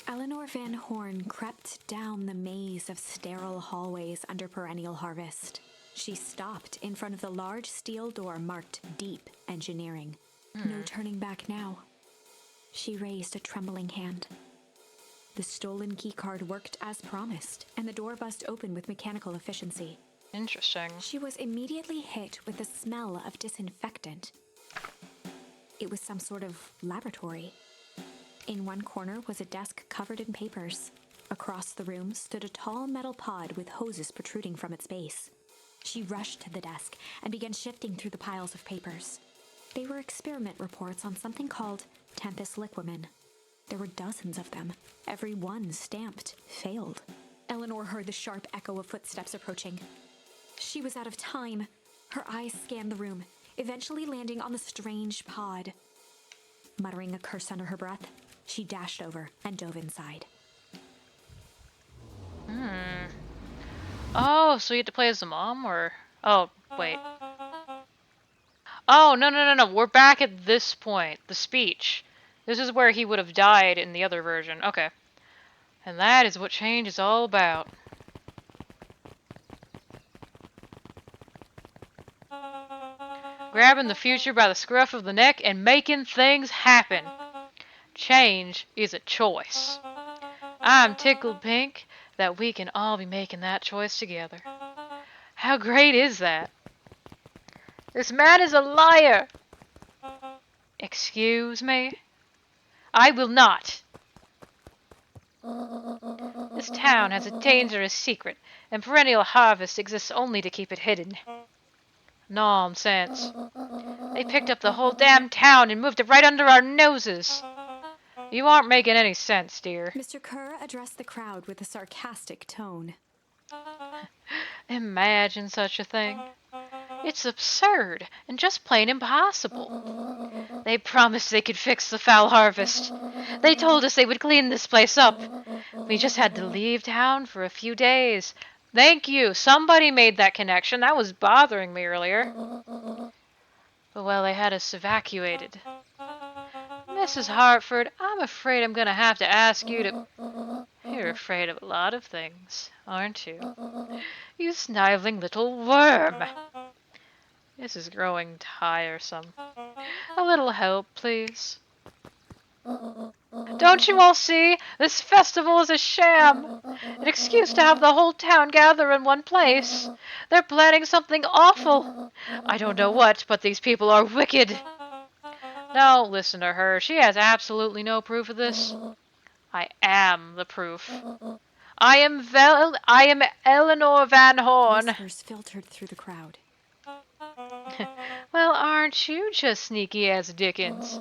Eleanor Van Horn crept down the maze of sterile hallways under perennial harvest. She stopped in front of the large steel door marked Deep Engineering. No turning back now. She raised a trembling hand. The stolen keycard worked as promised, and the door buzzed open with mechanical efficiency. Interesting. She was immediately hit with the smell of disinfectant. It was some sort of laboratory. In one corner was a desk covered in papers. Across the room stood a tall metal pod with hoses protruding from its base. She rushed to the desk and began shifting through the piles of papers. They were experiment reports on something called Tempus Liquamen. There were dozens of them, every one stamped failed. Eleanor heard the sharp echo of footsteps approaching. She was out of time. Her eyes scanned the room, eventually landing on the strange pod. Muttering a curse under her breath, she dashed over and dove inside. Oh, so you had to play as the mom, or... Oh, wait. Oh, no. We're back at this point. The speech. This is where he would have died in the other version. Okay. And that is what change is all about. Grabbing the future by the scruff of the neck and making things happen. Change is a choice. I'm tickled pink that we can all be making that choice together. How great is that? This man is a liar! Excuse me? I will not! This town has a dangerous secret, and perennial harvest exists only to keep it hidden. Nonsense. They picked up the whole damn town and moved it right under our noses. You aren't making any sense, dear. Mr. Kerr addressed the crowd with a sarcastic tone. Imagine such a thing. It's absurd and just plain impossible. They promised they could fix the foul harvest. They told us they would clean this place up. We just had to leave town for a few days. Thank you. Somebody made that connection. That was bothering me earlier. But well, they had us evacuated. Mrs. Hartford, I'm afraid I'm gonna have to ask you to... You're afraid of a lot of things, aren't you? You sniveling little worm. This is growing tiresome. A little help, please. Don't you all see? This festival is a sham. An excuse to have the whole town gather in one place. They're planning something awful. I don't know what, but these people are wicked. Don't listen to her. She has absolutely no proof of this. I am the proof. I am Eleanor Van Horn. Whispers filtered through the crowd. Well, aren't you just sneaky as Dickens?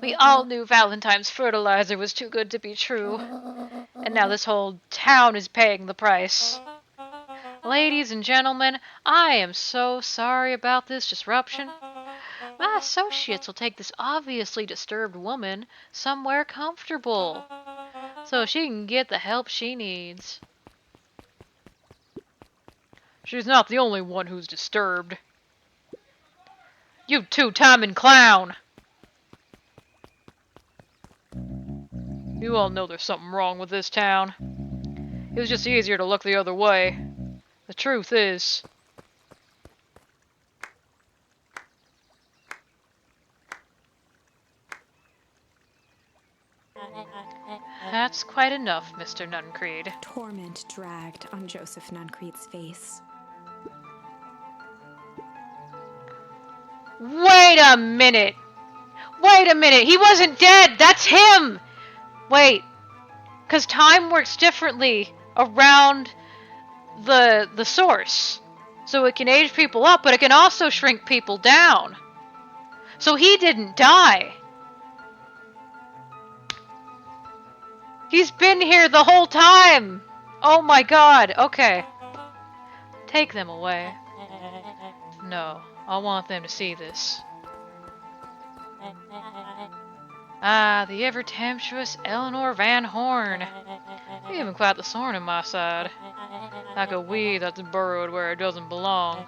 We all knew Valentine's fertilizer was too good to be true. And now this whole town is paying the price. Ladies and gentlemen, I am so sorry about this disruption. My associates will take this obviously disturbed woman somewhere comfortable, so she can get the help she needs. She's not the only one who's disturbed. You two-timing clown! You all know there's something wrong with this town. It was just easier to look the other way. The truth is... That's quite enough, Mr. Nuncreed. Torment dragged on Joseph Nuncreed's face. Wait a minute! Wait a minute! He wasn't dead! That's him! Wait. 'Cause time works differently around the source. So it can age people up, but it can also shrink people down. So he didn't die. He's been here the whole time! Oh my god, okay. Take them away. No, I want them to see this. Ah, the ever-tempestuous Eleanor Van Horn. Even quite the thorn in my side. Like a weed that's burrowed where it doesn't belong.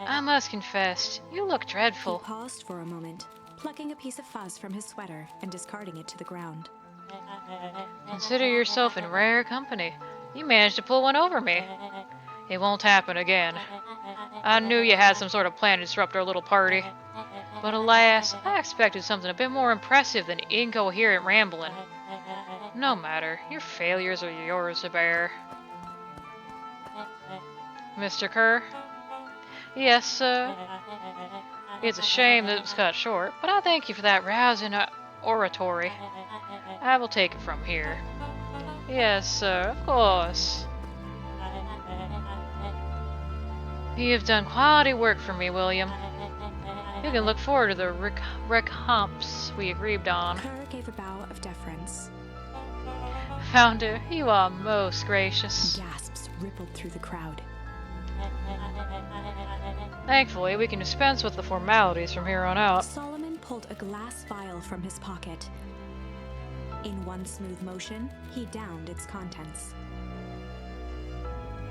I must confess, you look dreadful. He paused for a moment, plucking a piece of fuzz from his sweater and discarding it to the ground. Consider yourself in rare company. You managed to pull one over me. It won't happen again. I knew you had some sort of plan to disrupt our little party. But alas, I expected something a bit more impressive than incoherent rambling. No matter, your failures are yours to bear. Mr. Kerr? Yes, sir? It's a shame that it was cut short, but I thank you for that rousing oratory. I will take it from here. Yes, sir, of course. You have done quality work for me, William. You can look forward to the recompense we agreed on. Kerr gave a bow of deference. Founder, you are most gracious. Gasps rippled through the crowd. Thankfully, we can dispense with the formalities from here on out. Solomon pulled a glass vial from his pocket. In one smooth motion, he downed its contents.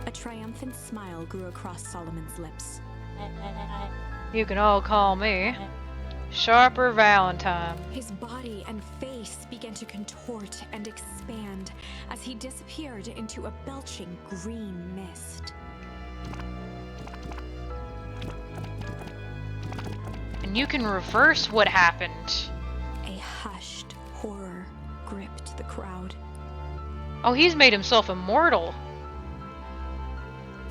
A triumphant smile grew across Solomon's lips. You can all call me Sharper Valentine. His body and face began to contort and expand as he disappeared into a belching green mist. And you can reverse what happened. A hushed horror gripped the crowd. Oh, he's made himself immortal.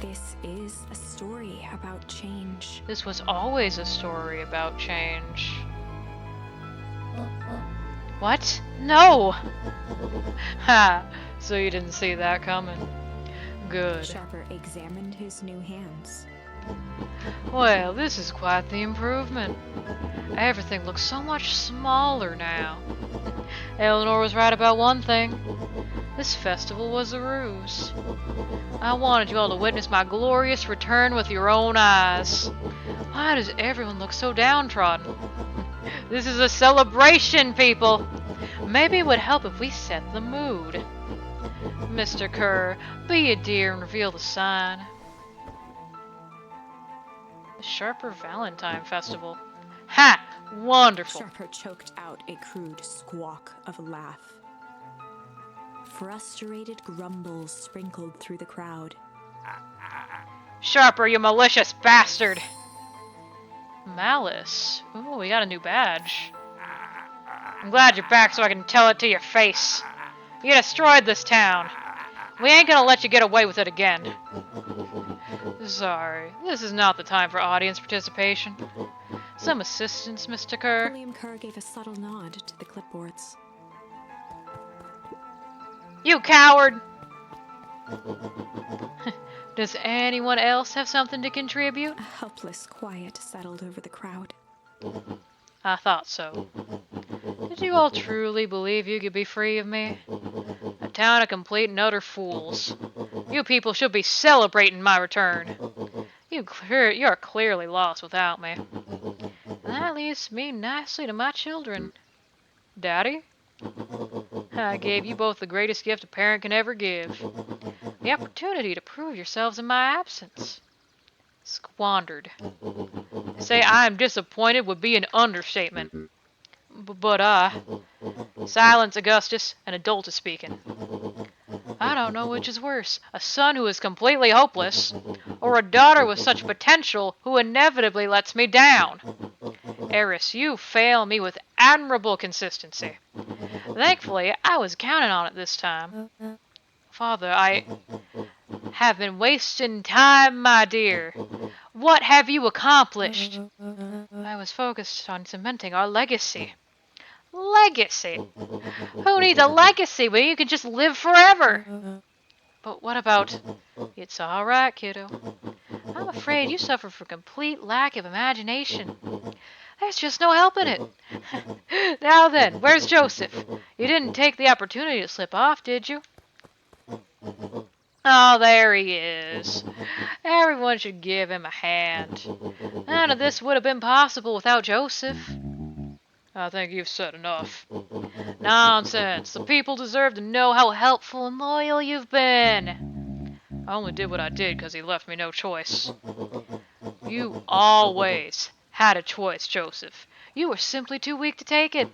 This is a story about change. This was always a story about change. What? No! Ha! So you didn't see that coming. Good. Sharper examined his new hands. Well, this is quite the improvement. Everything looks so much smaller now. Eleanor was right about one thing. This festival was a ruse. I wanted you all to witness my glorious return with your own eyes. Why does everyone look so downtrodden? This is a celebration, people! Maybe it would help if we set the mood. Mr. Kerr, be a dear and reveal the sign. The Sharper Valentine Festival. Ha! Wonderful! Sharper choked out a crude squawk of a laugh. Frustrated grumbles sprinkled through the crowd. Sharper, you malicious bastard! Malice. Ooh, we got a new badge. I'm glad you're back so I can tell it to your face. You destroyed this town. We ain't gonna let you get away with it again. Sorry, this is not the time for audience participation. Some assistance, Mr. Kerr? William Kerr gave a subtle nod to the clipboards. You coward! Does anyone else have something to contribute? A helpless quiet settled over the crowd. I thought so. Did you all truly believe you could be free of me? A town of complete and utter fools. You people should be celebrating my return. You're clearly lost without me. And that leads me nicely to my children. Daddy? I gave you both the greatest gift a parent can ever give. The opportunity to prove yourselves in my absence. Squandered. To say I am disappointed would be an understatement. Silence, Augustus, an adult is speaking. I don't know which is worse, a son who is completely hopeless, or a daughter with such potential who inevitably lets me down. Eris, you fail me with admirable consistency. Thankfully, I was counting on it this time. Father, I have been wasting time, my dear. What have you accomplished? I was focused on cementing our legacy. Legacy? Who needs a legacy when you can just live forever? But what about... It's all right, kiddo. I'm afraid you suffer from complete lack of imagination. There's just no helping it. Now then, where's Joseph? You didn't take the opportunity to slip off, did you? Oh, there he is. Everyone should give him a hand. None of this would have been possible without Joseph. I think you've said enough. Nonsense. The people deserve to know how helpful and loyal you've been. I only did what I did because he left me no choice. You always had a choice, Joseph. You were simply too weak to take it.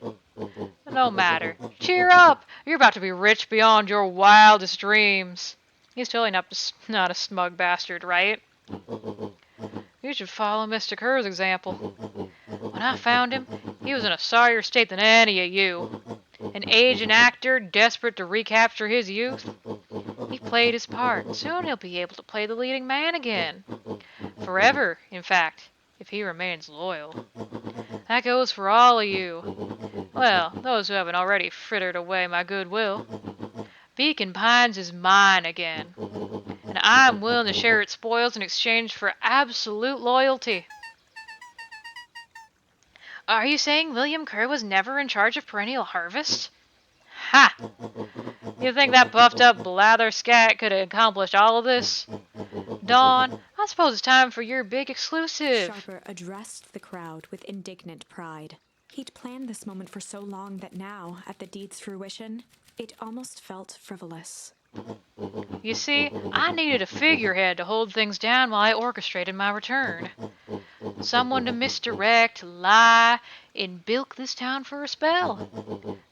No matter. Cheer up. You're about to be rich beyond your wildest dreams. He's totally not a smug bastard, right? You should follow Mr. Kerr's example. When I found him, he was in a sorrier state than any of you. An aging actor desperate to recapture his youth. He played his part, and soon he'll be able to play the leading man again. Forever, in fact, if he remains loyal. That goes for all of you. Well, those who haven't already frittered away my goodwill. Beacon Pines is mine again, and I'm willing to share its spoils in exchange for absolute loyalty. Are you saying William Kerr was never in charge of Perennial Harvest? Ha! You think that buffed-up blatherskate could have accomplished all of this? Dawn, I suppose it's time for your big exclusive. Sharper addressed the crowd with indignant pride. He'd planned this moment for so long that now, at the deed's fruition, it almost felt frivolous. You see, I needed a figurehead to hold things down while I orchestrated my return. Someone to misdirect, lie, and bilk this town for a spell.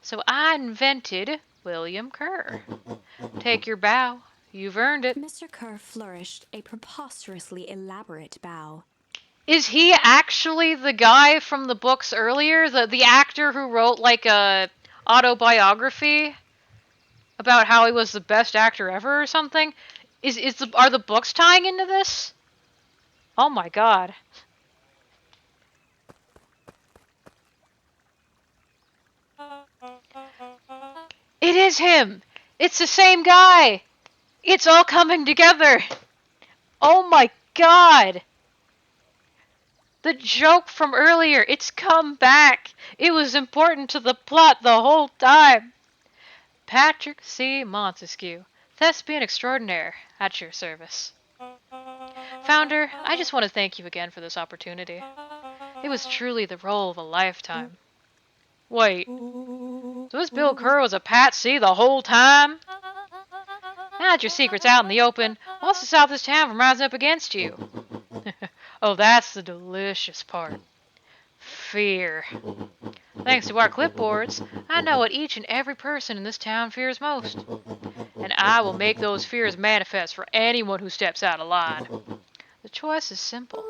So I invented William Kerr. Take your bow. You've earned it. Mr. Kerr flourished a preposterously elaborate bow. Is he actually the guy from the books earlier? The actor who wrote like a autobiography about how he was the best actor ever or something? Are the books tying into this? Oh my god. It is him! It's the same guy! It's all coming together! Oh my god! The joke from earlier, it's come back! It was important to the plot the whole time! Patrick C. Montesquieu, thespian extraordinaire, at your service. Founder, I just want to thank you again for this opportunity. It was truly the role of a lifetime. Wait, so this Bill Kerr was a patsy the whole time? Now that your secret's out in the open, what's to stop this town from rising up against you? Oh, that's the delicious part. Fear. Thanks to our clipboards, I know what each and every person in this town fears most. And I will make those fears manifest for anyone who steps out of line. The choice is simple.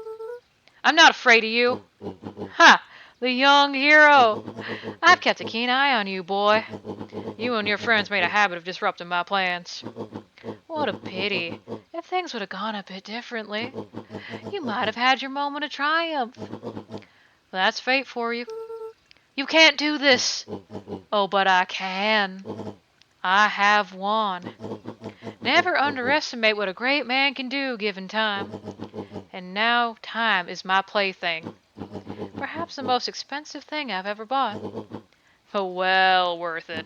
I'm not afraid of you. Ha! The young hero! I've kept a keen eye on you, boy. You and your friends made a habit of disrupting my plans. What a pity. If things would have gone a bit differently, you might have had your moment of triumph. That's fate for you. You can't do this! Oh, but I can. I have won. Never underestimate what a great man can do given time. And now time is my plaything. Perhaps the most expensive thing I've ever bought. But well worth it.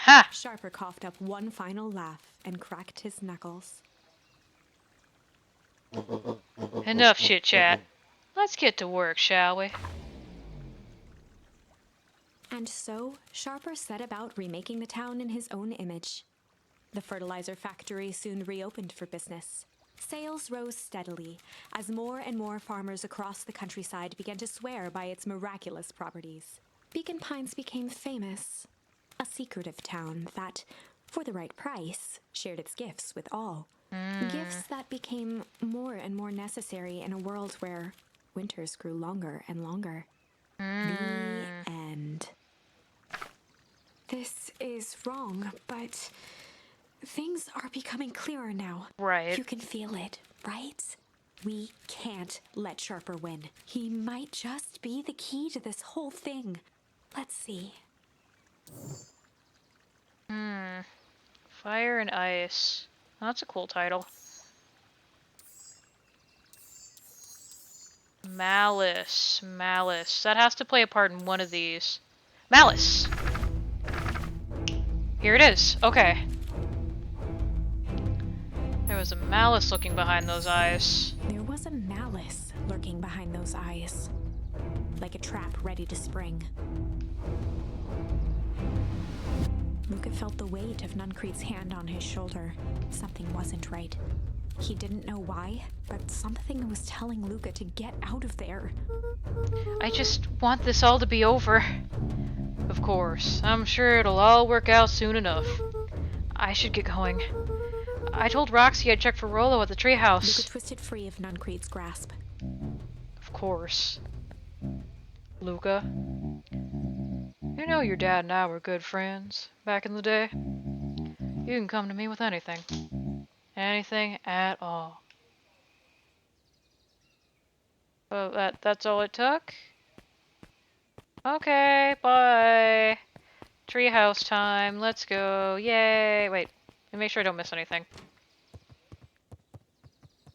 Ha! Sharper coughed up one final laugh and cracked his knuckles. Enough chit-chat. Let's get to work, shall we? And so, Sharper set about remaking the town in his own image. The fertilizer factory soon reopened for business. Sales rose steadily as more and more farmers across the countryside began to swear by its miraculous properties. Beacon Pines became famous, a secretive town that, for the right price, shared its gifts with all. Gifts that became more and more necessary in a world where winters grew longer and longer. The end. This is wrong, but things are becoming clearer now. Right. You can feel it, right? We can't let Sharper win. He might just be the key to this whole thing. Let's see. Fire and Ice. That's a cool title. Malice. Malice. That has to play a part in one of these. Malice! Here it is. Okay. There was a malice looking behind those eyes. There was a malice lurking behind those eyes, like a trap ready to spring. Luca felt the weight of Nuncrete's hand on his shoulder. Something wasn't right. He didn't know why, but something was telling Luca to get out of there. I just want this all to be over. Of course, I'm sure it'll all work out soon enough. I should get going. I told Roxy I'd check for Rollo at the treehouse. Luca twisted free of Nuncrete's grasp. Of course. Luca, you know your dad and I were good friends back in the day. You can come to me with anything. Anything at all. Oh, that's all it took? Okay, bye. Treehouse time, let's go. Yay! Wait, let me make sure I don't miss anything.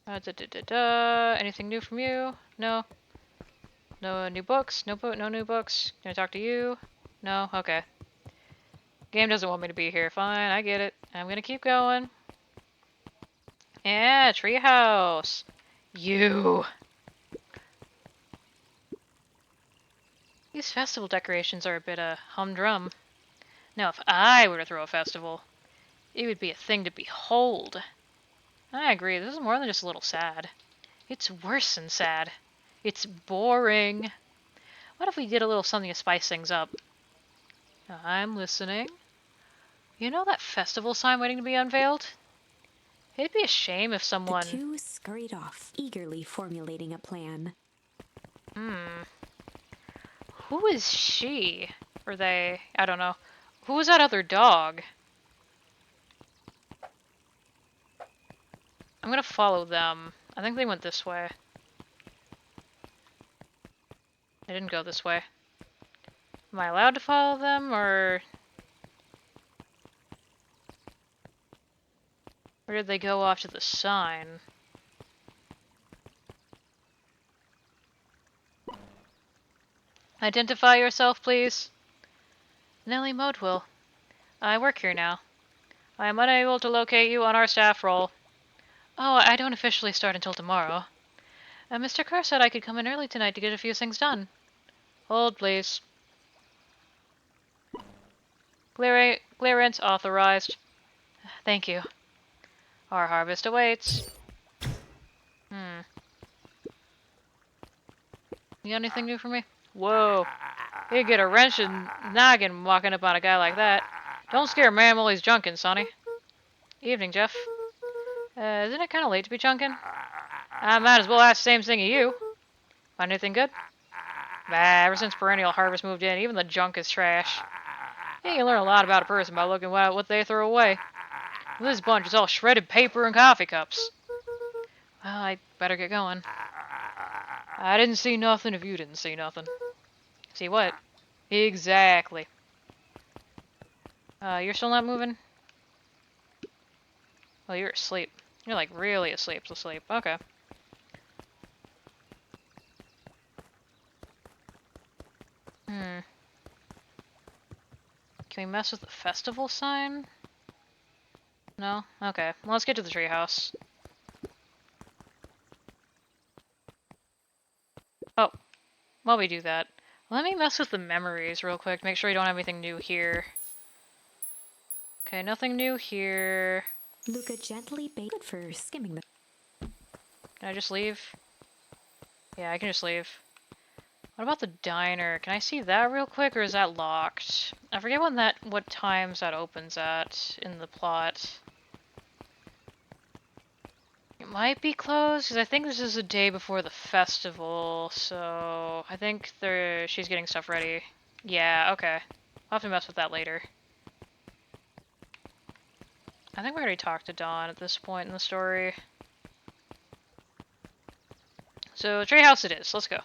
Anything new from you? No. No new books? No new books. Can I talk to you? No? Okay. Game doesn't want me to be here. Fine, I get it. I'm gonna keep going. Yeah, treehouse. You. These festival decorations are a bit humdrum. Now, if I were to throw a festival, it would be a thing to behold. I agree, this is more than just a little sad. It's worse than sad. It's boring. What if we did a little something to spice things up? I'm listening. You know that festival sign waiting to be unveiled? It'd be a shame if someone... The two scurried off, eagerly formulating a plan. Who is she? Or they? I don't know. Who was that other dog? I'm gonna follow them. I think they went this way. They didn't go this way. Am I allowed to follow them, or... Where did they go off to the sign? Identify yourself, please. Nellie Modwill. I work here now. I am unable to locate you on our staff roll. Oh, I don't officially start until tomorrow. Mr. Kerr said I could come in early tonight to get a few things done. Hold, please. Clearance authorized. Thank you. Our harvest awaits. You got anything new for me? Whoa. You get a wrench and noggin walking up on a guy like that. Don't scare a man while he's junkin', Sonny. Evening, Jeff. Isn't it kind of late to be junkin'? I might as well ask the same thing of you. Find anything good? Bah, ever since Perennial Harvest moved in, even the junk is trash. Yeah, you can learn a lot about a person by looking at what they throw away. This bunch is all shredded paper and coffee cups. Well, I better get going. I didn't see nothing if you didn't see nothing. See what? Exactly. You're still not moving? Well, you're asleep. You're like really asleep. Okay. Hmm. Can we mess with the festival sign? No? Okay. Well, let's get to the treehouse. Oh, while we do that, let me mess with the memories real quick. Make sure we don't have anything new here. Okay, nothing new here. Luca gently baited for skimming the. Can I just leave? Yeah, I can just leave. What about the diner? Can I see that real quick, or is that locked? I forget what times that opens at in the plot. It might be closed, because I think this is the day before the festival, so I think she's getting stuff ready. Yeah, okay. I'll have to mess with that later. I think we already talked to Dawn at this point in the story. So, treehouse it is. Let's go.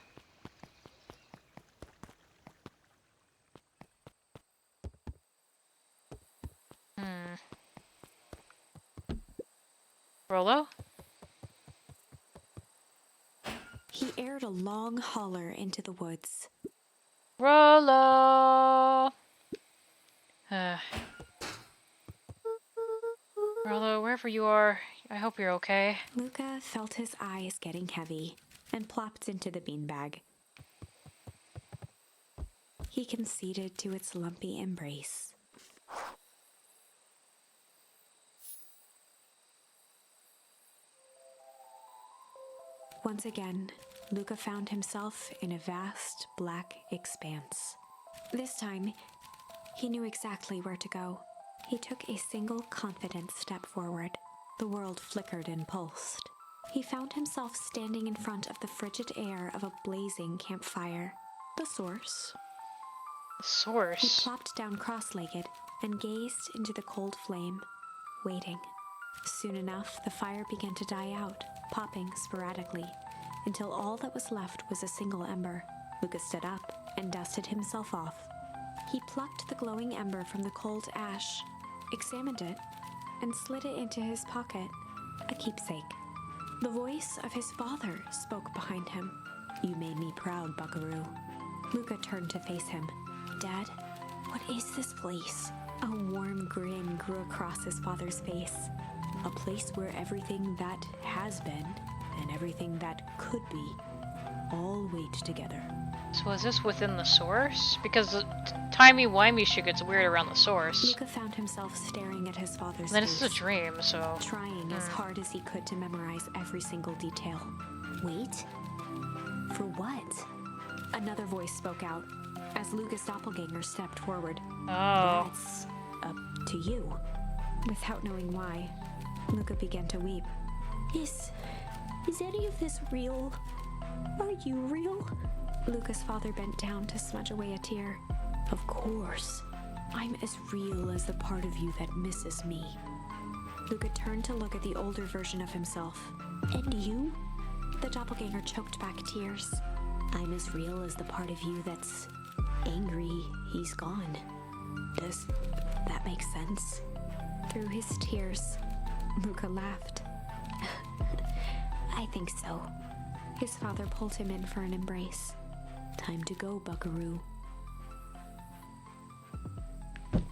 Rolo? He aired a long holler into the woods. Rolo! Rolo, wherever you are, I hope you're okay. Luca felt his eyes getting heavy and plopped into the beanbag. He conceded to its lumpy embrace. Once again, Luca found himself in a vast black expanse. This time, he knew exactly where to go. He took a single confident step forward. The world flickered and pulsed. He found himself standing in front of the frigid air of a blazing campfire. The source. The source? He plopped down cross-legged and gazed into the cold flame, waiting. Soon enough, the fire began to die out, popping sporadically, until all that was left was a single ember. Luca stood up and dusted himself off. He plucked the glowing ember from the cold ash, examined it, and slid it into his pocket, a keepsake. The voice of his father spoke behind him. "You made me proud, Buckaroo." Luca turned to face him. "Dad, what is this place?" A warm grin grew across his father's face. "A place where everything that has been and everything that could be all wait together." So is this within the source? Because the timey-wimey shit gets weird around the source. Luca found himself staring at his father's And then face. this is a dream, so... Trying as hard as he could to memorize every single detail. Wait? For what? Another voice spoke out as Luca's doppelganger stepped forward. Oh. "That's up to you." Without knowing why, Luca began to weep. Is any of this real? Are you real?" Luca's father bent down to smudge away a tear. "Of course. I'm as real as the part of you that misses me." Luca turned to look at the older version of himself. "And you?" The doppelganger choked back tears. "I'm as real as the part of you that's angry he's gone." Does that make sense? Through his tears, Luca laughed. "I think so." His father pulled him in for an embrace. "Time to go, Buckaroo."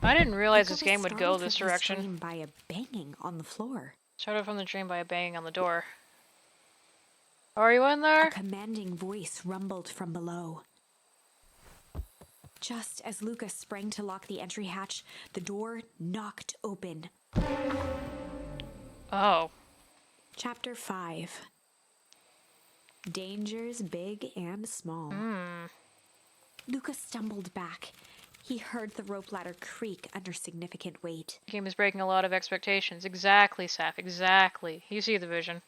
I didn't realize Luca this was game would go startled this from his direction. dream by a banging on the floor. Started from the dream by a banging on the door. Are you in there? A commanding voice rumbled from below. Just as Luca sprang to lock the entry hatch, the door knocked open. Oh. Chapter 5. Dangers big and small. Luca stumbled back. He heard the rope ladder creak under significant weight. The game is breaking a lot of expectations. Exactly, Saf. Exactly. You see the vision.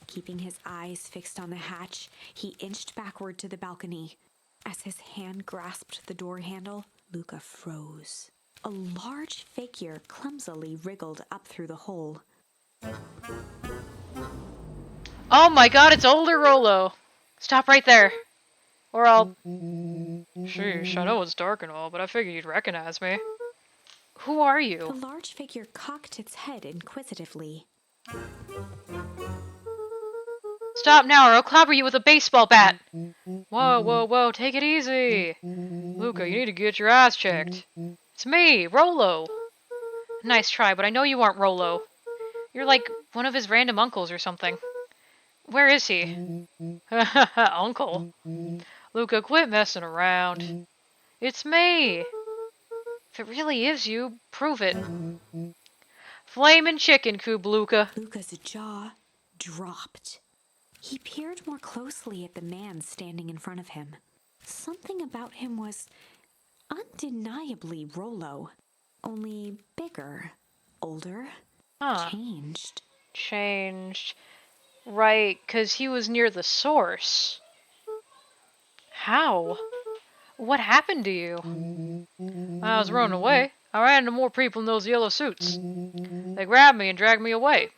Keeping his eyes fixed on the hatch, he inched backward to the balcony. As his hand grasped the door handle, Luca froze. A large figure clumsily wriggled up through the hole. Oh my god, it's older Rolo! Stop right there. Or I'll... Sheesh, I know it's dark and all, but I figured you'd recognize me. Who are The you? large figure cocked its head inquisitively. Stop now or I'll clobber you with a baseball bat! Whoa, whoa, whoa, take it easy! Luca, you need to get your eyes checked. It's me, Rolo! Nice try, but I know you aren't Rolo. You're like one of his random uncles or something. Where is he? Uncle? Luca, quit messing around. It's me! If it really is you, prove it. Flamin' chicken coop, Luca. Luca's jaw dropped. He peered more closely at the man standing in front of him. Something about him was undeniably Rolo, only bigger, older, Huh. changed. Changed. Right, 'cause he was near the source. How? What happened to you? I was running away. I ran into more people in those yellow suits. They grabbed me and dragged me away.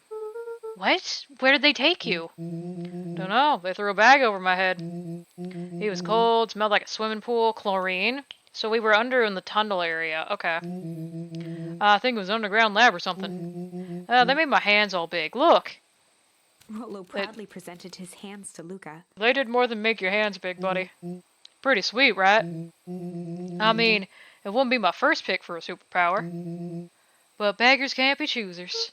What? Where did they take you? Dunno. They threw a bag over my head. He was cold, smelled like a swimming pool, chlorine. So we were under in the tunnel area. Okay. I think it was an underground lab or something. They made my hands all big. Look! Rolo proudly presented his hands to Luca. They did more than make your hands big, buddy. Pretty sweet, right? I mean, it wouldn't be my first pick for a superpower. But beggars can't be choosers.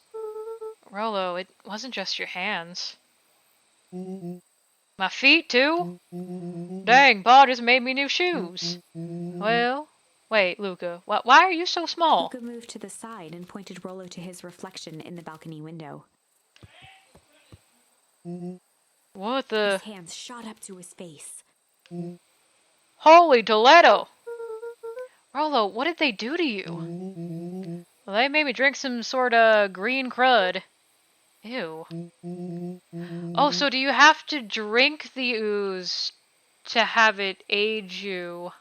Rolo, it wasn't just your hands. My feet, too? Dang, Pa just made me new shoes. Well, wait, Luca, why are you so small? Luca moved to the side and pointed Rolo to his reflection in the balcony window. What the... His hands shot up to his face. Holy Toledo! Rolo, what did they do to you? Well, they made me drink some sort of green crud. Ew. Oh, so do you have to drink the ooze to have it age you?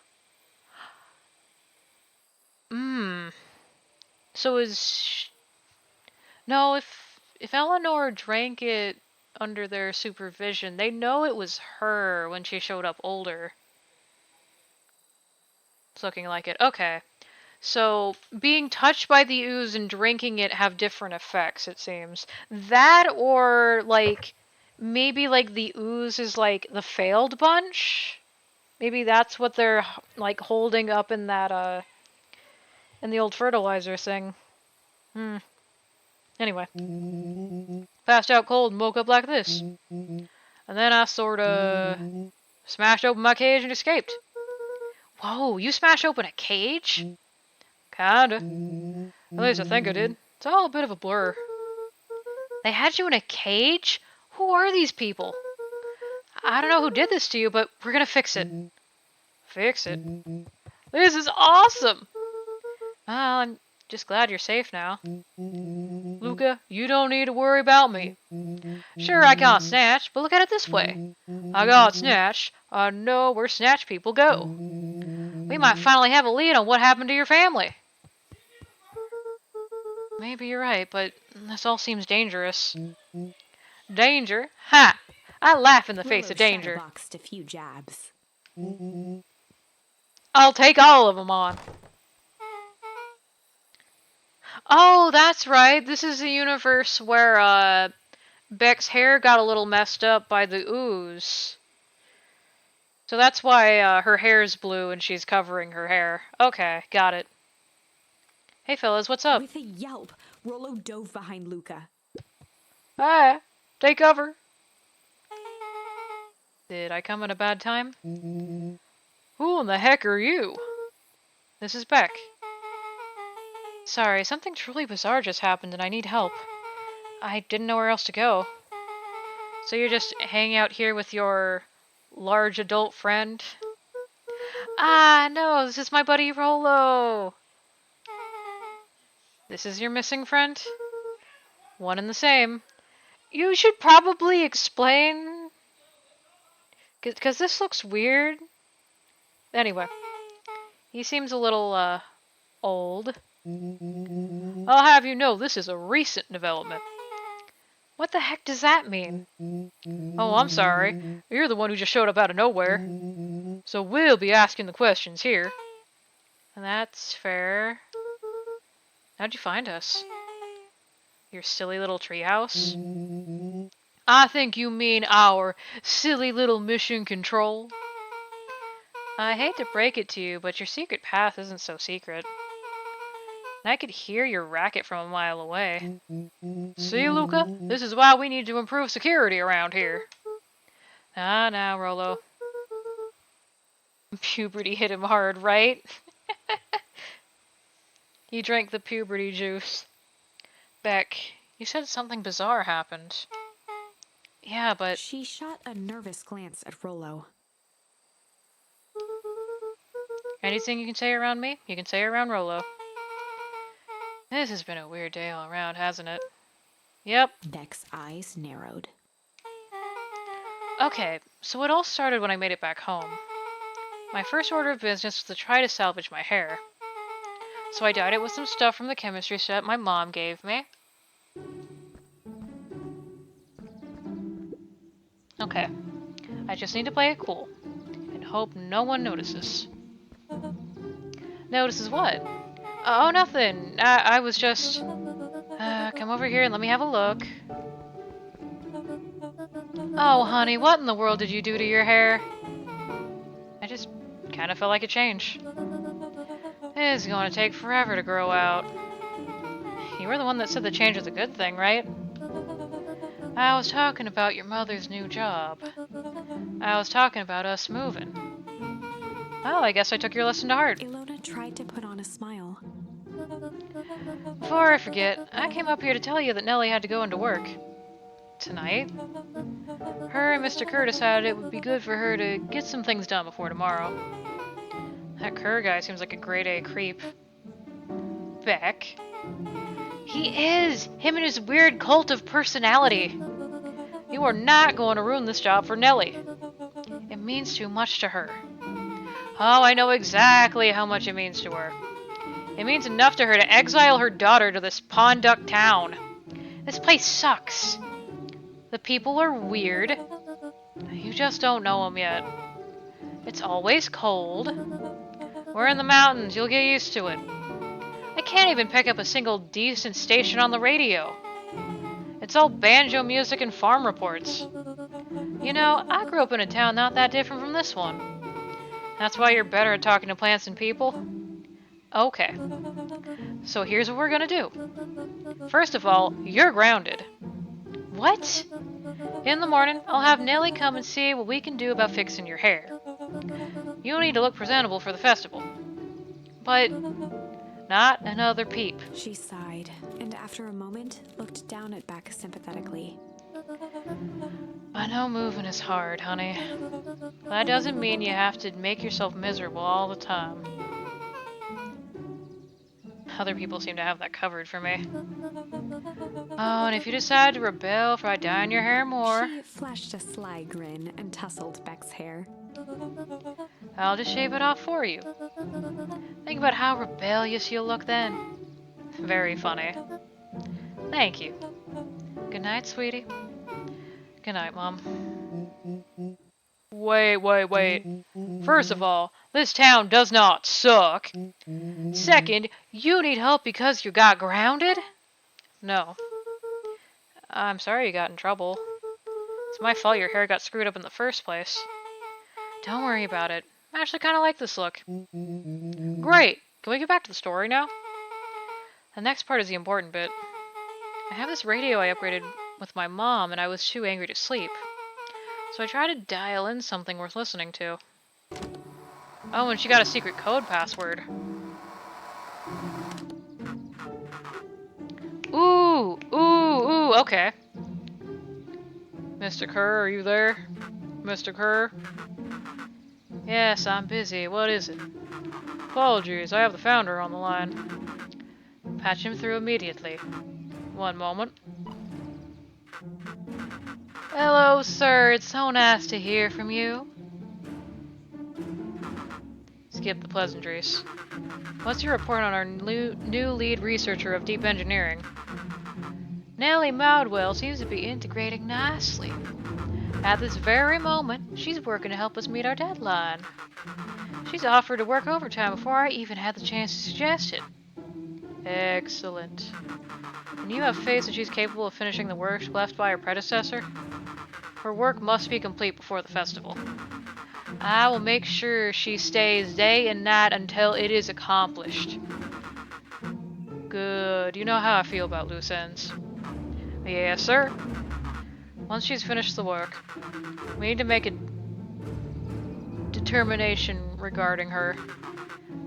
So no, if Eleanor drank it under their supervision, they know it was her when she showed up older. It's looking like it. Okay. So, being touched by the ooze and drinking it have different effects, it seems. That or, like, maybe, like, the ooze is, like, the failed bunch? Maybe that's what they're, like, holding up in that, in the old fertilizer thing. Anyway. Passed out cold and woke up like this. And then I sorta smashed open my cage and escaped. Whoa, you smashed open a cage? Kinda. At least I think I did. It's all a bit of a blur. They had you in a cage? Who are these people? I don't know who did this to you, but we're gonna fix it. Fix it? This is awesome! Well, I'm just glad you're safe now. Luca, you don't need to worry about me. Sure, I can't snatch, but look at it this way. I got snatched. I know where snatch people go. We might finally have a lead on what happened to your family. Maybe you're right, but this all seems dangerous. Danger? Ha! I laugh in the face of danger. Shadowboxed a few jabs. I'll take all of them on. Oh, that's right. This is a universe where, Beck's hair got a little messed up by the ooze. So that's why, her hair's blue and she's covering her hair. Okay, got it. Hey, fellas, what's up? With a yelp, Rolo dove behind Luca. Hi, take cover. Did I come at a bad time? Who in the heck are you? This is Beck. Sorry, something truly bizarre just happened and I need help. I didn't know where else to go. So you're just hanging out here with your large adult friend? Ah, no, this is my buddy Rolo. This is your missing friend? One and the same. You should probably explain... 'Cause this looks weird. Anyway, he seems a little, old. I'll have you know this is a recent development. What the heck does that mean? Oh, I'm sorry. You're the one who just showed up out of nowhere. So we'll be asking the questions here. That's fair. How'd you find us? Your silly little treehouse? I think you mean our silly little mission control. I hate to break it to you, but your secret path isn't so secret. And I could hear your racket from a mile away. See, Luca? This is why we need to improve security around here. Ah, now, Rolo. Puberty hit him hard, right? He drank the puberty juice. Beck, you said something bizarre happened. Yeah, but... She shot a nervous glance at Rolo. Anything you can say around me, you can say around Rolo. This has been a weird day all around, hasn't it? Yep. Beck's eyes narrowed. Okay, so it all started when I made it back home. My first order of business was to try to salvage my hair. So I dyed it with some stuff from the chemistry set my mom gave me. Okay, I just need to play it cool, and hope no one notices. Notices what? Oh, nothing. I was just... come over here and let me have a look. Oh, honey, what in the world did you do to your hair? I just kind of felt like a change. It's going to take forever to grow out. You were the one that said the change was a good thing, right? I was talking about your mother's new job. I was talking about us moving. Well, I guess I took your lesson to heart. Ilona tried to put on a smile. Before I forget, I came up here to tell you that Nellie had to go into work. Tonight? Her and Mr. Kerr decided it would be good for her to get some things done before tomorrow. That Kerr guy seems like a grade A creep. Beck? He is! Him and his weird cult of personality. You are not going to ruin this job for Nellie. It means too much to her. Oh, I know exactly how much it means to her. It means enough to her to exile her daughter to this Pond Duck town. This place sucks. The people are weird. You just don't know them yet. It's always cold. We're in the mountains, you'll get used to it. I can't even pick up a single decent station on the radio. It's all banjo music and farm reports. You know, I grew up in a town not that different from this one. That's why you're better at talking to plants and people? Okay. So here's what we're gonna do. First of all, you're grounded. What? In the morning, I'll have Nellie come and see what we can do about fixing your hair. You need to look presentable for the festival. But not another peep. She sighed, and after a moment, looked down at Beck sympathetically. I know moving is hard, honey. But that doesn't mean you have to make yourself miserable all the time. Other people seem to have that covered for me. Oh, and if you decide to rebel for dyeing your hair more... She flashed a sly grin and tousled Beck's hair. I'll just shave it off for you. Think about how rebellious you'll look then. Very funny. Thank you. Good night, sweetie. Good night, Mom. Wait. First of all, this town does not suck. Second, you need help because you got grounded? No. I'm sorry you got in trouble. It's my fault your hair got screwed up in the first place. Don't worry about it. I actually kind of like this look. Great! Can we get back to the story now? The next part is the important bit. I have this radio I upgraded with my mom, and I was too angry to sleep. So I tried to dial in something worth listening to. Oh, and she got a secret code password. Ooh, okay. Mr. Kerr, are you there? Mr. Kerr? Yes, I'm busy. What is it? Apologies, I have the founder on the line. Patch him through immediately. One moment. Hello, sir. It's so nice to hear from you. skip the pleasantries. What's your report on our new lead researcher of deep engineering? Nellie Moudwell seems to be integrating nicely. At this very moment, she's working to help us meet our deadline. She's offered to work overtime before I even had the chance to suggest it. Excellent. And you have faith that she's capable of finishing the work left by her predecessor? Her work must be complete before the festival. I will make sure she stays day and night until it is accomplished. Good. You know how I feel about loose ends. Yes, sir. Once she's finished the work, we need to make a determination regarding her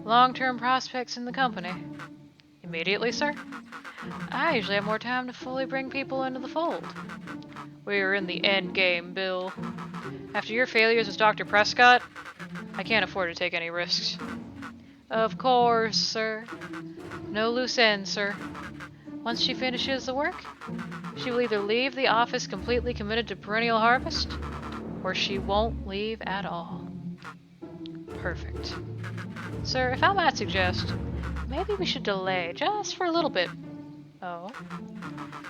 long-term prospects in the company. Immediately, sir? I usually have more time to fully bring people into the fold. We are in the end game, Bill. After your failures as Dr. Prescott, I can't afford to take any risks. Of course, sir. No loose ends, sir. Once she finishes the work, she will either leave the office completely committed to Perennial Harvest, or she won't leave at all. Perfect. Sir, if I might suggest, maybe we should delay just for a little bit. Oh?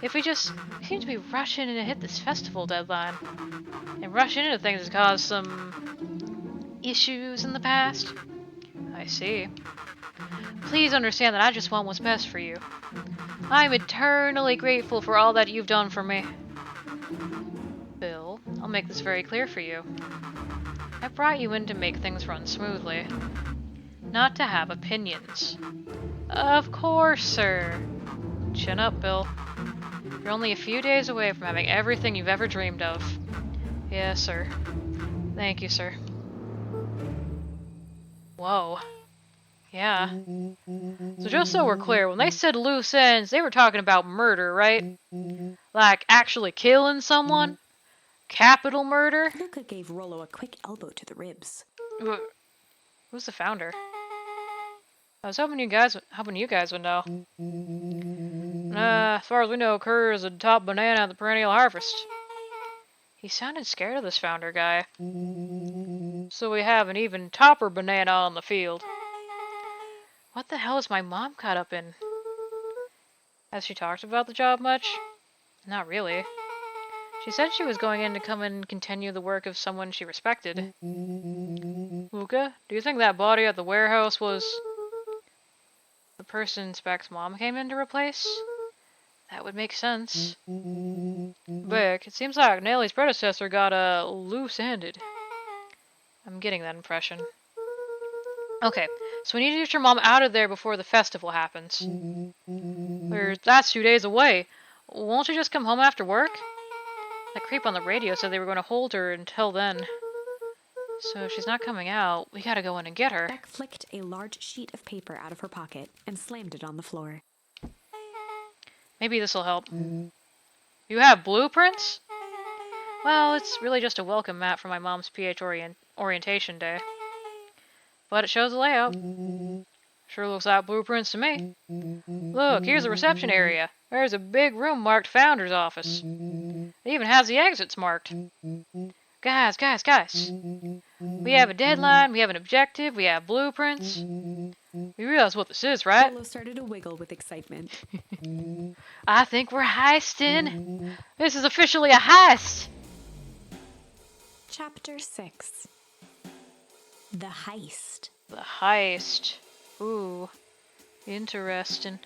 If we just seem to be rushing in to hit this festival deadline, and rushing into things has caused some issues in the past. I see. Please understand that I just want what's best for you. I'm eternally grateful for all that you've done for me. Bill, I'll make this very clear for you. I brought you in to make things run smoothly, not to have opinions. Of course, sir. Chin up, Bill. You're only a few days away from having everything you've ever dreamed of. Yes, sir. Thank you, sir. Whoa. Yeah. So just so we're clear, when they said loose ends, they were talking about murder, right? Like actually killing someone? Capital murder? Luca gave Rollo a quick elbow to the ribs. Who's the founder? I was hoping you guys would know. As far as we know, Kerr is the top banana at the Perennial Harvest. He sounded scared of this founder guy. So we have an even topper banana on the field. What the hell is my mom caught up in? Has she talked about the job much? Not really. She said she was going in to come and continue the work of someone she respected. Luca, do you think that body at the warehouse was the person Speck's mom came in to replace? That would make sense. Beck, it seems like Nellie's predecessor got loose-handed. I'm getting that impression. Okay, so we need to get your mom out of there before the festival happens. That's 2 days away. Won't you just come home after work? That creep on the radio said they were going to hold her until then. So if she's not coming out, we gotta go in and get her. Beck flicked a large sheet of paper out of her pocket and slammed it on the floor. Maybe this'll help. You have blueprints? Well, it's really just a welcome mat for my mom's PH orientation day. But it shows the layout. Sure looks like blueprints to me. Look, here's the reception area. There's a big room marked Founder's Office. It even has the exits marked. Guys. We have a deadline, we have an objective, we have blueprints. You realize what this is, right? Rollo started to wiggle with excitement. I think we're heisting. This is officially a heist. Chapter 6. The Heist. The heist. Ooh, interesting.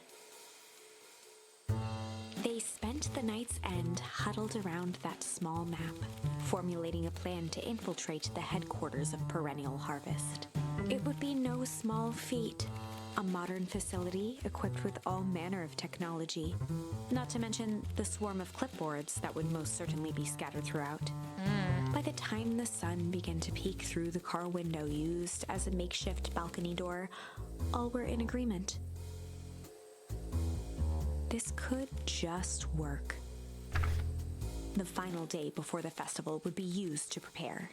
They spent the night's end huddled around that small map, formulating a plan to infiltrate the headquarters of Perennial Harvest. It would be no small feat. A modern facility equipped with all manner of technology, not to mention the swarm of clipboards that would most certainly be scattered throughout. By the time the sun began to peek through the car window used as a makeshift balcony door, all were in agreement. This could just work. The final day before the festival would be used to prepare.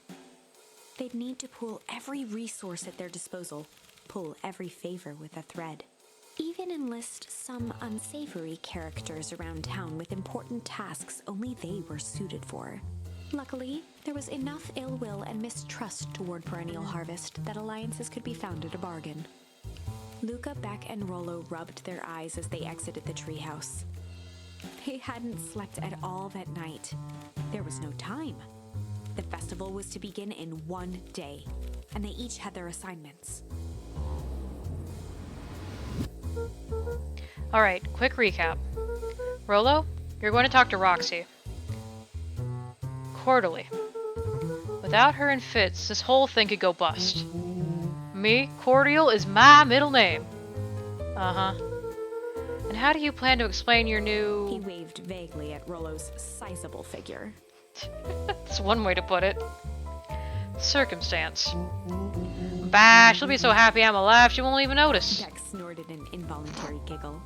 They'd need to pool every resource at their disposal, pull every favor with a thread. Even enlist some unsavory characters around town with important tasks only they were suited for. Luckily, There was enough ill will and mistrust toward Perennial Harvest that alliances could be found at a bargain. Luca, Beck, and Rollo rubbed their eyes as they exited the treehouse. They hadn't slept at all that night. There was no time. The festival was to begin in one day, and they each had their assignments. Alright, quick recap. Rollo, you're going to talk to Roxy. Quarterly. Without her and Fitz, this whole thing could go bust. Me, Cordial, is my middle name. Uh-huh. And how do you plan to explain your new... He waved vaguely at Rollo's sizable figure. That's one way to put it. Circumstance. Bah, she'll be so happy I'm alive she won't even notice. Beck snorted an involuntary giggle.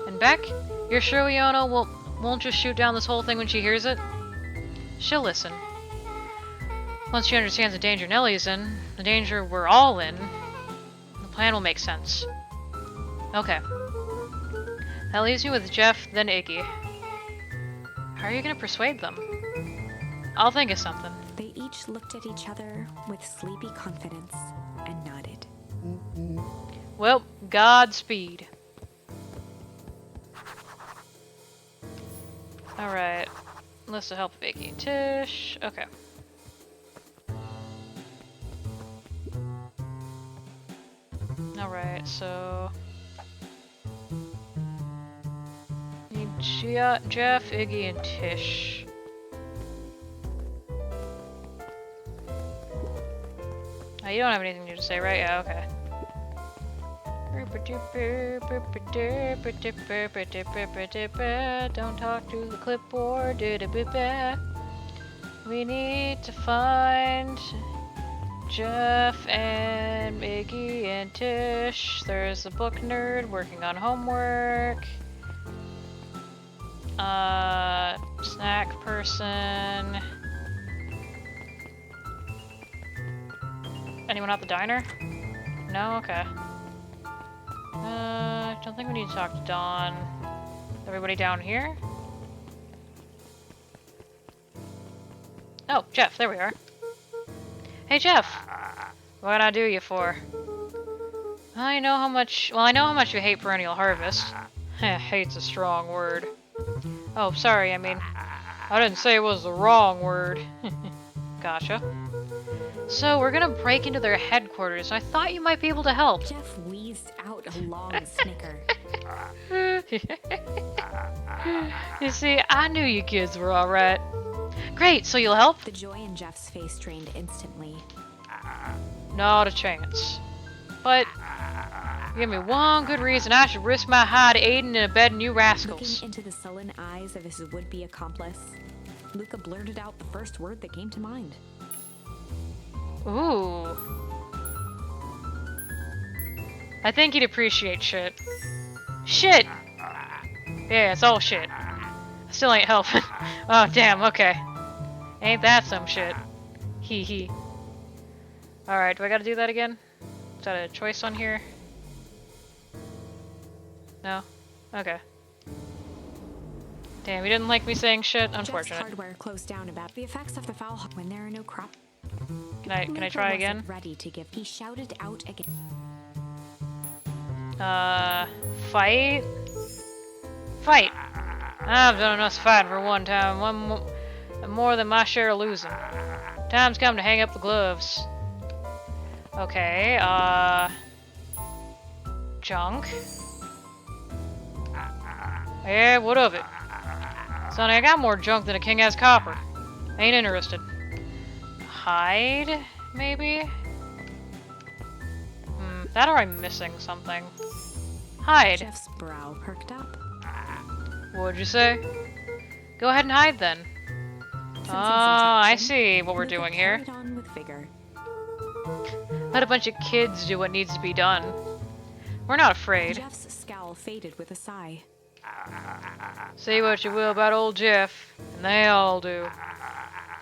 And Beck, you're sure Leona won't just shoot down this whole thing when she hears it? She'll listen. Once she understands the danger Nellie's in, the danger we're all in, the plan will make sense. Okay. That leaves me with Jeff, then Iggy. How are you gonna persuade them? I'll think of something. They each looked at each other with sleepy confidence and nodded. Well, Godspeed. Alright. List of help of Iggy and Tish. Okay. Alright, so... need Jeff, Iggy, and Tish. Oh, you don't have anything new to say, right? Yeah, okay. Don't talk to the clipboard. We need to find Jeff and Iggy and Tish. There's a book nerd working on homework. Snack person. Anyone at the diner? No? Okay. I don't think we need to talk to Dawn. Everybody down here? Oh, Jeff, there we are. Hey, Jeff! What can I do you for? I know how much you hate Perennial Harvest. Hate's a strong word. Oh, sorry, I mean, I didn't say it was the wrong word. Gotcha. So, we're gonna break into their headquarters. I thought you might be able to help. Jeff wheezed out a long snicker. You see, I knew you kids were alright. Great, so you'll help? The joy in Jeff's face drained instantly. Not a chance. But, give me one good reason I should risk my hide aiding and abetting you rascals. Looking into the sullen eyes of his would-be accomplice, Luca blurted out the first word that came to mind. Ooh. I think he'd appreciate shit. Shit! Yeah, it's all shit. I still ain't helping. Oh, damn, okay. Ain't that some shit. Hee hee. Alright, do I gotta do that again? Is that a choice on here? No? Okay. Damn, he didn't like me saying shit? Unfortunate. Jeff's hardware closed down about the effects of the foul when there are no crop. Can I try again? Ready to give. He shouted out again. Fight? Fight! I've done enough fighting for one time. More than my share of losing. Time's come to hang up the gloves. Okay, junk? Yeah, what of it? Sonny, I got more junk than a king has copper. Ain't interested. Hide, maybe? That or I'm missing something. Hide. Jeff's brow perked up. What'd you say? Go ahead and hide then. Oh, I see what we're doing here. Carried on with vigor. Let a bunch of kids do what needs to be done. We're not afraid. Jeff's scowl faded with a sigh. Say what you will about old Jeff, and they all do.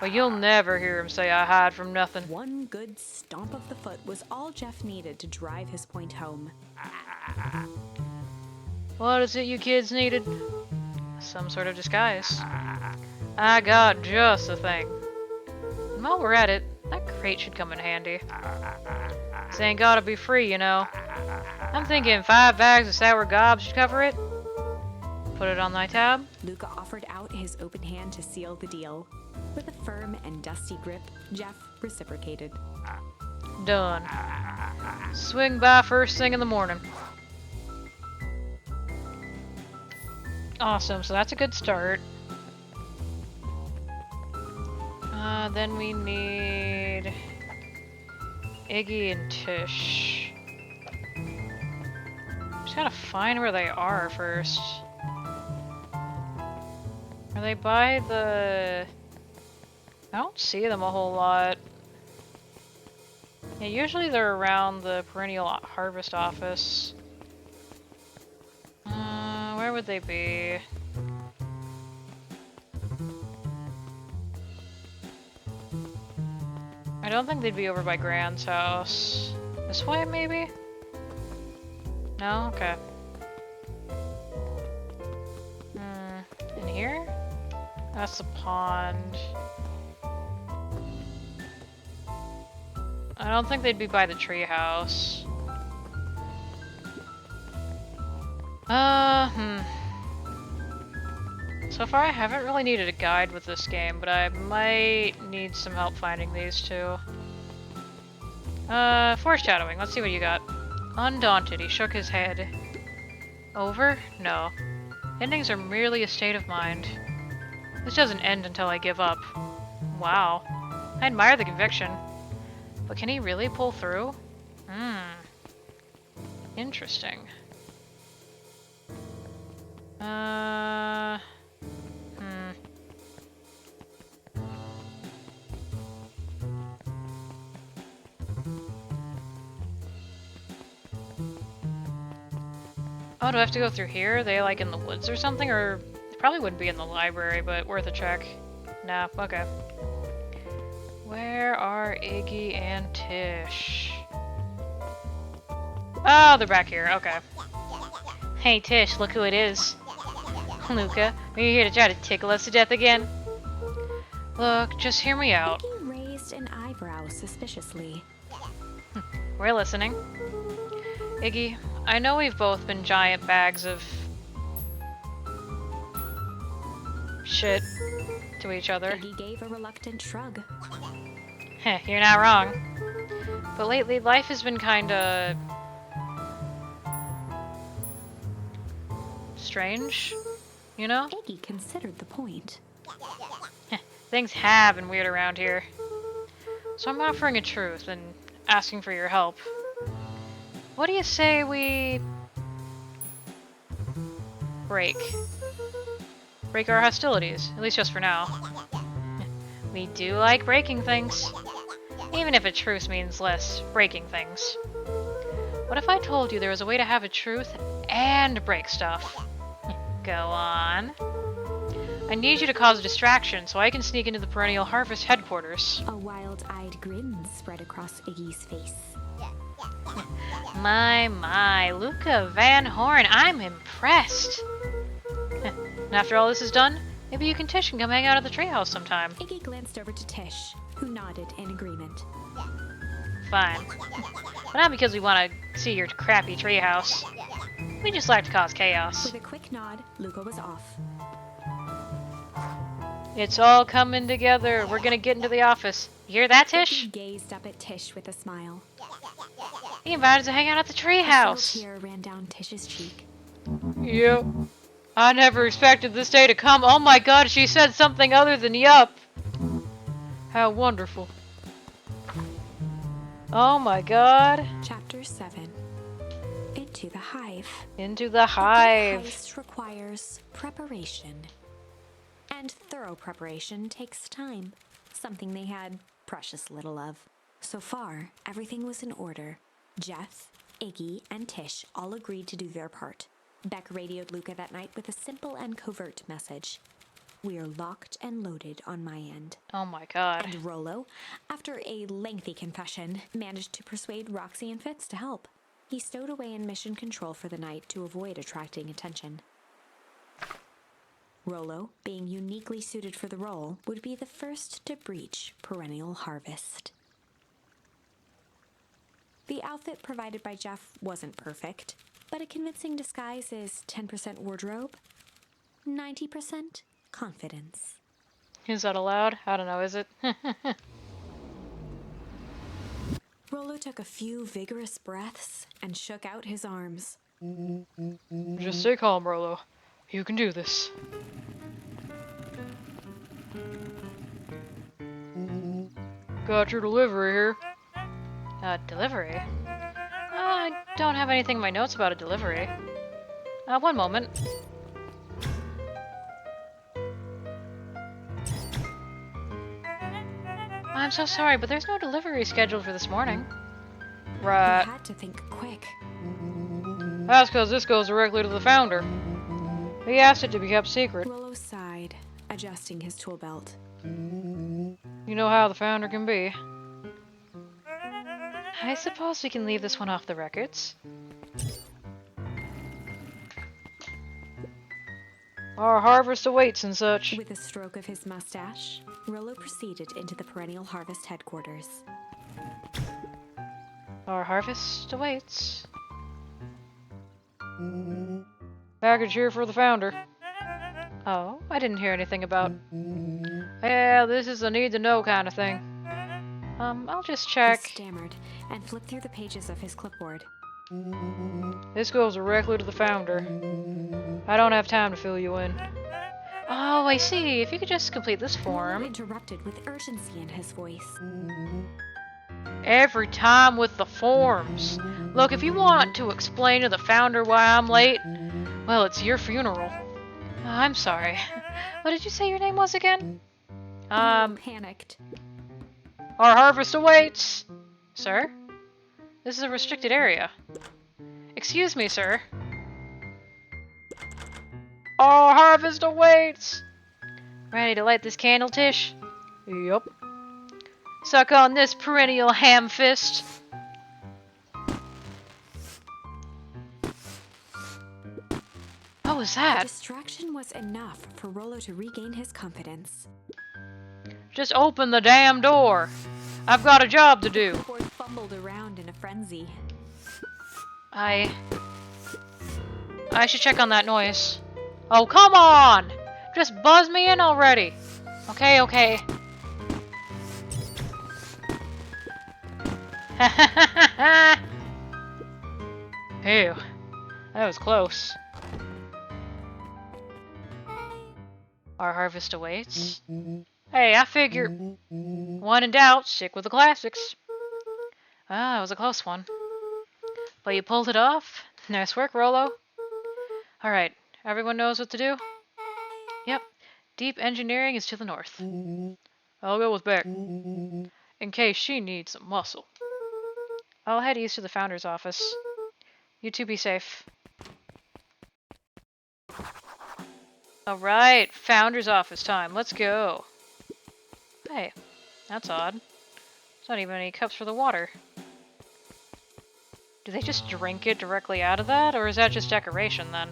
But you'll never hear him say I hide from nothing. One good stomp of the foot was all Jeff needed to drive his point home. What is it you kids needed? Some sort of disguise. I got just the thing. while we're at it, that crate should come in handy. This ain't gotta be free, you know. I'm thinking 5 bags of sour gobs should cover it. Put it on thy tab. Luca offered out his open hand to seal the deal. With a firm and dusty grip, Jeff reciprocated. Done. Swing by first thing in the morning. Awesome, so that's a good start. Then we need Iggy and Tish. Just gotta find where they are first. Are they by the... I don't see them a whole lot. Yeah, usually they're around the Perennial Harvest office. Where would they be? I don't think they'd be over by Grant's house. This way, maybe? No? Okay. In here? That's the pond. I don't think they'd be by the treehouse. So far I haven't really needed a guide with this game, but I might need some help finding these two. Foreshadowing, let's see what you got. Undaunted, he shook his head. Over? No. Endings are merely a state of mind. This doesn't end until I give up. Wow. I admire the conviction. But can he really pull through? Interesting. Oh, do I have to go through here? Are they like in the woods or something? Or they probably wouldn't be in the library, but worth a check. Nah, okay. Where are Iggy and Tish? Oh, they're back here. Okay. Hey, Tish, look who it is. Luca, are you here to try to tickle us to death again? Look, just hear me out. Iggy raised an eyebrow suspiciously. We're listening. Iggy, I know we've both been giant bags of... shit to each other. Iggy gave a reluctant shrug. Heh, you're not wrong. But lately, life has been kinda... strange, you know? Iggy considered the point. Things have been weird around here. So I'm offering a truth and asking for your help. What do you say we... break our hostilities, at least just for now. We do like breaking things. Even if a truce means less breaking things. What if I told you there was a way to have a truth and break stuff? Go on. I need you to cause a distraction so I can sneak into the Perennial Harvest headquarters. A wild-eyed grin spread across Iggy's face. My, Luca Van Horn, I'm impressed. And after all this is done, maybe you and Tish can come hang out at the treehouse sometime. Iggy glanced over to Tish, who nodded in agreement. Fine. But not because we want to see your crappy treehouse. We just like to cause chaos. With a quick nod, Luca was off. It's all coming together. We're gonna get into the office. You hear that, Tish? Iggy gazed up at Tish with a smile. He invited us to hang out at the A treehouse. tear ran down Tish's cheek. Yep. I never expected this day to come. Oh my god, she said something other than yup. How wonderful. Oh my god. Chapter 7. Into the Hive. Into the hive. A heist requires preparation. And thorough preparation takes time, something they had precious little of. So far, everything was in order. Jeff, Iggy, and Tish all agreed to do their part. Beck radioed Luca that night with a simple and covert message. "We're locked and loaded on my end." Oh my god. And Rollo, after a lengthy confession, managed to persuade Roxy and Fitz to help. He stowed away in mission control for the night to avoid attracting attention. Rollo, being uniquely suited for the role, would be the first to breach perennial harvest. The outfit provided by Jeff wasn't perfect, but a convincing disguise is 10% wardrobe, 90% confidence. Is that allowed? I don't know, is it? Rollo took a few vigorous breaths and shook out his arms. Just stay calm, Rollo. You can do this. Got your delivery here. Delivery? I don't have anything in my notes about a delivery. One moment. I'm so sorry, but there's no delivery scheduled for this morning. Right. He had to think quick. That's because this goes directly to the founder. He asked it to be kept secret. Rollo sighed, adjusting his tool belt. You know how the founder can be. I suppose we can leave this one off the records. Our harvest awaits and such. With a stroke of his mustache, Rollo proceeded into the Perennial Harvest headquarters. Our harvest awaits. Package here for the founder. Oh, I didn't hear anything about... Yeah, this is a need-to-know kind of thing. I'll just check. He stammered and flipped through the pages of his clipboard. This goes directly to the founder. I don't have time to fill you in. Oh, I see. If you could just complete this Rollo form. interrupted with urgency in his voice. Every time with the forms. Look, if you want to explain to the founder why I'm late, well, it's your funeral. I'm sorry. What did you say your name was again? Rollo panicked. Our harvest awaits. Sir? This is a restricted area. Excuse me, sir. Our harvest awaits! Ready to light this candle, Tish? Yup. Suck on this perennial ham fist. What was The that? distraction was enough for Rollo to regain his confidence. Just open the damn door. I've got a job to do. Ford fumbled around in a frenzy. I should check on that noise. Oh, come on! Just buzz me in already. Okay, okay. Ew. That was close. Our harvest awaits. Hey, I figure... When in doubt, stick with the classics. Ah, it was a close one. But you pulled it off. Nice work, Rollo. Alright, everyone knows what to do? Yep. Deep engineering is to the north. I'll go with Beck. In case she needs some muscle. I'll head east to the founder's office. You two be safe. Alright, founder's office time. Let's go. Hey, that's odd. There's not even any cups for the water. Do they just drink it directly out of that, or is that just decoration then?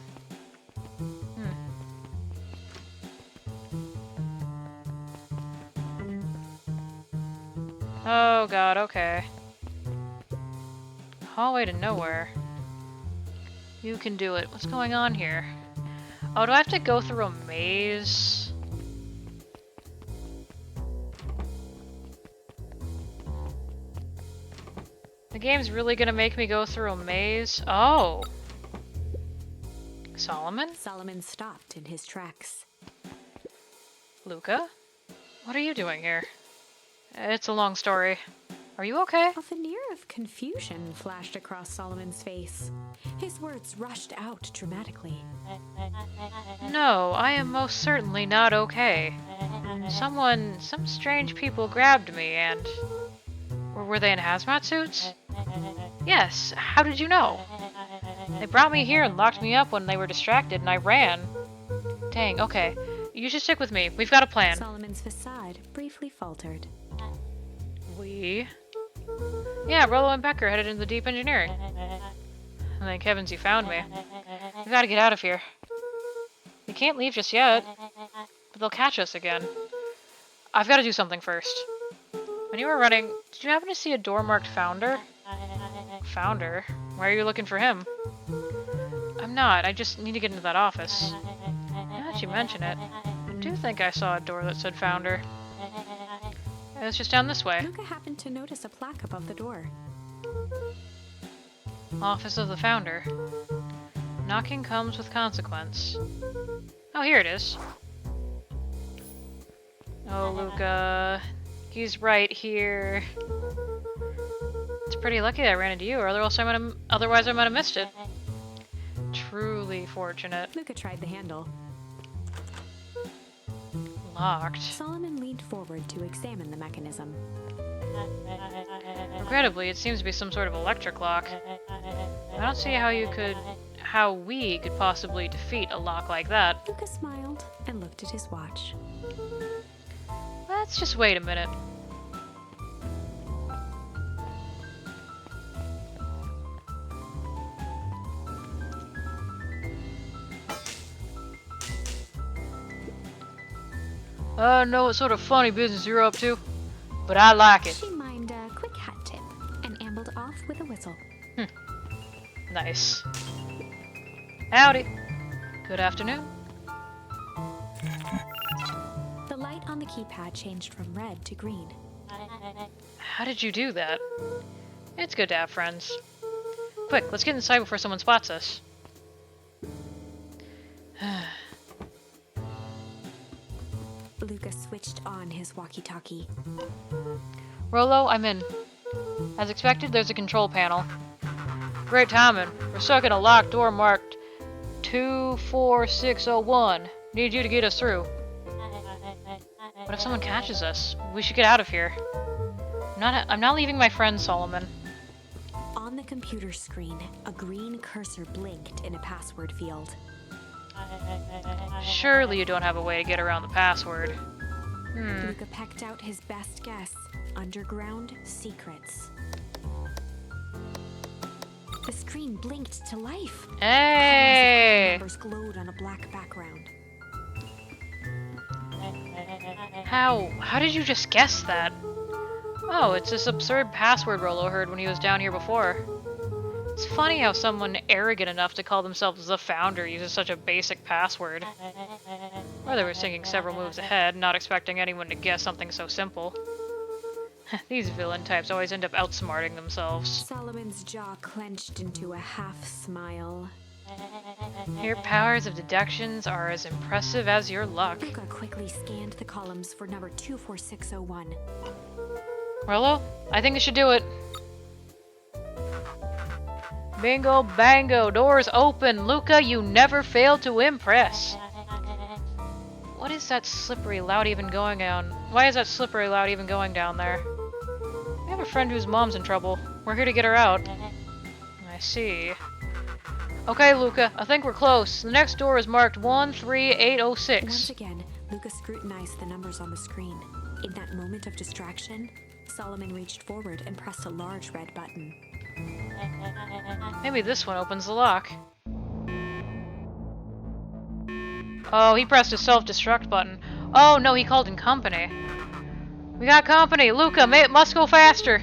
Oh god, okay. Hallway to nowhere. You can do it. What's going on here? Oh, do I have to go through a maze? The game's really gonna make me go through a maze? Oh! Solomon? Solomon stopped in his tracks. Luca? What are you doing here? It's a long story. Are you okay? A veneer of confusion flashed across Solomon's face. His words rushed out dramatically. No, I am most certainly not okay. Some strange people grabbed me and... Were they in hazmat suits? Yes, how did you know? They brought me here and locked me up when they were distracted and I ran. Dang, okay. You should stick with me. We've got a plan. Solomon's facade briefly faltered. We? Yeah, Rollo and Becker headed into the deep engineering. And thank heavens you found me. We gotta get out of here. We can't leave just yet. But they'll catch us again. I've got to do something first. When you were running, did you happen to see a door marked Founder? Founder? Why are you looking for him? I'm not. I just need to get into that office. Now that you mention it, I do think I saw a door that said Founder. It was just down this way. Luca happened to notice a plaque above the door. Office of the Founder. Knocking comes with consequence. Oh, here it is. Oh, Luca. He's right here. It's pretty lucky that I ran into you, or otherwise I might have missed it. Truly fortunate. Luca tried the handle. Locked. Solomon leaned forward to examine the mechanism. Regrettably, it seems to be some sort of electric lock. I don't see how we could possibly defeat a lock like that. Luca smiled and looked at his watch. Let's just wait a minute. I know what sort of funny business you're up to, but I like it. She mimed a quick hat tip and ambled off with a whistle. Nice. Howdy. Good afternoon. The light on the keypad changed from red to green. How did you do that? It's good to have friends. Quick, let's get inside before someone spots us. Luca switched on his walkie-talkie. Rollo, I'm in. As expected, there's a control panel. Great timing. We're stuck in a locked door marked 24601. Need you to get us through. What if someone catches us? We should get out of here. I'm not leaving my friend, Solomon. On the computer screen, a green cursor blinked in a password field. Surely you don't have a way to get around the password. Luca pecked out his best guess. Underground secrets. The screen blinked to life. Hey! Numbers glowed on a black background. How did you just guess that? Oh, it's this absurd password Rollo heard when he was down here before. It's funny how someone arrogant enough to call themselves the Founder uses such a basic password. Or they were thinking several moves ahead, not expecting anyone to guess something so simple. These villain types always end up outsmarting themselves. Solomon's jaw clenched into a half smile. Your powers of deductions are as impressive as your luck. Luca quickly scanned the columns for number 24601. Rollo, I think I should do it. Bingo bango, doors open. Luca, you never fail to impress. What is that slippery loud even going on? Why is that slippery loud even going down there? We have a friend whose mom's in trouble. We're here to get her out. I see. Okay, Luca, I think we're close. The next door is marked 13806. Once again, Luca scrutinized the numbers on the screen. In that moment of distraction, Solomon reached forward and pressed a large red button. Maybe this one opens the lock. Oh, he pressed a self-destruct button. Oh no, he called in company. We got company! Luca, must go faster!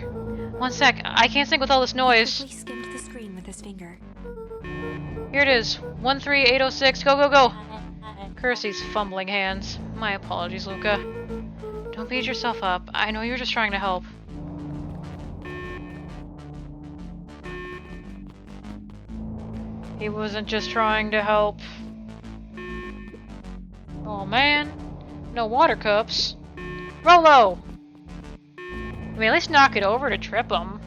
One sec, I can't sync with all this noise. He quickly skimmed the screen with his finger. Here it is. 13806, go, go, go! Curse these fumbling hands. My apologies, Luca. Don't beat yourself up. I know you're just trying to help. He wasn't just trying to help. Oh man. No water cups. Rollo! I mean, at least knock it over to trip him.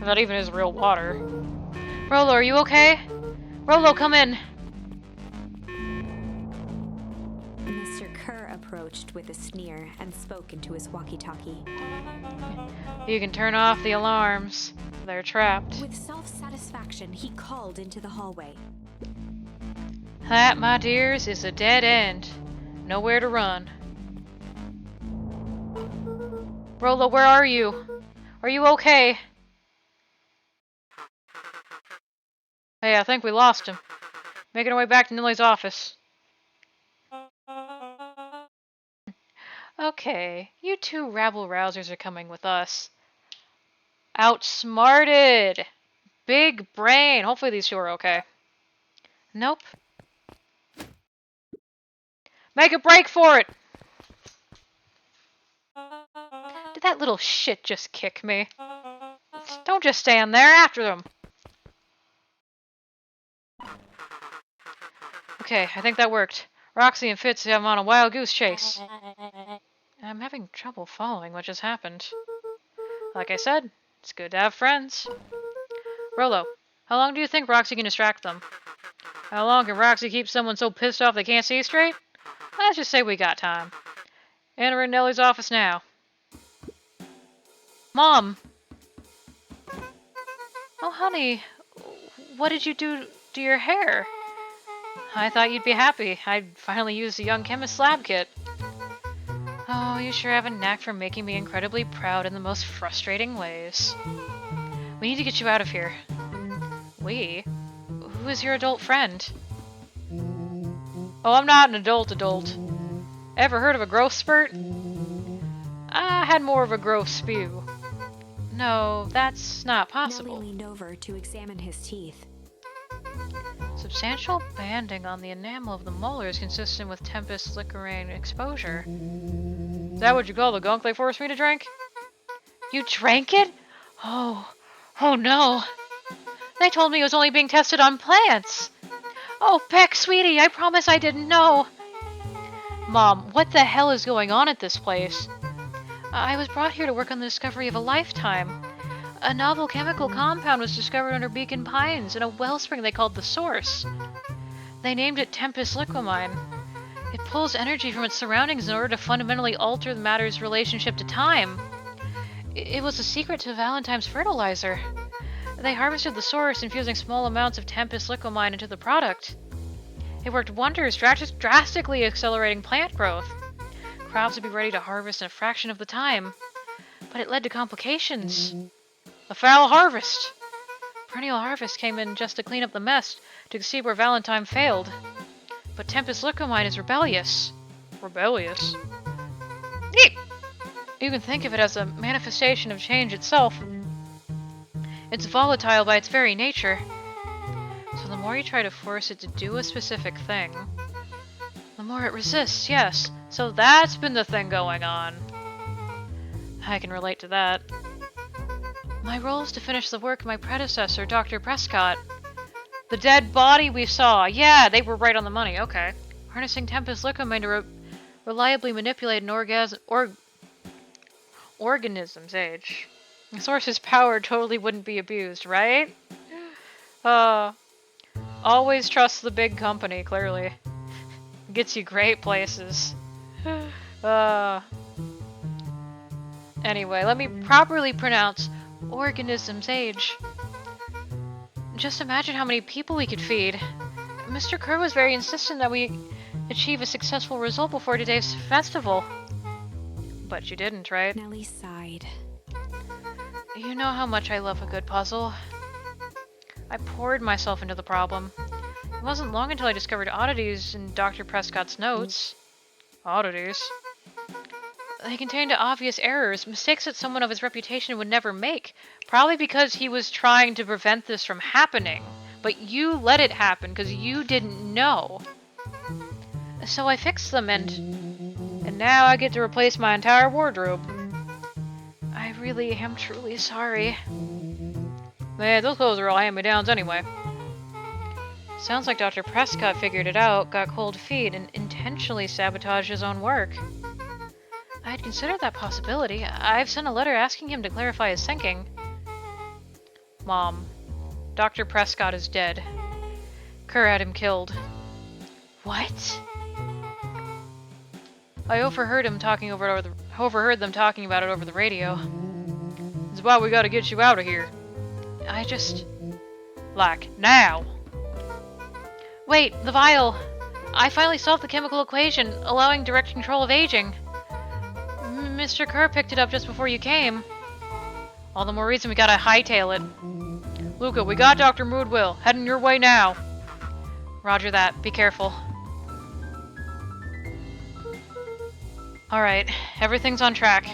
That even is real water. Rollo, are you okay? Rollo, come in! Mr. Kerr approached with a sneer and spoke into his walkie-talkie. You can turn off the alarms. They're trapped. With self-satisfaction, he called into the hallway. That, my dears, is a dead end. Nowhere to run. Rollo, where are you? Are you okay? Hey, I think we lost him. Making our way back to Nilly's office. Okay, you two rabble-rousers are coming with us. Outsmarted! Big brain! Hopefully these two are okay. Nope. Make a break for it! Did that little shit just kick me? Don't just stand there, after them! Okay, I think that worked. Roxy and Fitz have him on a wild goose chase. I'm having trouble following what just happened. Like I said, it's good to have friends. Rolo, how long do you think Roxy can distract them? How long can Roxy keep someone so pissed off they can't see straight? Let's just say we got time. And we're in Nellie's office now. Mom! Oh, honey, what did you do to your hair? I thought you'd be happy. I'd finally used the Young Chemist lab kit. Oh, you sure have a knack for making me incredibly proud in the most frustrating ways. We need to get you out of here. We? Who is your adult friend? Oh, I'm not an adult. Ever heard of a growth spurt? I had more of a growth spew. No, that's not possible. Nellie leaned over to examine his teeth. Substantial banding on the enamel of the molars consistent with Tempest Liquorane exposure. Is that what you call the gunk they forced me to drink? You drank it? Oh no. They told me it was only being tested on plants. Oh, Beck, sweetie, I promise I didn't know. Mom, what the hell is going on at this place? I was brought here to work on the discovery of a lifetime. A novel chemical compound was discovered under Beacon Pines in a wellspring they called the Source. They named it Tempest Liquamine. It pulls energy from its surroundings in order to fundamentally alter the matter's relationship to time. It was a secret to Valentine's fertilizer. They harvested the source, infusing small amounts of Tempest Liquamine into the product. It worked wonders, drastically accelerating plant growth. Crops would be ready to harvest in a fraction of the time. But it led to complications. A foul harvest! Perennial Harvest came in just to clean up the mess, to see where Valentine failed. But Tempest Liquamine is rebellious. Rebellious? You can think of it as a manifestation of change itself. It's volatile by its very nature. So the more you try to force it to do a specific thing, the more it resists, yes. So that's been the thing going on. I can relate to that. My role is to finish the work of my predecessor, Dr. Prescott. The dead body we saw. Yeah, they were right on the money. Okay. Harnessing Tempest Liquamine to reliably manipulate an organism's age. The source's power totally wouldn't be abused, right? Always trust the big company, clearly. Gets you great places. Anyway, let me properly pronounce organism's age. Just imagine how many people we could feed. Mr. Kerr was very insistent that we achieve a successful result before today's festival. But you didn't, right? Nellie sighed. You know how much I love a good puzzle. I poured myself into the problem. It wasn't long until I discovered oddities in Dr. Prescott's notes. Oddities? They contained obvious errors, mistakes that someone of his reputation would never make. Probably because he was trying to prevent this from happening. But you let it happen because you didn't know. So I fixed them and now I get to replace my entire wardrobe. I really am truly sorry. Man, those clothes are all hand-me-downs anyway. Sounds like Dr. Prescott figured it out, got cold feet, and intentionally sabotaged his own work. I had considered that possibility. I've sent a letter asking him to clarify his thinking. Mom, Dr. Prescott is dead. Kerr had him killed. What? I overheard them talking about it over the radio. This is why we gotta get you out of here. Like, now! Wait, the vial! I finally solved the chemical equation, allowing direct control of aging. Mr. Kerr picked it up just before you came. All the more reason we gotta hightail it. Luca, we got Dr. Moodwill. Heading your way now. Roger that. Be careful. Alright, everything's on track.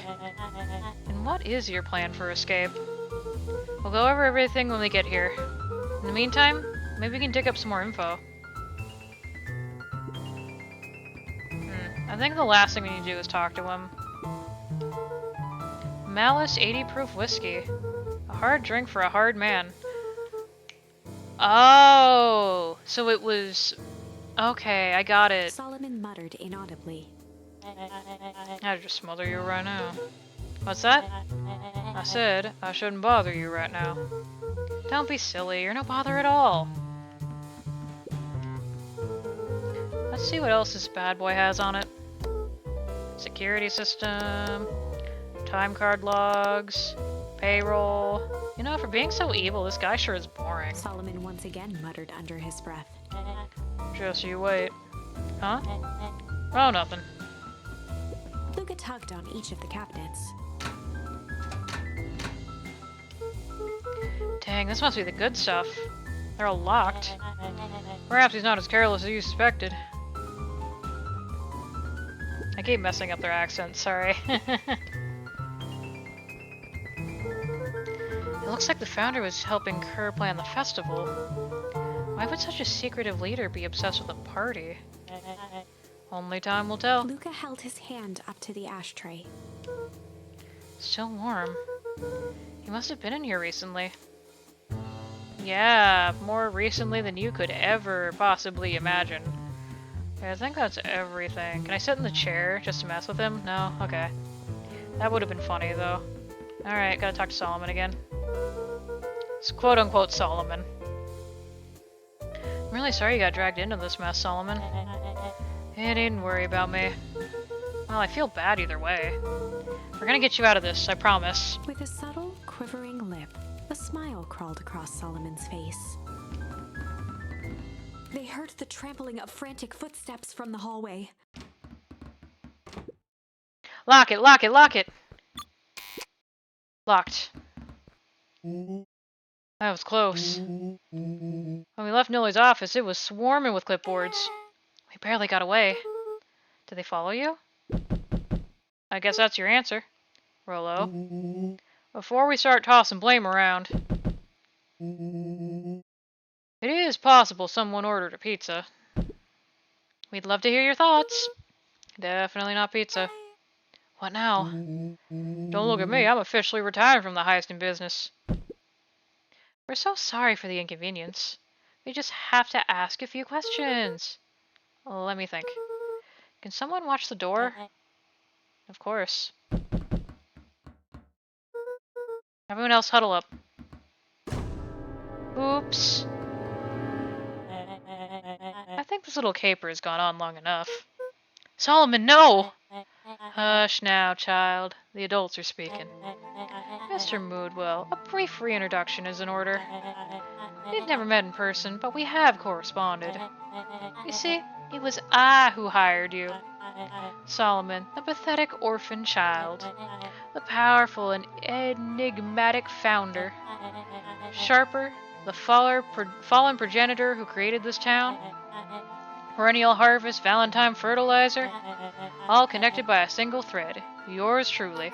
And what is your plan for escape? We'll go over everything when we get here. In the meantime, maybe we can dig up some more info. I think the last thing we need to do is talk to him. Malice 80 proof whiskey. A hard drink for a hard man. Oh, so it was... Okay, I got it. Solomon muttered inaudibly. I'd just smother you right now. What's that? I said I shouldn't bother you right now. Don't be silly, you're no bother at all. Let's see what else this bad boy has on it. Security system, time card logs, payroll. You know, for being so evil, this guy sure is boring. Solomon once again muttered under his breath. Just you wait. Huh? Oh, nothing. Luca tugged on each of the cabinets. Dang, this must be the good stuff. They're all locked. Perhaps he's not as careless as you suspected. I keep messing up their accents, sorry. It looks like the founder was helping Kerr plan the festival. Why would such a secretive leader be obsessed with a party? Only time will tell. Luca held his hand up to the ashtray. Still warm. He must have been in here recently. Yeah, more recently than you could ever possibly imagine. Yeah, I think that's everything. Can I sit in the chair just to mess with him? No? Okay. That would have been funny, though. Alright, gotta talk to Solomon again. It's quote-unquote Solomon. I'm really sorry you got dragged into this mess, Solomon. You needn't worry about me. Well, I feel bad either way. We're gonna get you out of this, I promise. With a subtle, quivering lip, a smile crawled across Solomon's face. They heard the trampling of frantic footsteps from the hallway. Lock it, lock it, lock it! Locked. That was close. When we left Nilly's office, it was swarming with clipboards. We barely got away. Did they follow you? I guess that's your answer, Rollo. Before we start tossing blame around, it is possible someone ordered a pizza. We'd love to hear your thoughts. Definitely not pizza. What now? Don't look at me, I'm officially retired from the heist in business. We're so sorry for the inconvenience. We just have to ask a few questions. Let me think. Can someone watch the door? Of course. Everyone else huddle up. Oops. I think this little caper has gone on long enough. Solomon, no! Hush now, child. The adults are speaking. Mr. Moodwell, a brief reintroduction is in order. We've never met in person, but we have corresponded. You see, it was I who hired you. Solomon, the pathetic orphan child. The powerful and enigmatic founder. Sharper, the fallen progenitor who created this town. Perennial harvest, Valentine fertilizer. All connected by a single thread. Yours truly.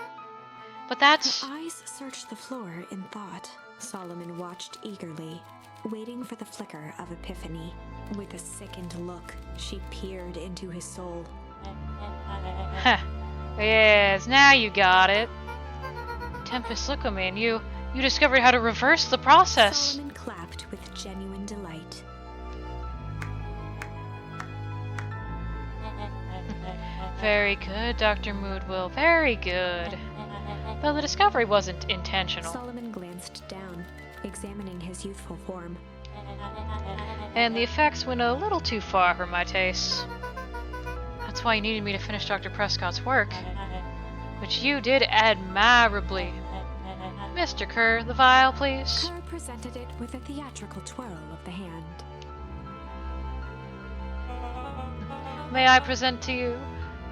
But that's... Her eyes searched the floor in thought. Solomon watched eagerly, waiting for the flicker of epiphany. With a sickened look, she peered into his soul. Heh. Yes, now you got it. Tempest, look at me, and you discovered how to reverse the process. Solomon clapped with genuine delight. Very good, Dr. Moodwell, very good. Though the discovery wasn't intentional. Solomon glanced down, examining his youthful form. And the effects went a little too far for my tastes. That's why you needed me to finish Dr. Prescott's work, which you did admirably. Mr. Kerr, the vial, please. Kerr presented it with a theatrical twirl of the hand. May I present to you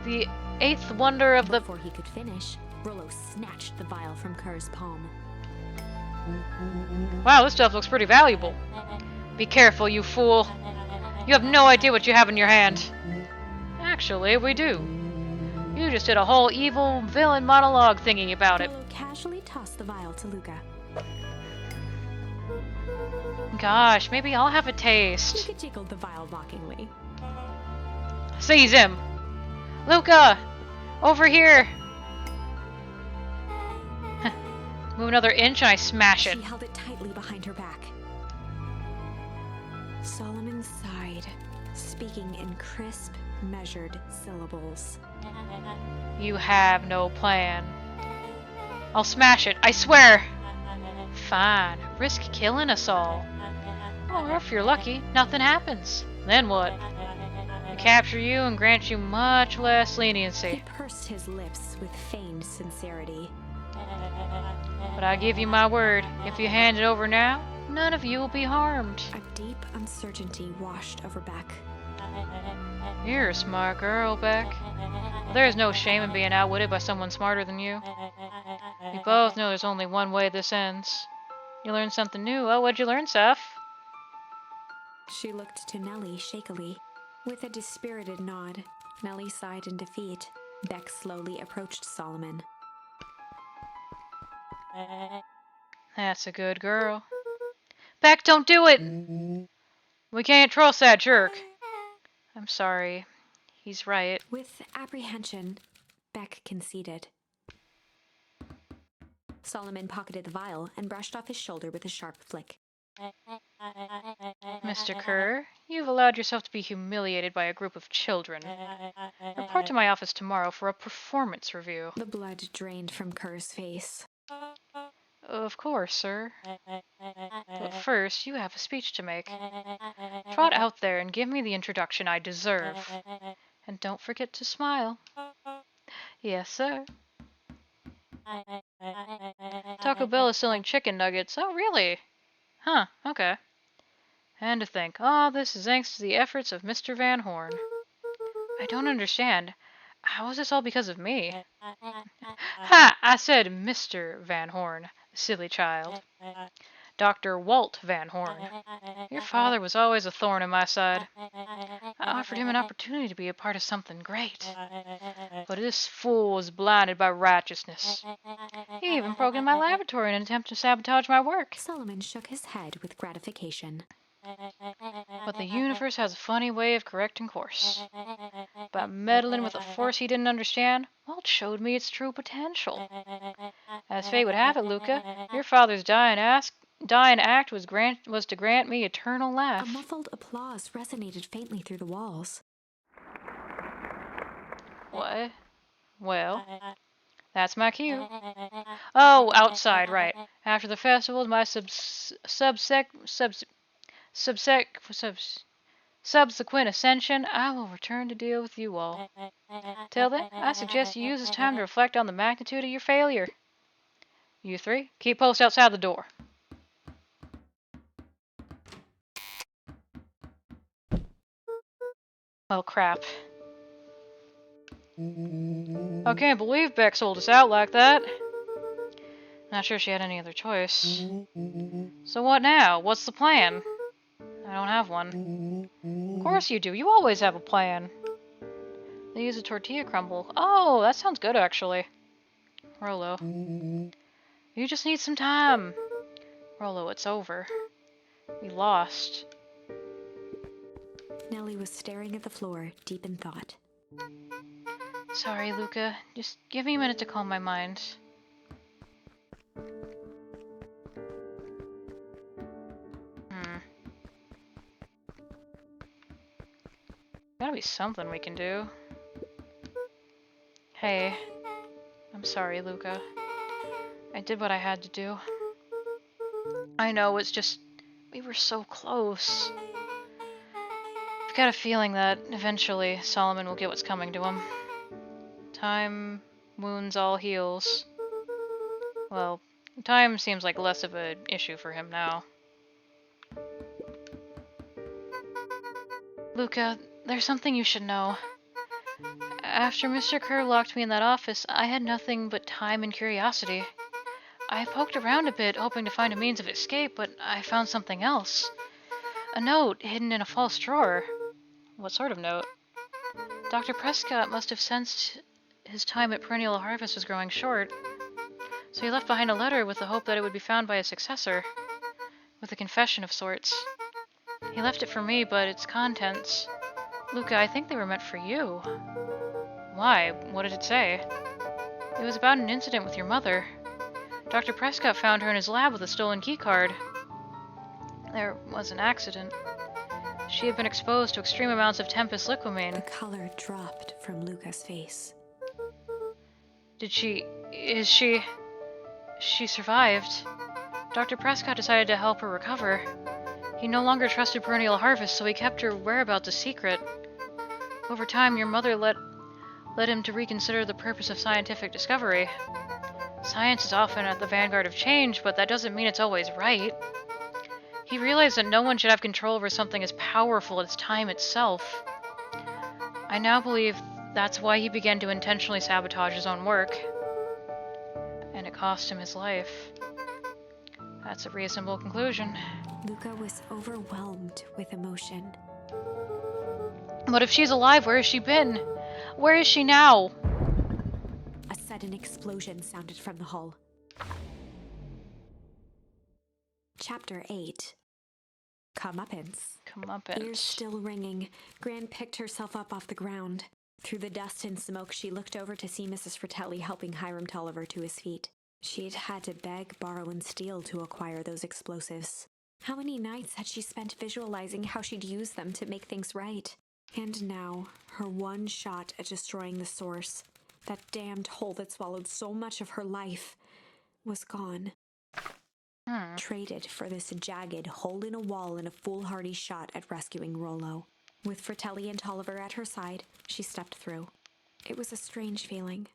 the eighth wonder of the... Before he could finish, Rollo snatched the vial from Kerr's palm. Wow, this stuff looks pretty valuable. Be careful, you fool. You have no idea what you have in your hand. Actually, we do. You just did a whole evil villain monologue thinking about it. Frollo casually tossed the vial to Luca. Gosh, maybe I'll have a taste. Luca jiggled the vial mockingly. Seize him! Luca! Over here! Move another inch and I smash it. She held it tightly behind her back. Solomon sighed, speaking in crisp, measured syllables. You have no plan. I'll smash it, I swear! Fine, risk killing us all. Or if you're lucky, nothing happens. Then what? We capture you and grant you much less He leniency. pursed his lips with feigned sincerity. But I give you my word, if you hand it over now, none of you will be harmed. A deep uncertainty washed over Beck. You're a smart girl, Beck. There's no shame in being outwitted by someone smarter than you. We both know there's only one way this ends. You learned something new. Oh, what'd you learn, Seth? She looked to Nellie shakily. With a dispirited nod, Nellie sighed in defeat. Beck slowly approached Solomon. That's a good girl. Beck, don't do it! We can't trust that jerk. I'm sorry. He's right. With apprehension, Beck conceded. Solomon pocketed the vial and brushed off his shoulder with a sharp flick. Mr. Kerr, you've allowed yourself to be humiliated by a group of children. Report to my office tomorrow for a performance review. The blood drained from Kerr's face. Of course, sir. But first, you have a speech to make. Trot out there and give me the introduction I deserve. And don't forget to smile. Yes, sir. Taco Bell is selling chicken nuggets. Oh, really? Huh, okay. And to think, all this is thanks to the efforts of Mr. Van Horn. I don't understand. How is this all because of me? Ha! I said Mr. Van Horn, silly child. Dr. Walt Van Horn. Your father was always a thorn in my side. I offered him an opportunity to be a part of something great. But this fool was blinded by righteousness. He even broke into my laboratory in an attempt to sabotage my work. Solomon shook his head with gratification. But the universe has a funny way of correcting course. By meddling with a force he didn't understand, Walt showed me its true potential. As fate would have it, Luca, your father's dying act was to grant me eternal A life. muffled applause resonated faintly through the walls. What? Well, that's my cue. Oh, outside, right. After the festival, my subsequent ascension, I will return to deal with you all. Till then, I suggest you use this time to reflect on the magnitude of your failure. You three, keep post outside the door. Oh, crap. I can't believe Beck sold us out like that. Not sure she had any other choice. So what now? What's the plan? I don't have one. Of course you do. You always have a plan. They use a tortilla crumble. Oh, that sounds good, actually. Rollo. You just need some time. Rollo, it's over. We lost. Nellie was staring at the floor, deep in thought. Sorry, Luca. Just give me a minute to calm my mind. Gotta be something we can do. Hey. I'm sorry, Luca. I did what I had to do. I know, it's just... we were so close. I've got a feeling that eventually Solomon will get what's coming to him. Time, wounds, all heals. Well, time seems like less of an issue for him now. Luca, there's something you should know. After Mr. Kerr locked me in that office, I had nothing but time and curiosity. I poked around a bit, hoping to find a means of escape, but I found something else. A note hidden in a false drawer. What sort of note? Dr. Prescott must have sensed his time at Perennial Harvest was growing short, so he left behind a letter with the hope that it would be found by a successor, with a confession of sorts. He left it for me, but its contents... Luca, I think they were meant for you. Why? What did it say? It was about an incident with your mother. Dr. Prescott found her in his lab with a stolen keycard. There was an accident. She had been exposed to extreme amounts of Tempest liquamine. The color dropped from Luca's face. She survived. Dr. Prescott decided to help her recover. He no longer trusted Perennial Harvest, so he kept her whereabouts a secret. Over time, your mother led him to reconsider the purpose of scientific discovery. Science is often at the vanguard of change, but that doesn't mean it's always right. He realized that no one should have control over something as powerful as time itself. I now believe that's why he began to intentionally sabotage his own work. And it cost him his life. That's a reasonable conclusion. Luca was overwhelmed with emotion. But if she's alive, where has she been? Where is she now? A sudden explosion sounded from the hull. Chapter 8. Comeuppance. Ears still ringing, Gran picked herself up off the ground. Through the dust and smoke, she looked over to see Mrs. Fratelli helping Hiram Tolliver to his feet. She'd had to beg, borrow, and steal to acquire those explosives. How many nights had she spent visualizing how she'd use them to make things right? And now, her one shot at destroying the source, that damned hole that swallowed so much of her life, was gone. Traded for this jagged hole in a wall and a foolhardy shot at rescuing Rollo. With Fratelli and Tolliver at her side, she stepped through. It was a strange feeling.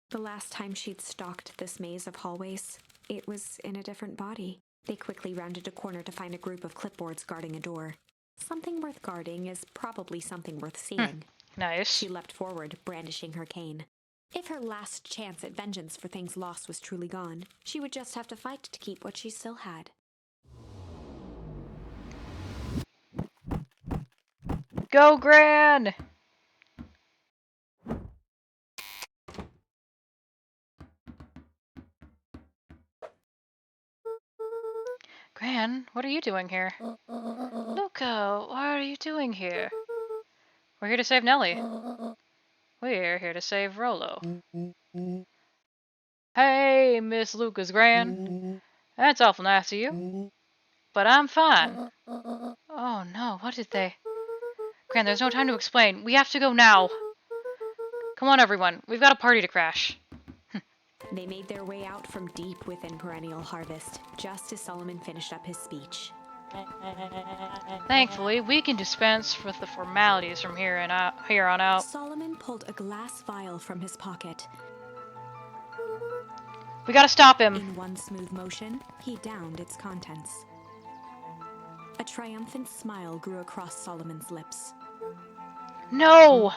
The last time she'd stalked this maze of hallways, it was in a different body. They quickly rounded a corner to find a group of clipboards guarding a door. Something worth guarding is probably something worth seeing. Nice. She leapt forward, brandishing her cane. If her last chance at vengeance for things lost was truly gone, she would just have to fight to keep what she still had. Go, Gran! Gran, what are you doing here? Luca, what are you doing here? We're here to save Nellie. We're here to save Rollo. Hey, Miss Luca's Gran. That's awful nice of you. But I'm fine. Oh no, what did they... Gran, there's no time to explain. We have to go now. Come on, everyone. We've got a party to crash. They made their way out from deep within Perennial Harvest, just as Solomon finished up his speech. Thankfully, we can dispense with the formalities from here on out. Solomon pulled a glass vial from his pocket. We gotta stop him. In one smooth motion, he downed its contents. A triumphant smile grew across Solomon's lips. No!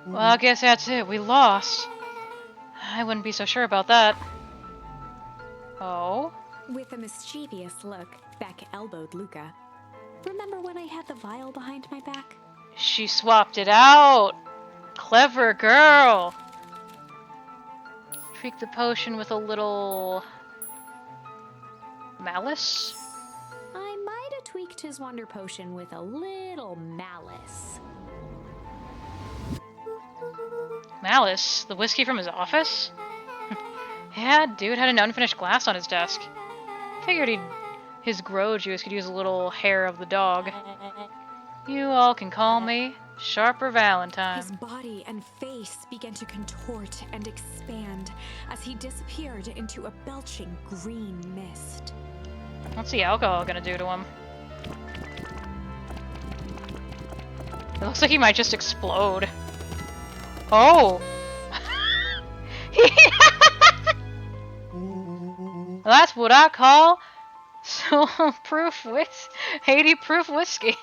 Well, I guess that's it. We lost. I wouldn't be so sure about that. Oh? With a mischievous look, Beck elbowed Luca. Remember when I had the vial behind my back? She swapped it out! Clever girl! Tweak the potion with a little... malice? I might have tweaked his wonder potion with a little malice. Malice? The whiskey from his office? Yeah, dude had an unfinished glass on his desk. Figured his grow juice could use a little hair of the dog. You all can call me Sharper Valentine. His body and face began to contort and expand as he disappeared into a belching green mist. What's the alcohol gonna do to him? It looks like he might just explode. Oh! That's what I call proof 80 proof whiskey.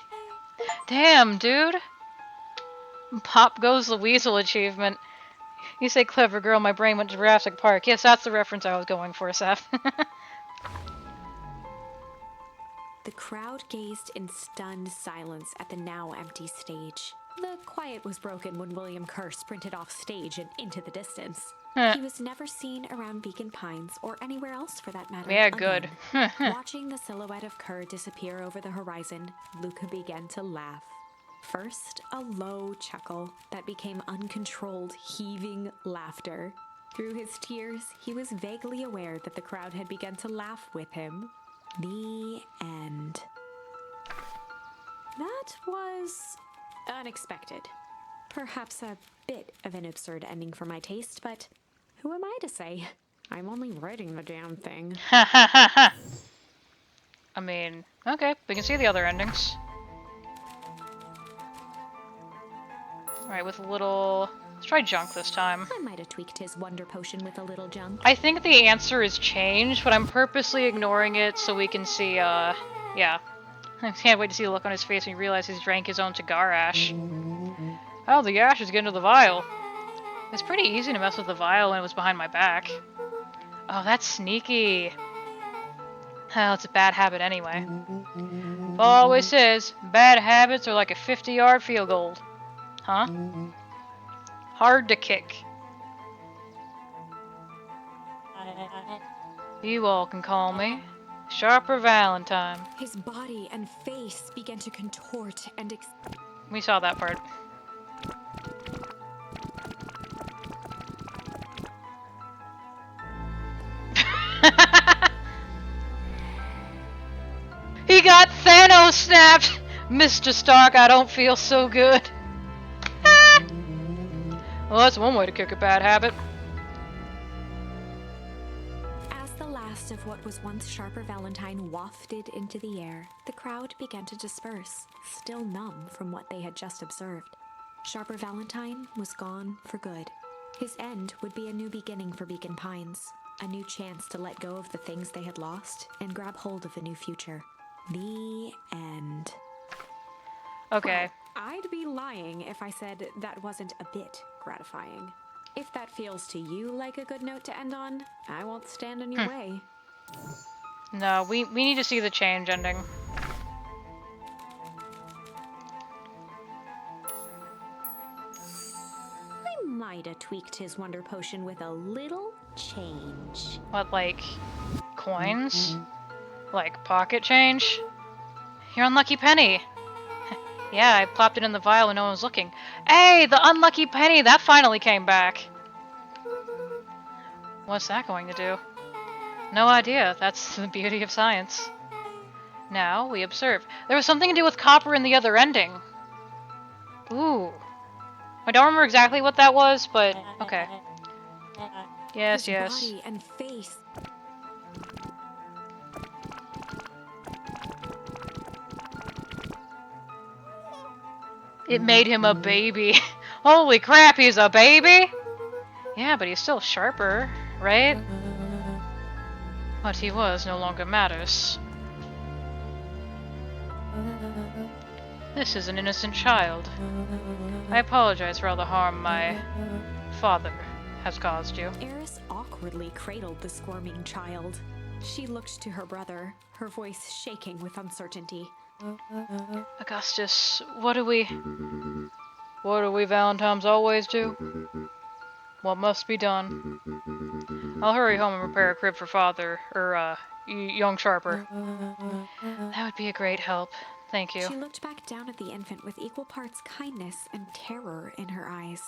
Damn, dude. Pop goes the weasel achievement. You say clever girl, my brain went to Jurassic Park. Yes, that's the reference I was going for, Seth. The crowd gazed in stunned silence at the now empty stage. The quiet was broken when William Kerr sprinted off stage and into the distance. He was never seen around Beacon Pines or anywhere else for that matter. Yeah, good. Watching the silhouette of Kerr disappear over the horizon, Luca began to laugh. First, a low chuckle that became uncontrolled, heaving laughter. Through his tears, he was vaguely aware that the crowd had begun to laugh with him. The end. That was unexpected. Perhaps a bit of an absurd ending for my taste, but who am I to say? I'm only writing the damn thing. I mean, okay, we can see the other endings. Alright, with a little... Let's try junk this time. I might have tweaked his wonder potion with a little junk. I think the answer is changed, but I'm purposely ignoring it so we can see, yeah. I can't wait to see the look on his face when he realizes he's drank his own cigar ash. Oh, the ash is getting to the vial. It's pretty easy to mess with the vial when it was behind my back. Oh, that's sneaky. Hell, it's a bad habit anyway. Paul always says, bad habits are like a 50-yard field goal. Huh? Hard to kick. You all can call me Sharper Valentine. His body and face began to contort and We saw that part. He got Thanos snapped! Mr. Stark, I don't feel so good. Well, that's one way to kick a bad habit. As the last of what was once Sharper Valentine wafted into the air, the crowd began to disperse, still numb from what they had just observed. Sharper Valentine was gone for good. His end would be a new beginning for Beacon Pines, a new chance to let go of the things they had lost and grab hold of a new future. The end. Okay. Well, I'd be lying if I said that wasn't a bit gratifying. If that feels to you like a good note to end on, I won't stand in your way. No, we need to see the change ending. I might have tweaked his wonder potion with a little change. What, like, coins? Like, pocket change? Your unlucky penny! Yeah, I plopped it in the vial when no one was looking. Hey, the unlucky penny! That finally came back! What's that going to do? No idea. That's the beauty of science. Now, we observe. There was something to do with copper in the other ending. Ooh. I don't remember exactly what that was, but okay. Yes, His yes. body and face. It made him a baby. Holy crap, he's a baby? Yeah, but he's still sharper, right? What he was no longer matters. This is an innocent child. I apologize for all the harm my father has caused you. Eris awkwardly cradled the squirming child. She looked to her brother, her voice shaking with uncertainty. Augustus, what do we Valentines always do? What must be done? I'll hurry home and prepare a crib for father, or, young Sharper. That would be a great help. Thank you. She looked back down at the infant with equal parts kindness and terror in her eyes.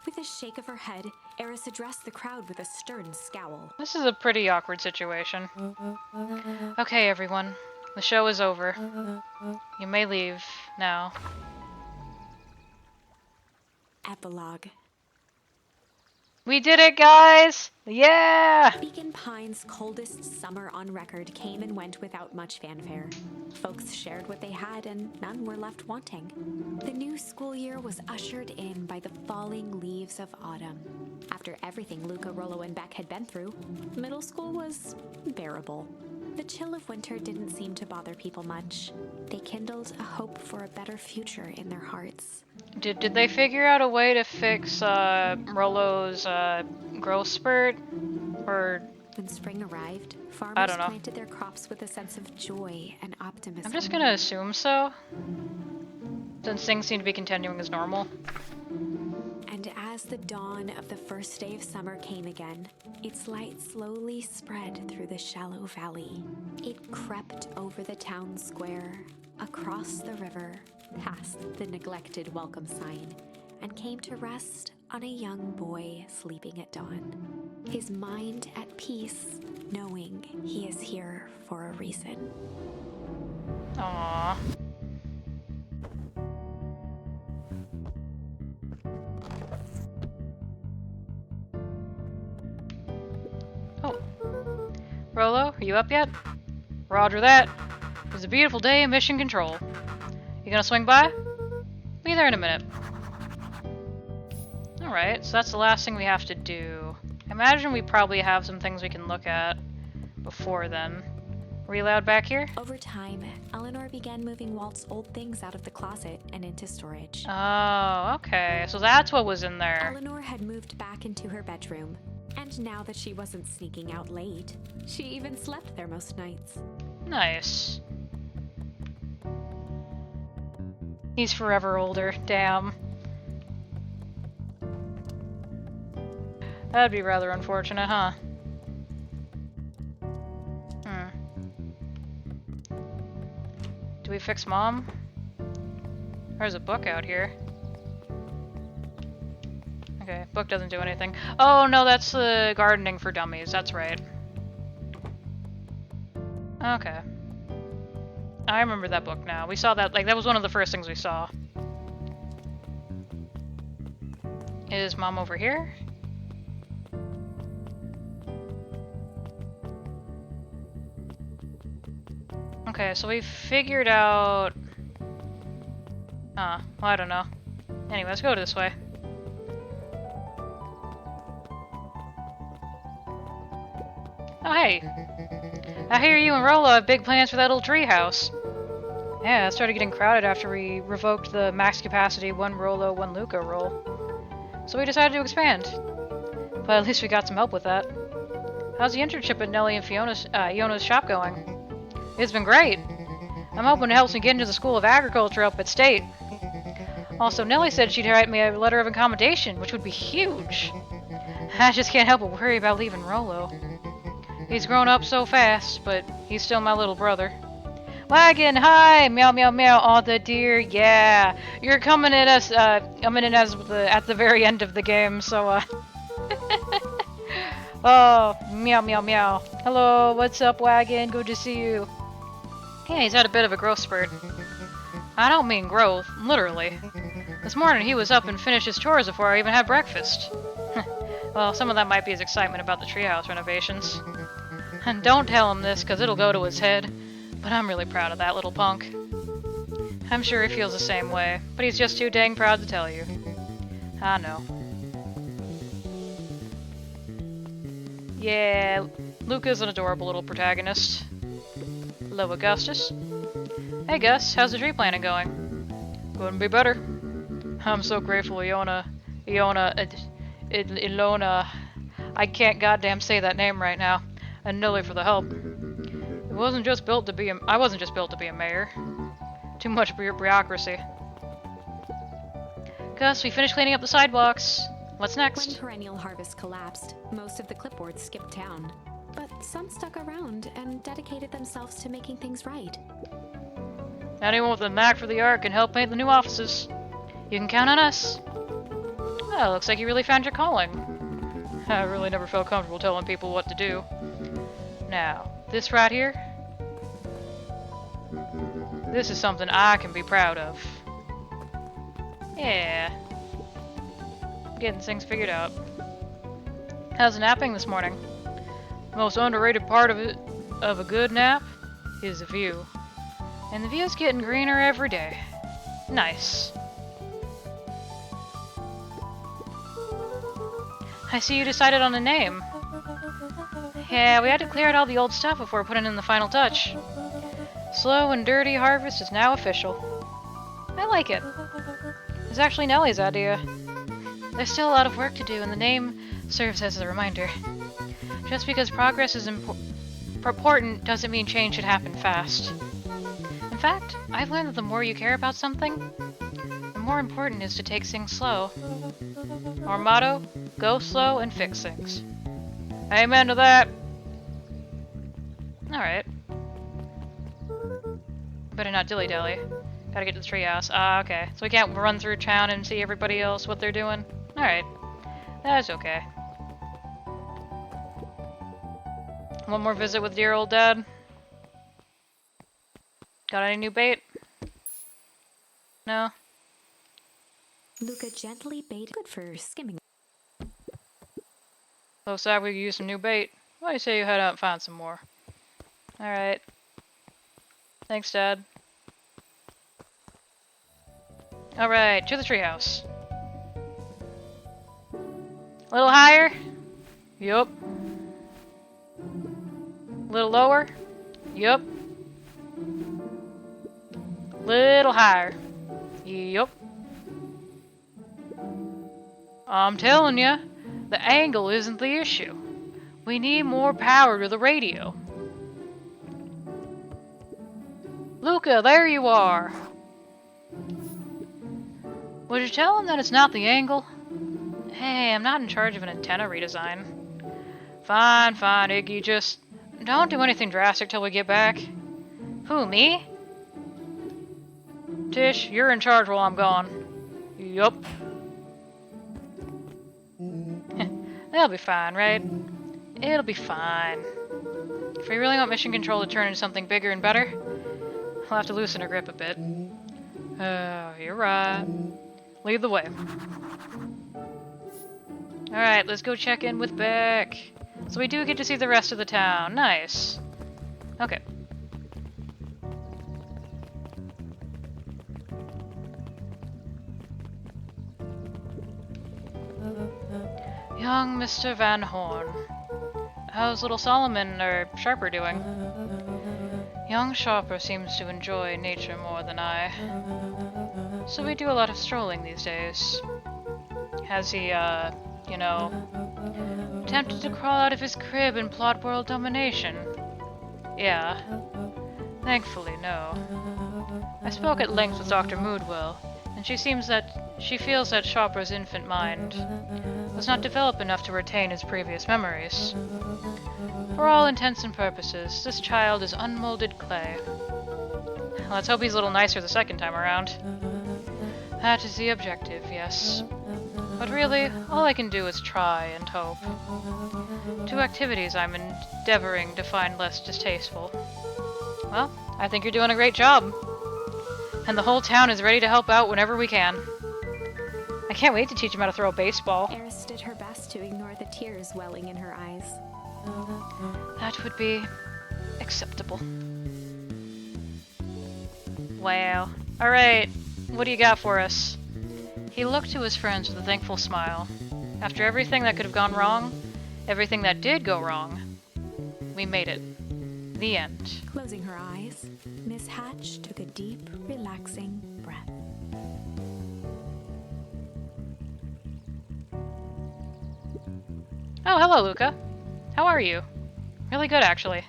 With a shake of her head, Eris addressed the crowd with a stern scowl. This is a pretty awkward situation. Okay, everyone. The show is over. You may leave now. Epilogue. We did it, guys! Yeah! Beacon Pines' coldest summer on record came and went without much fanfare. Folks shared what they had, and none were left wanting. The new school year was ushered in by the falling leaves of autumn. After everything Luca, Rollo, and Beck had been through, middle school was bearable. The chill of winter didn't seem to bother people much. They kindled a hope for a better future in their hearts. Did they figure out a way to fix, Rollo's, growth spurt? Or When spring arrived, I farmers don't know. planted their crops with a sense of joy and optimism. I'm just gonna assume so, since things seem to be continuing as normal. And as the dawn of the first day of summer came again, its light slowly spread through the shallow valley. It crept over the town square, across the river, past the neglected welcome sign, and came to rest on a young boy sleeping at dawn, his mind at peace, knowing he is here for a reason. Aww. Oh. Rolo, are you up yet? Roger that. It's a beautiful day in Mission Control. You gonna swing by? Be there in a minute. Alright, so that's the last thing we have to do. I imagine we probably have some things we can look at before then. Were you allowed back here? Over time, Eleanor began moving Walt's old things out of the closet and into storage. Oh, okay. So that's what was in there. Eleanor had moved back into her bedroom, and now that she wasn't sneaking out late, she even slept there most nights. Nice. He's forever older. Damn. That'd be rather unfortunate, huh? Do we fix Mom? There's a book out here. Okay, book doesn't do anything. Oh no, that's the gardening for dummies. That's right. Okay. I remember that book now. We saw that, like, that was one of the first things we saw. Is Mom over here? Okay, so we figured out... well, I don't know. Anyway, let's go this way. Oh, hey! I hear you and Rolo have big plans for that old tree house. Yeah, it started getting crowded after we revoked the max capacity 1 Rolo, 1 Luca rule. So we decided to expand. But at least we got some help with that. How's the internship at Nellie and Iona's shop going? It's been great. I'm hoping it helps me get into the School of Agriculture up at State. Also, Nellie said she'd write me a letter of accommodation, which would be huge. I just can't help but worry about leaving Rolo. He's grown up so fast, but he's still my little brother. Wagon, hi! Meow, meow, meow. Aw, the deer, yeah. You're coming in as, at the very end of the game, so, Oh, meow, meow, meow. Hello, what's up, Wagon? Good to see you. Yeah, he's had a bit of a growth spurt. I don't mean growth, literally. This morning he was up and finished his chores before I even had breakfast. Well, some of that might be his excitement about the treehouse renovations. And don't tell him this, because it'll go to his head. But I'm really proud of that little punk. I'm sure he feels the same way, but he's just too dang proud to tell you. I know. Yeah, Luca's an adorable little protagonist. Hello, Augustus. Hey, Gus, how's the tree planting going? Couldn't be better. I'm so grateful Ilona, I can't goddamn say that name right now, and Nellie for the help. I wasn't just built to be a mayor. Too much bureaucracy. Gus, we finished cleaning up the sidewalks. What's next? When Perennial Harvest collapsed, most of the clipboards skipped town. But some stuck around and dedicated themselves to making things right. Anyone with a knack for the art can help paint the new offices. You can count on us. Oh, looks like you really found your calling. I really never felt comfortable telling people what to do. Now, this right here? This is something I can be proud of. Yeah. Getting things figured out. How's napping this morning? The most underrated part of a good nap is the view. And the view's getting greener every day. Nice. I see you decided on a name. Yeah, we had to clear out all the old stuff before putting in the final touch. Slow and Dirty Harvest is now official. I like it. It's actually Nellie's idea. There's still a lot of work to do, and the name serves as a reminder. Just because progress is important doesn't mean change should happen fast. In fact, I've learned that the more you care about something, the more important it is to take things slow. Our motto, go slow and fix things. Amen to that! Alright. Better not dilly-dally. Gotta get to the treehouse. Ah, okay. So we can't run through town and see everybody else what they're doing? Alright. That's okay. One more visit with dear old dad. Got any new bait? No? Luca gently baited. Good for skimming. So sad we could use some new bait. Why do you say you head out and find some more? Alright. Thanks, Dad. Alright, to the treehouse. A little higher? Yup. A little lower? Yup. Little higher? Yup. I'm telling ya, the angle isn't the issue. We need more power to the radio. Luca, there you are! Would you tell him that it's not the angle? Hey, I'm not in charge of an antenna redesign. Fine, fine, Iggy, just don't do anything drastic till we get back. Who, me? Tish, you're in charge while I'm gone. Yup. That'll be fine, right? It'll be fine. If we really want Mission Control to turn into something bigger and better, we'll have to loosen her grip a bit. Oh, you're right. Lead the way. Alright, let's go check in with Beck. So we do get to see the rest of the town. Nice. Okay. Young Mr. Van Horn. How's little Solomon, or Sharper, doing? Young Sharper seems to enjoy nature more than I. So we do a lot of strolling these days. Has he, you know, attempted to crawl out of his crib and plot world domination? Yeah. Thankfully, no. I spoke at length with Dr. Moodwell, and she feels that Sharper's infant mind was not developed enough to retain his previous memories. For all intents and purposes, this child is unmolded clay. Let's hope he's a little nicer the second time around. That is the objective, yes. But really, all I can do is try and hope. 2 activities I'm endeavoring to find less distasteful. Well, I think you're doing a great job. And the whole town is ready to help out whenever we can. I can't wait to teach him how to throw a baseball. Eris did her best to ignore the tears welling in her eyes. That would be acceptable. Wow. Alright, what do you got for us? He looked to his friends with a thankful smile. After everything that could have gone wrong, everything that did go wrong, we made it. The end. Closing her eyes, Miss Hatch took a deep, relaxing breath. Oh, hello, Luca. How are you? Really good, actually.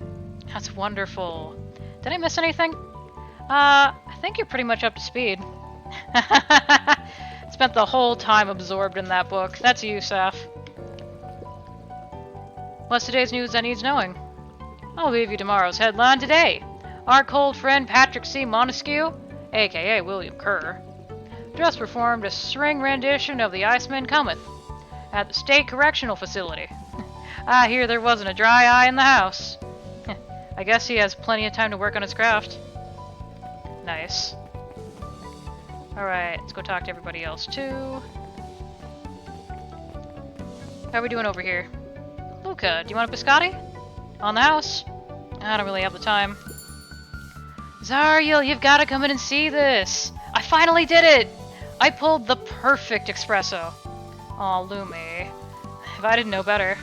That's wonderful. Did I miss anything? I think you're pretty much up to speed. Spent the whole time absorbed in that book. That's you, Saf. What's today's news that needs knowing? I'll leave you tomorrow's headline today. Our cold friend Patrick C. Montesquieu, aka William Kerr, just performed a string rendition of The Iceman Cometh at the State Correctional Facility. I hear there wasn't a dry eye in the house. I guess he has plenty of time to work on his craft. Nice. Alright, let's go talk to everybody else too. How are we doing over here? Luca, do you want a biscotti? On the house? I don't really have the time. Zariel, you've got to come in and see this! I finally did it! I pulled the perfect espresso. Aw, Lumi. If I didn't know better,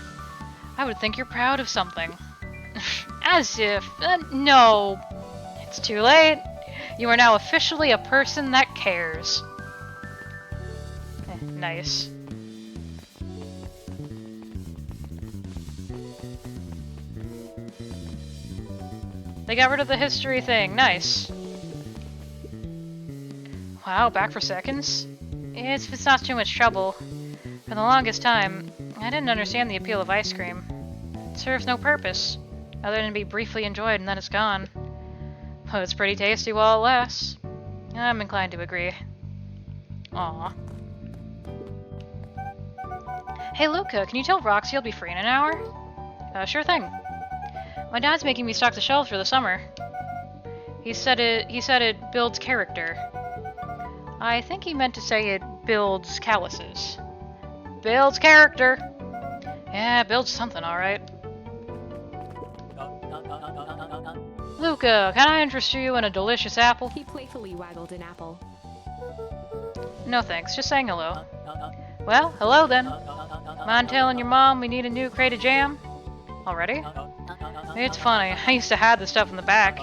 I would think you're proud of something. As if... no. It's too late. You are now officially a person that cares. Nice. They got rid of the history thing. Nice. Wow, back for seconds? It's not too much trouble. For the longest time, I didn't understand the appeal of ice cream. It serves no purpose, other than to be briefly enjoyed and then it's gone. But it's pretty tasty while it lasts. I'm inclined to agree. Aww. Hey Luca, can you tell Roxy I'll be free in an hour? Sure thing. My dad's making me stock the shelves for the summer. He said it builds character. I think he meant to say it builds calluses. Builds character! Yeah, it builds something, alright. Luca, can I interest you in a delicious apple? He playfully waggled an apple. No thanks, just saying hello. Well, hello then. Mind telling your mom we need a new crate of jam? Already? It's funny, I used to hide the stuff in the back.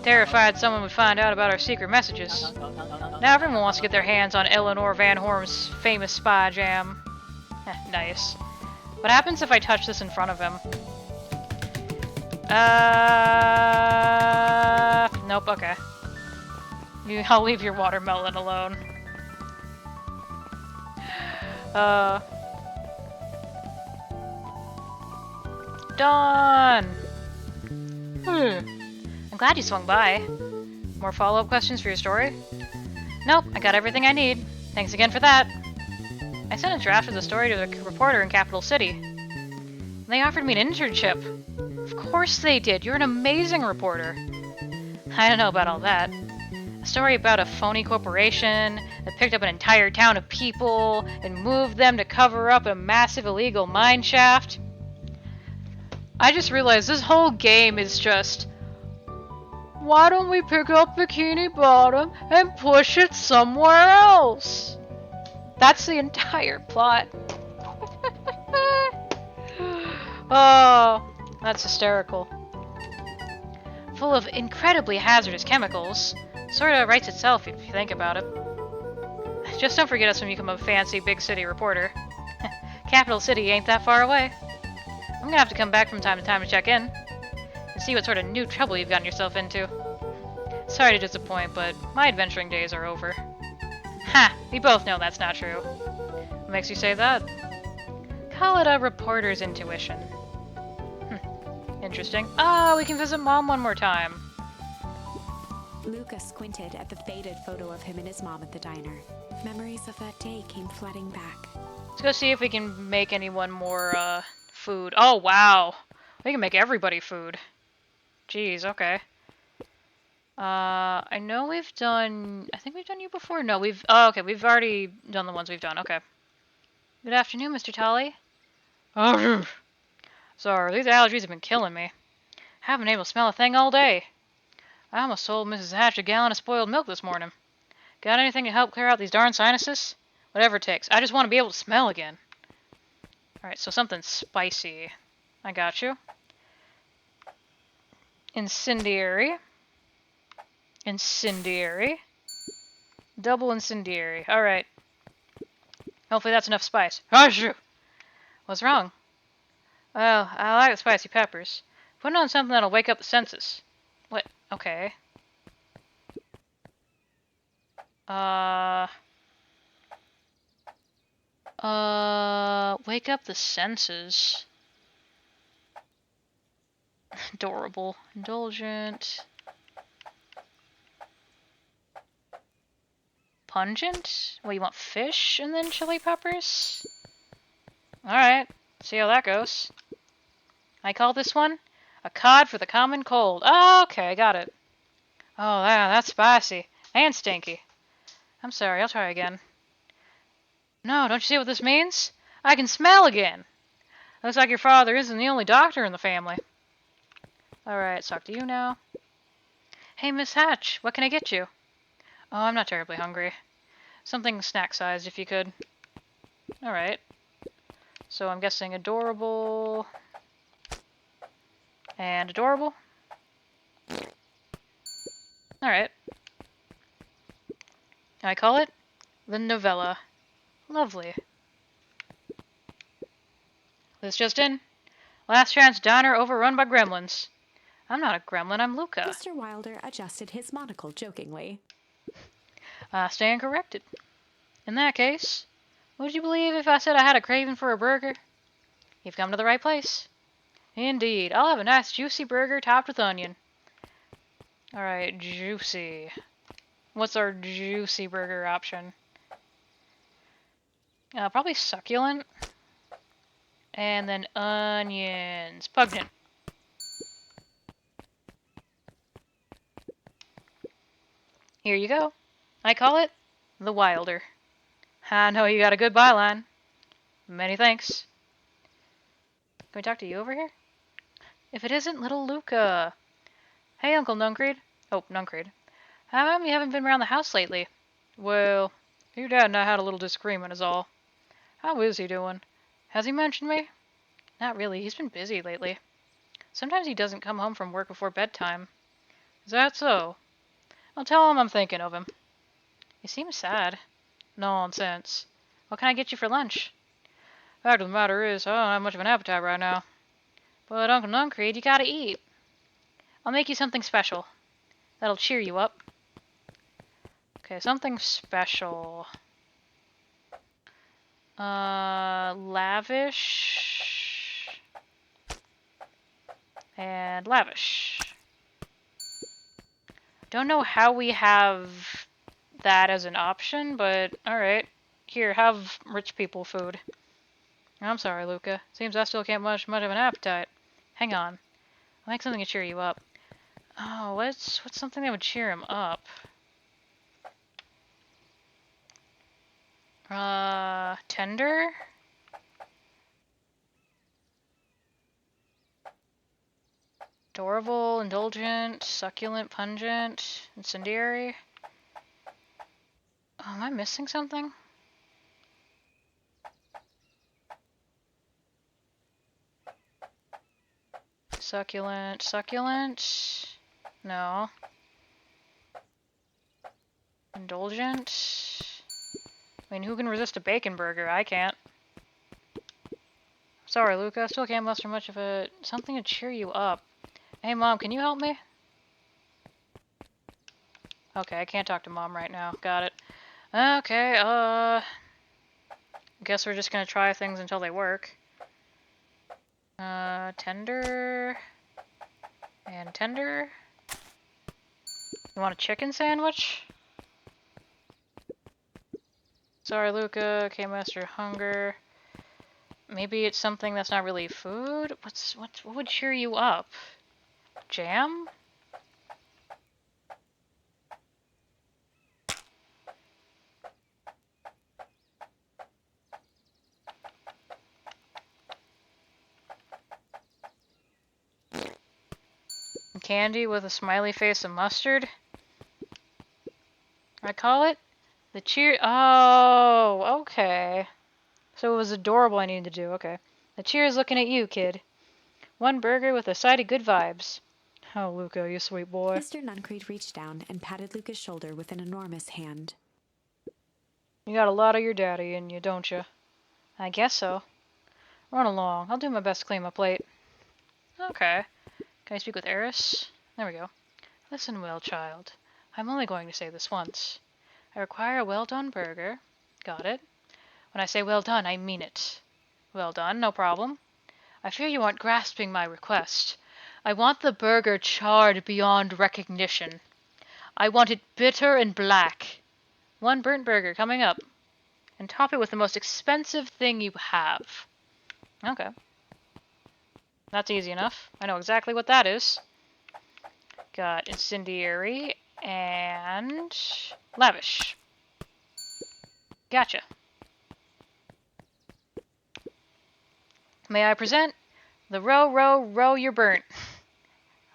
Terrified someone would find out about our secret messages. Now everyone wants to get their hands on Eleanor Van Horn's famous spy jam. Nice. What happens if I touch this in front of him? Nope, okay. I'll leave your watermelon alone. Done! I'm glad you swung by. More follow-up questions for your story? Nope, I got everything I need. Thanks again for that. I sent a draft of the story to the reporter in Capital City. They offered me an internship. Of course they did. You're an amazing reporter. I don't know about all that. A story about a phony corporation that picked up an entire town of people and moved them to cover up a massive illegal mine shaft. I just realized this whole game is just, why don't we pick up Bikini Bottom and push it somewhere else? That's the entire plot. Oh, that's hysterical. Full of incredibly hazardous chemicals. Sorta writes itself if you think about it. Just don't forget us when you become a fancy big city reporter. Capital City ain't that far away. I'm gonna have to come back from time to time to check in and see what sort of new trouble you've gotten yourself into. Sorry to disappoint, but my adventuring days are over. Ha! We both know that's not true. What makes you say that? Call it a reporter's intuition. Interesting. Ah, we can visit Mom one more time. Luca squinted at the faded photo of him and his mom at the diner. Memories of that day came flooding back. Let's go see if we can make anyone more, food. Oh, wow. We can make everybody food. Jeez, okay. I know we've done... I think we've done you before? No, we've... Oh, okay, we've already done the ones we've done. Okay. Good afternoon, Mr. Tully. Oh, sorry, these allergies have been killing me. Haven't been able to smell a thing all day. I almost sold Mrs. Hatch a gallon of spoiled milk this morning. Got anything to help clear out these darn sinuses? Whatever it takes. I just want to be able to smell again. Alright, so something spicy. I got you. Incendiary. Incendiary. Double incendiary. Alright. Hopefully that's enough spice. Achoo! What's wrong? Well, I like the spicy peppers. Put on something that'll wake up the senses. What? Okay. Wake up the senses. Adorable. Indulgent. Pungent? Well, you want fish and then chili peppers? Alright, see how that goes. I call this one a cod for the common cold. Oh, okay, got it. Oh, that's spicy. And stinky. I'm sorry, I'll try again. No, don't you see what this means? I can smell again. Looks like your father isn't the only doctor in the family. Alright, let's talk to you now. Hey, Miss Hatch, what can I get you? Oh, I'm not terribly hungry. Something snack-sized, if you could. Alright. So I'm guessing adorable... and adorable. Alright. I call it the novella. Lovely. This just in. Last chance diner overrun by gremlins. I'm not a gremlin, I'm Luca. Mr. Wilder adjusted his monocle jokingly. I stand corrected. In that case, would you believe if I said I had a craving for a burger? You've come to the right place. Indeed, I'll have a nice juicy burger topped with onion. Alright, juicy. What's our juicy burger option? Probably succulent. And then onions. Pungent. Here you go. I call it the Wilder. I know you got a good byline. Many thanks. Can we talk to you over here? If it isn't little Luca. Hey, Uncle Nuncreed. Oh, Nuncreed. How come you haven't been around the house lately? Well, your dad and I had a little disagreement is all. How is he doing? Has he mentioned me? Not really. He's been busy lately. Sometimes he doesn't come home from work before bedtime. Is that so? I'll tell him I'm thinking of him. He seems sad. Nonsense. What can I get you for lunch? Fact of the matter is, I don't have much of an appetite right now. But Uncle Nuncreed, you gotta eat. I'll make you something special. That'll cheer you up. Okay, something special. Lavish. And lavish. Don't know how we have that as an option, but alright. Here, have rich people food. I'm sorry, Luca. Seems I still can't much of an appetite. Hang on. I'll make something to cheer you up. Oh, what's something that would cheer him up? Tender? Adorable, indulgent, succulent, pungent, incendiary? Oh, am I missing something? Succulent? No. Indulgent? I mean, who can resist a bacon burger? I can't. Sorry, Luca, I still can't muster much of a... something to cheer you up. Hey, Mom, can you help me? Okay, I can't talk to Mom right now. Got it. Okay, guess we're just gonna try things until they work. Tender... and tender? You want a chicken sandwich? Sorry, Luca. Okay, master hunger. Maybe it's something that's not really food? What would cheer you up? Jam? Candy with a smiley face and mustard? I call it the cheer. Oh, okay. So it was adorable I needed to do. Okay. The cheer's looking at you, kid. One burger with a side of good vibes. Oh, Luca, you sweet boy. Mr. Nuncreed reached down and patted Luca's shoulder with an enormous hand. You got a lot of your daddy in you, don't you? I guess so. Run along. I'll do my best to clean my plate. Okay. Can I speak with Eris? There we go. Listen well, child. I'm only going to say this once. I require a well-done burger. Got it. When I say well done, I mean it. Well done, no problem. I fear you aren't grasping my request. I want the burger charred beyond recognition. I want it bitter and black. One burnt burger coming up. And top it with the most expensive thing you have. Okay. That's easy enough. I know exactly what that is. Got incendiary and lavish. Gotcha. May I present the row you're burnt.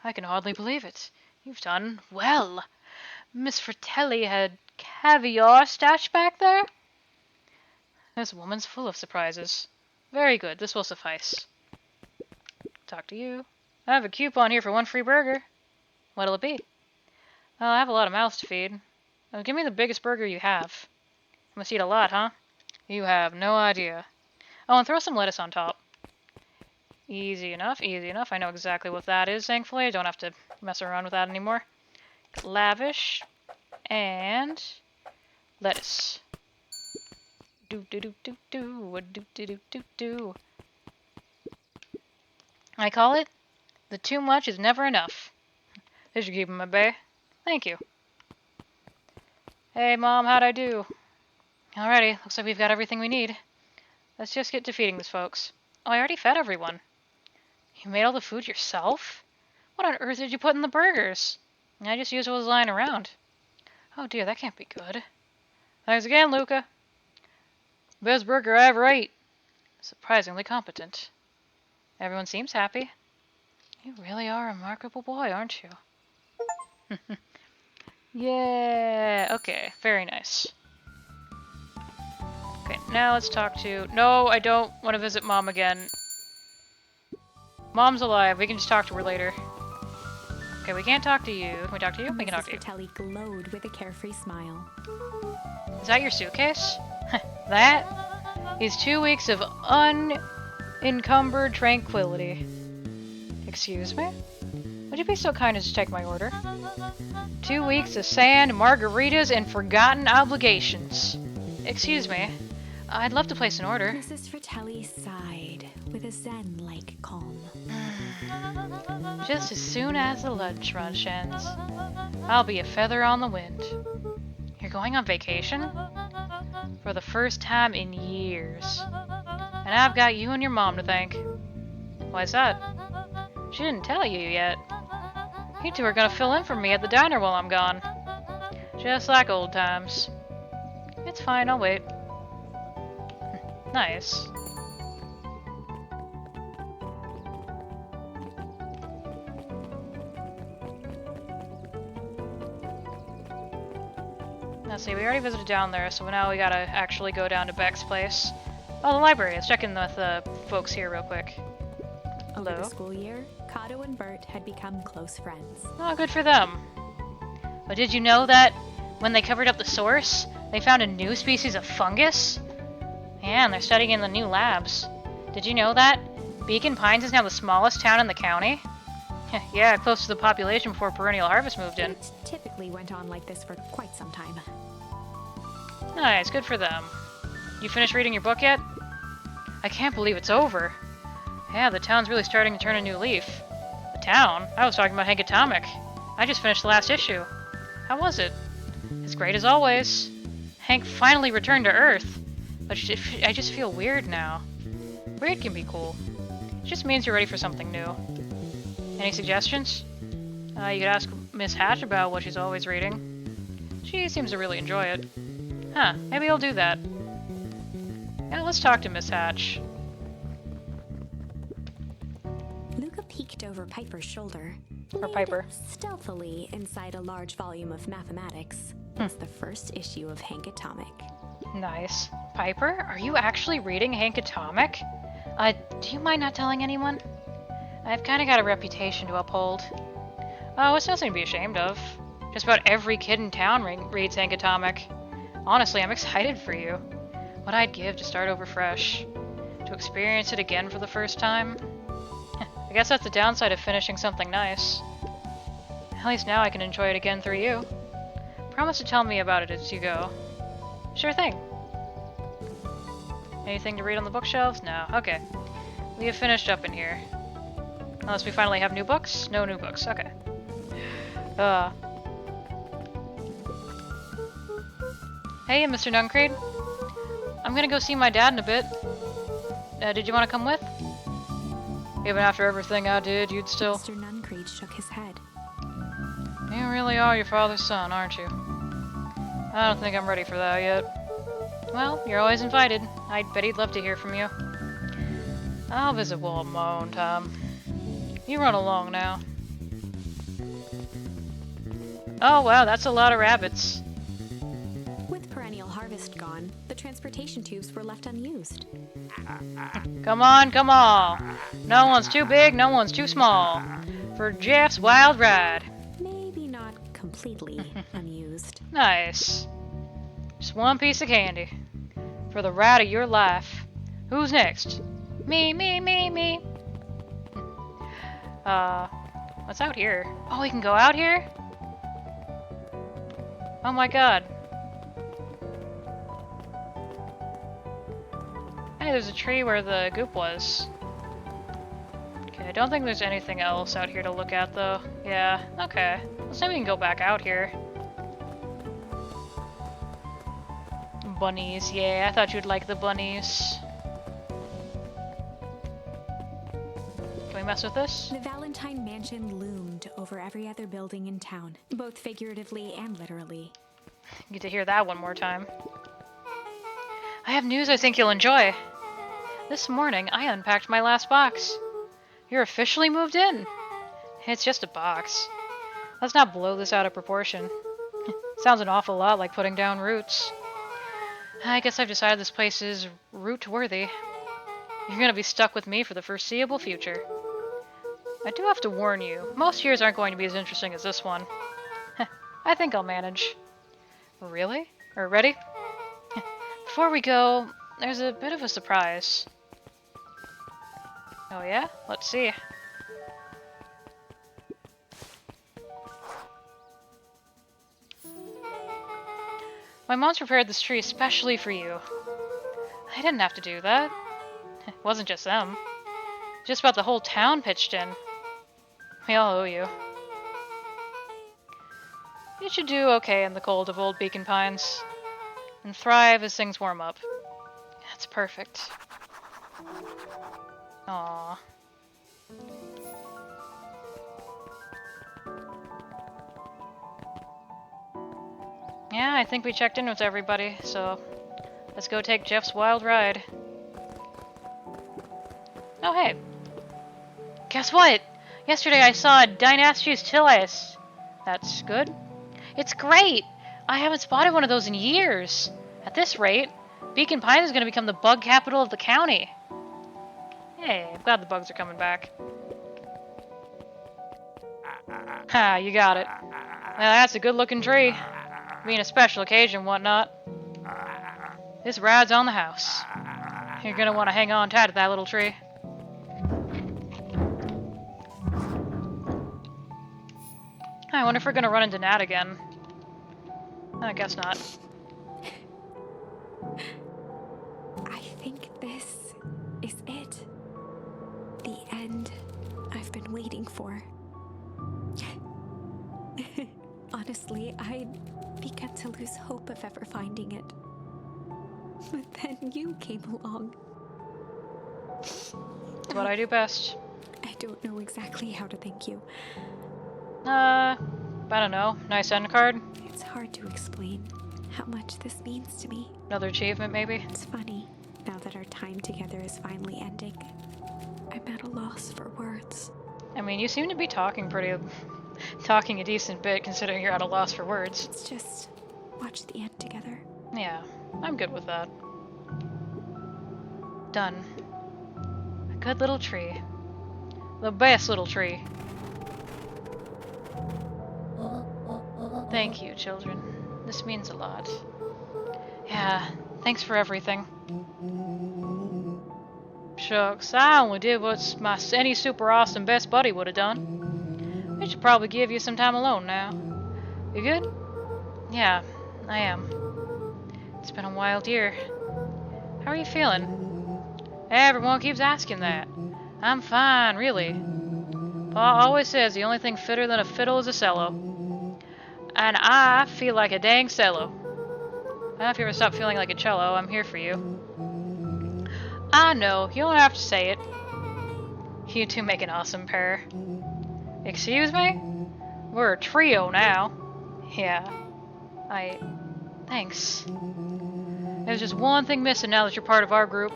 I can hardly believe it. You've done well. Miss Fratelli had caviar stashed back there? This woman's full of surprises. Very good, this will suffice. Talk to you. I have a coupon here for one free burger. What'll it be? Well, I have a lot of mouths to feed. Give me the biggest burger you have. You must eat a lot, huh? You have no idea. Oh, and throw some lettuce on top. Easy enough, easy enough. I know exactly what that is, thankfully. I don't have to mess around with that anymore. Lavish. And lettuce. Do do do do do do do do do do. I call it the too much is never enough. This should keep him at bay. Thank you. Hey Mom, how'd I do? Alrighty, looks like we've got everything we need. Let's just get to feeding these folks. Oh, I already fed everyone. You made all the food yourself? What on earth did you put in the burgers? I just used what was lying around. Oh dear, that can't be good. Thanks again, Luca. Best burger I ever ate. Surprisingly competent. Everyone seems happy. You really are a remarkable boy, aren't you? Yeah, okay, very nice. Okay, now let's talk to... No, I don't want to visit Mom again. Mom's alive, we can just talk to her later. Okay, we can't talk to you. Can we talk to you? We can talk to you. Mrs. Fratelli glowed with a carefree smile. Is that your suitcase? That is 2 weeks of unencumbered tranquility. Excuse me? Would you be so kind as to take my order? 2 weeks of sand, margaritas, and forgotten obligations. Excuse me. I'd love to place an order. Mrs. Fratelli sighed with a zen-like calm. Just as soon as the lunch rush ends, I'll be a feather on the wind. You're going on vacation? For the first time in years. And I've got you and your mom to thank. Why's that? She didn't tell you yet. You two are gonna fill in for me at the diner while I'm gone. Just like old times. It's fine, I'll wait. Nice. Let's see, we already visited down there, so now we gotta actually go down to Beck's place. Oh, the library. Let's check in with the folks here real quick. Hello? Over the school year, Kato and Bert had become close friends. Oh, good for them. But did you know that when they covered up the source, they found a new species of fungus? Yeah, and they're studying in the new labs. Did you know that? Beacon Pines is now the smallest town in the county? Yeah, close to the population before Perennial Harvest moved in. It typically went on like this for quite some time. Nice, good for them. You finished reading your book yet? I can't believe it's over. Yeah, the town's really starting to turn a new leaf. The town? I was talking about Hank Atomic. I just finished the last issue. How was it? As great as always. Hank finally returned to Earth. But I just feel weird now. Weird can be cool. It just means you're ready for something new. Any suggestions? You could ask Miss Hatch about what she's always reading. She seems to really enjoy it. Huh, maybe I'll do that. Yeah, let's talk to Miss Hatch. Luca peeked over Piper's shoulder. Or Laid Piper. stealthily inside a large volume of mathematics. It's the first issue of Hank Atomic. Nice. Piper, are you actually reading Hank Atomic? Do you mind not telling anyone? I've kind of got a reputation to uphold. Oh, it's nothing to be ashamed of. Just about every kid in town reads Hank Atomic. Honestly, I'm excited for you. What I'd give to start over fresh. To experience it again for the first time. I guess that's the downside of finishing something nice. At least now I can enjoy it again through you. Promise to tell me about it as you go. Sure thing. Anything to read on the bookshelves? No. Okay. We have finished up in here. Unless we finally have new books? No new books. Okay. Hey, Mr. Nuncreed. I'm gonna go see my dad in a bit. Did you want to come with? Even after everything I did, you'd still... Mr. Nuncreed shook his head. You really are your father's son, aren't you? I don't think I'm ready for that yet. Well, you're always invited. I bet he'd love to hear from you. I'll visit Walt on my own time. You run along now. Oh wow, that's a lot of rabbits. With Perennial Harvest gone, the transportation tubes were left unused. Come on, come on. No one's too big, no one's too small. For Jeff's wild ride. Maybe not completely unused. Nice. Just one piece of candy. For the ride of your life. Who's next? Me, me, me, me. What's out here? Oh, we can go out here? Oh my god. Hey, there's a tree where the goop was. Okay, I don't think there's anything else out here to look at, though. Yeah, okay. Let's say we can go back out here. Bunnies, yeah, I thought you'd like the bunnies. Can we mess with this? The Valentine Mansion loomed over every other building in town, both figuratively and literally. Get to hear that one more time. I have news I think you'll enjoy. This morning, I unpacked my last box. You're officially moved in. It's just a box. Let's not blow this out of proportion. Sounds an awful lot like putting down roots. I guess I've decided this place is root-worthy. You're gonna be stuck with me for the foreseeable future. I do have to warn you, most years aren't going to be as interesting as this one. I think I'll manage. Really? Ready? Before we go, there's a bit of a surprise. Oh yeah? Let's see. My mom's prepared this tree especially for you. I didn't have to do that. It wasn't just them. Just about the whole town pitched in. We all owe you. You should do okay in the cold of old Beacon Pines. And thrive as things warm up. That's perfect. Aww. Yeah, I think we checked in with everybody, so let's go take Jeff's wild ride. Oh, hey. Guess what? Yesterday I saw Dynastius Tilius. That's good. It's great! I haven't spotted one of those in years. At this rate, Beacon Pines is going to become the bug capital of the county. Hey, I'm glad the bugs are coming back. Ha, you got it. Now that's a good-looking tree. Being a special occasion and whatnot. This ride's on the house. You're gonna want to hang on tight to that little tree. I wonder if we're gonna run into Nat again. I guess not. I think this is it. The end I've been waiting for. Honestly, I'd begun to lose hope of ever finding it. But then you came along. It's what I do best. I don't know exactly how to thank you. I don't know. Nice end card? It's hard to explain how much this means to me. Another achievement, maybe? It's funny, now that our time together is finally ending. I'm at a loss for words. I mean, you seem to be talking a decent bit, considering you're at a loss for words. Let's just watch the end together. Yeah, I'm good with that. Done. A good little tree. The best little tree. Thank you, children. This means a lot. Yeah, thanks for everything. Shucks, I only did what any super awesome best buddy would have done. I should probably give you some time alone now. You good? Yeah, I am. It's been a wild year. How are you feeling? Everyone keeps asking that. I'm fine, really. Pa always says the only thing fitter than a fiddle is a cello. And I feel like a dang cello. Well, if you ever stop feeling like a cello, I'm here for you. I know, you don't have to say it. You two make an awesome pair. Excuse me? We're a trio now. Yeah. Thanks. There's just one thing missing now that you're part of our group.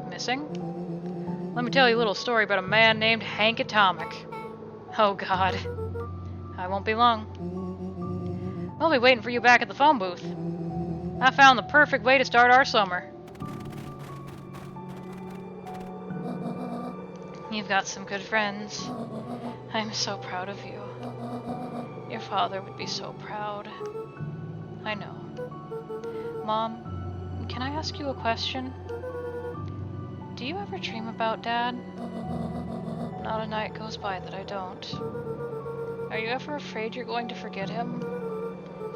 Missing? Let me tell you a little story about a man named Hank Atomic. Oh god. I won't be long. I'll be waiting for you back at the phone booth. I found the perfect way to start our summer. You've got some good friends. I'm so proud of you. Your father would be so proud. I know. Mom, can I ask you a question? Do you ever dream about Dad? Not a night goes by that I don't. Are you ever afraid you're going to forget him?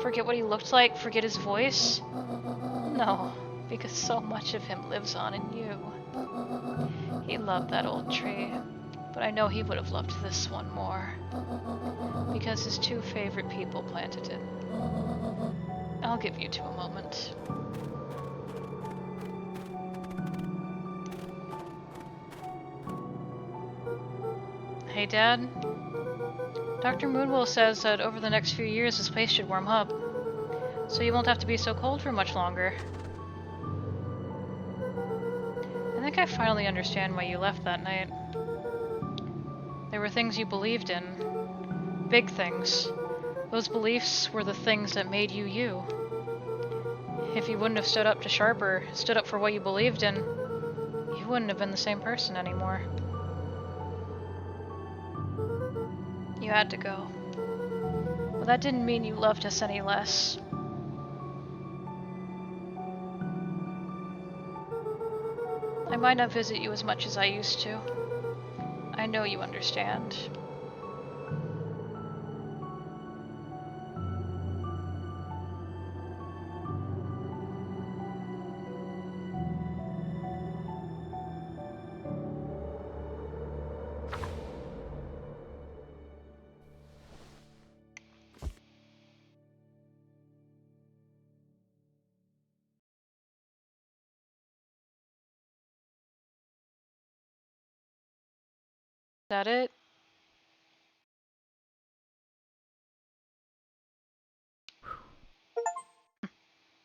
Forget what he looked like? Forget his voice? No, because so much of him lives on in you. He loved that old tree, but I know he would have loved this one more. Because his two favorite people planted it. I'll give you two a moment. Hey, Dad? Dr. Moonwell says that over the next few years this place should warm up, so you won't have to be so cold for much longer. I think I finally understand why you left that night. There were things you believed in. Big things. Those beliefs were the things that made you you. If you wouldn't have stood up to Sharper, stood up for what you believed in, you wouldn't have been the same person anymore. You had to go. But that didn't mean you loved us any less. I might not visit you as much as I used to. I know you understand. Is that it?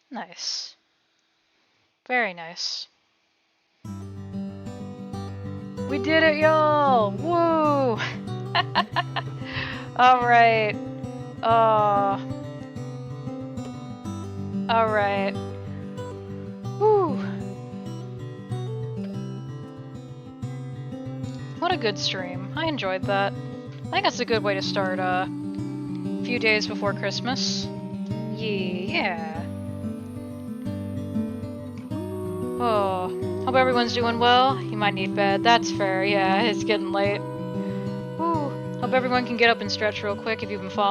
Nice. Very nice. We did it, y'all! Woo! Alright. Alright. Woo! What a good stream. I enjoyed that. I think that's a good way to start a few days before Christmas. Yeah. Oh, hope everyone's doing well. You might need bed. That's fair. Yeah, it's getting late. Woo. Hope everyone can get up and stretch real quick if you've been following.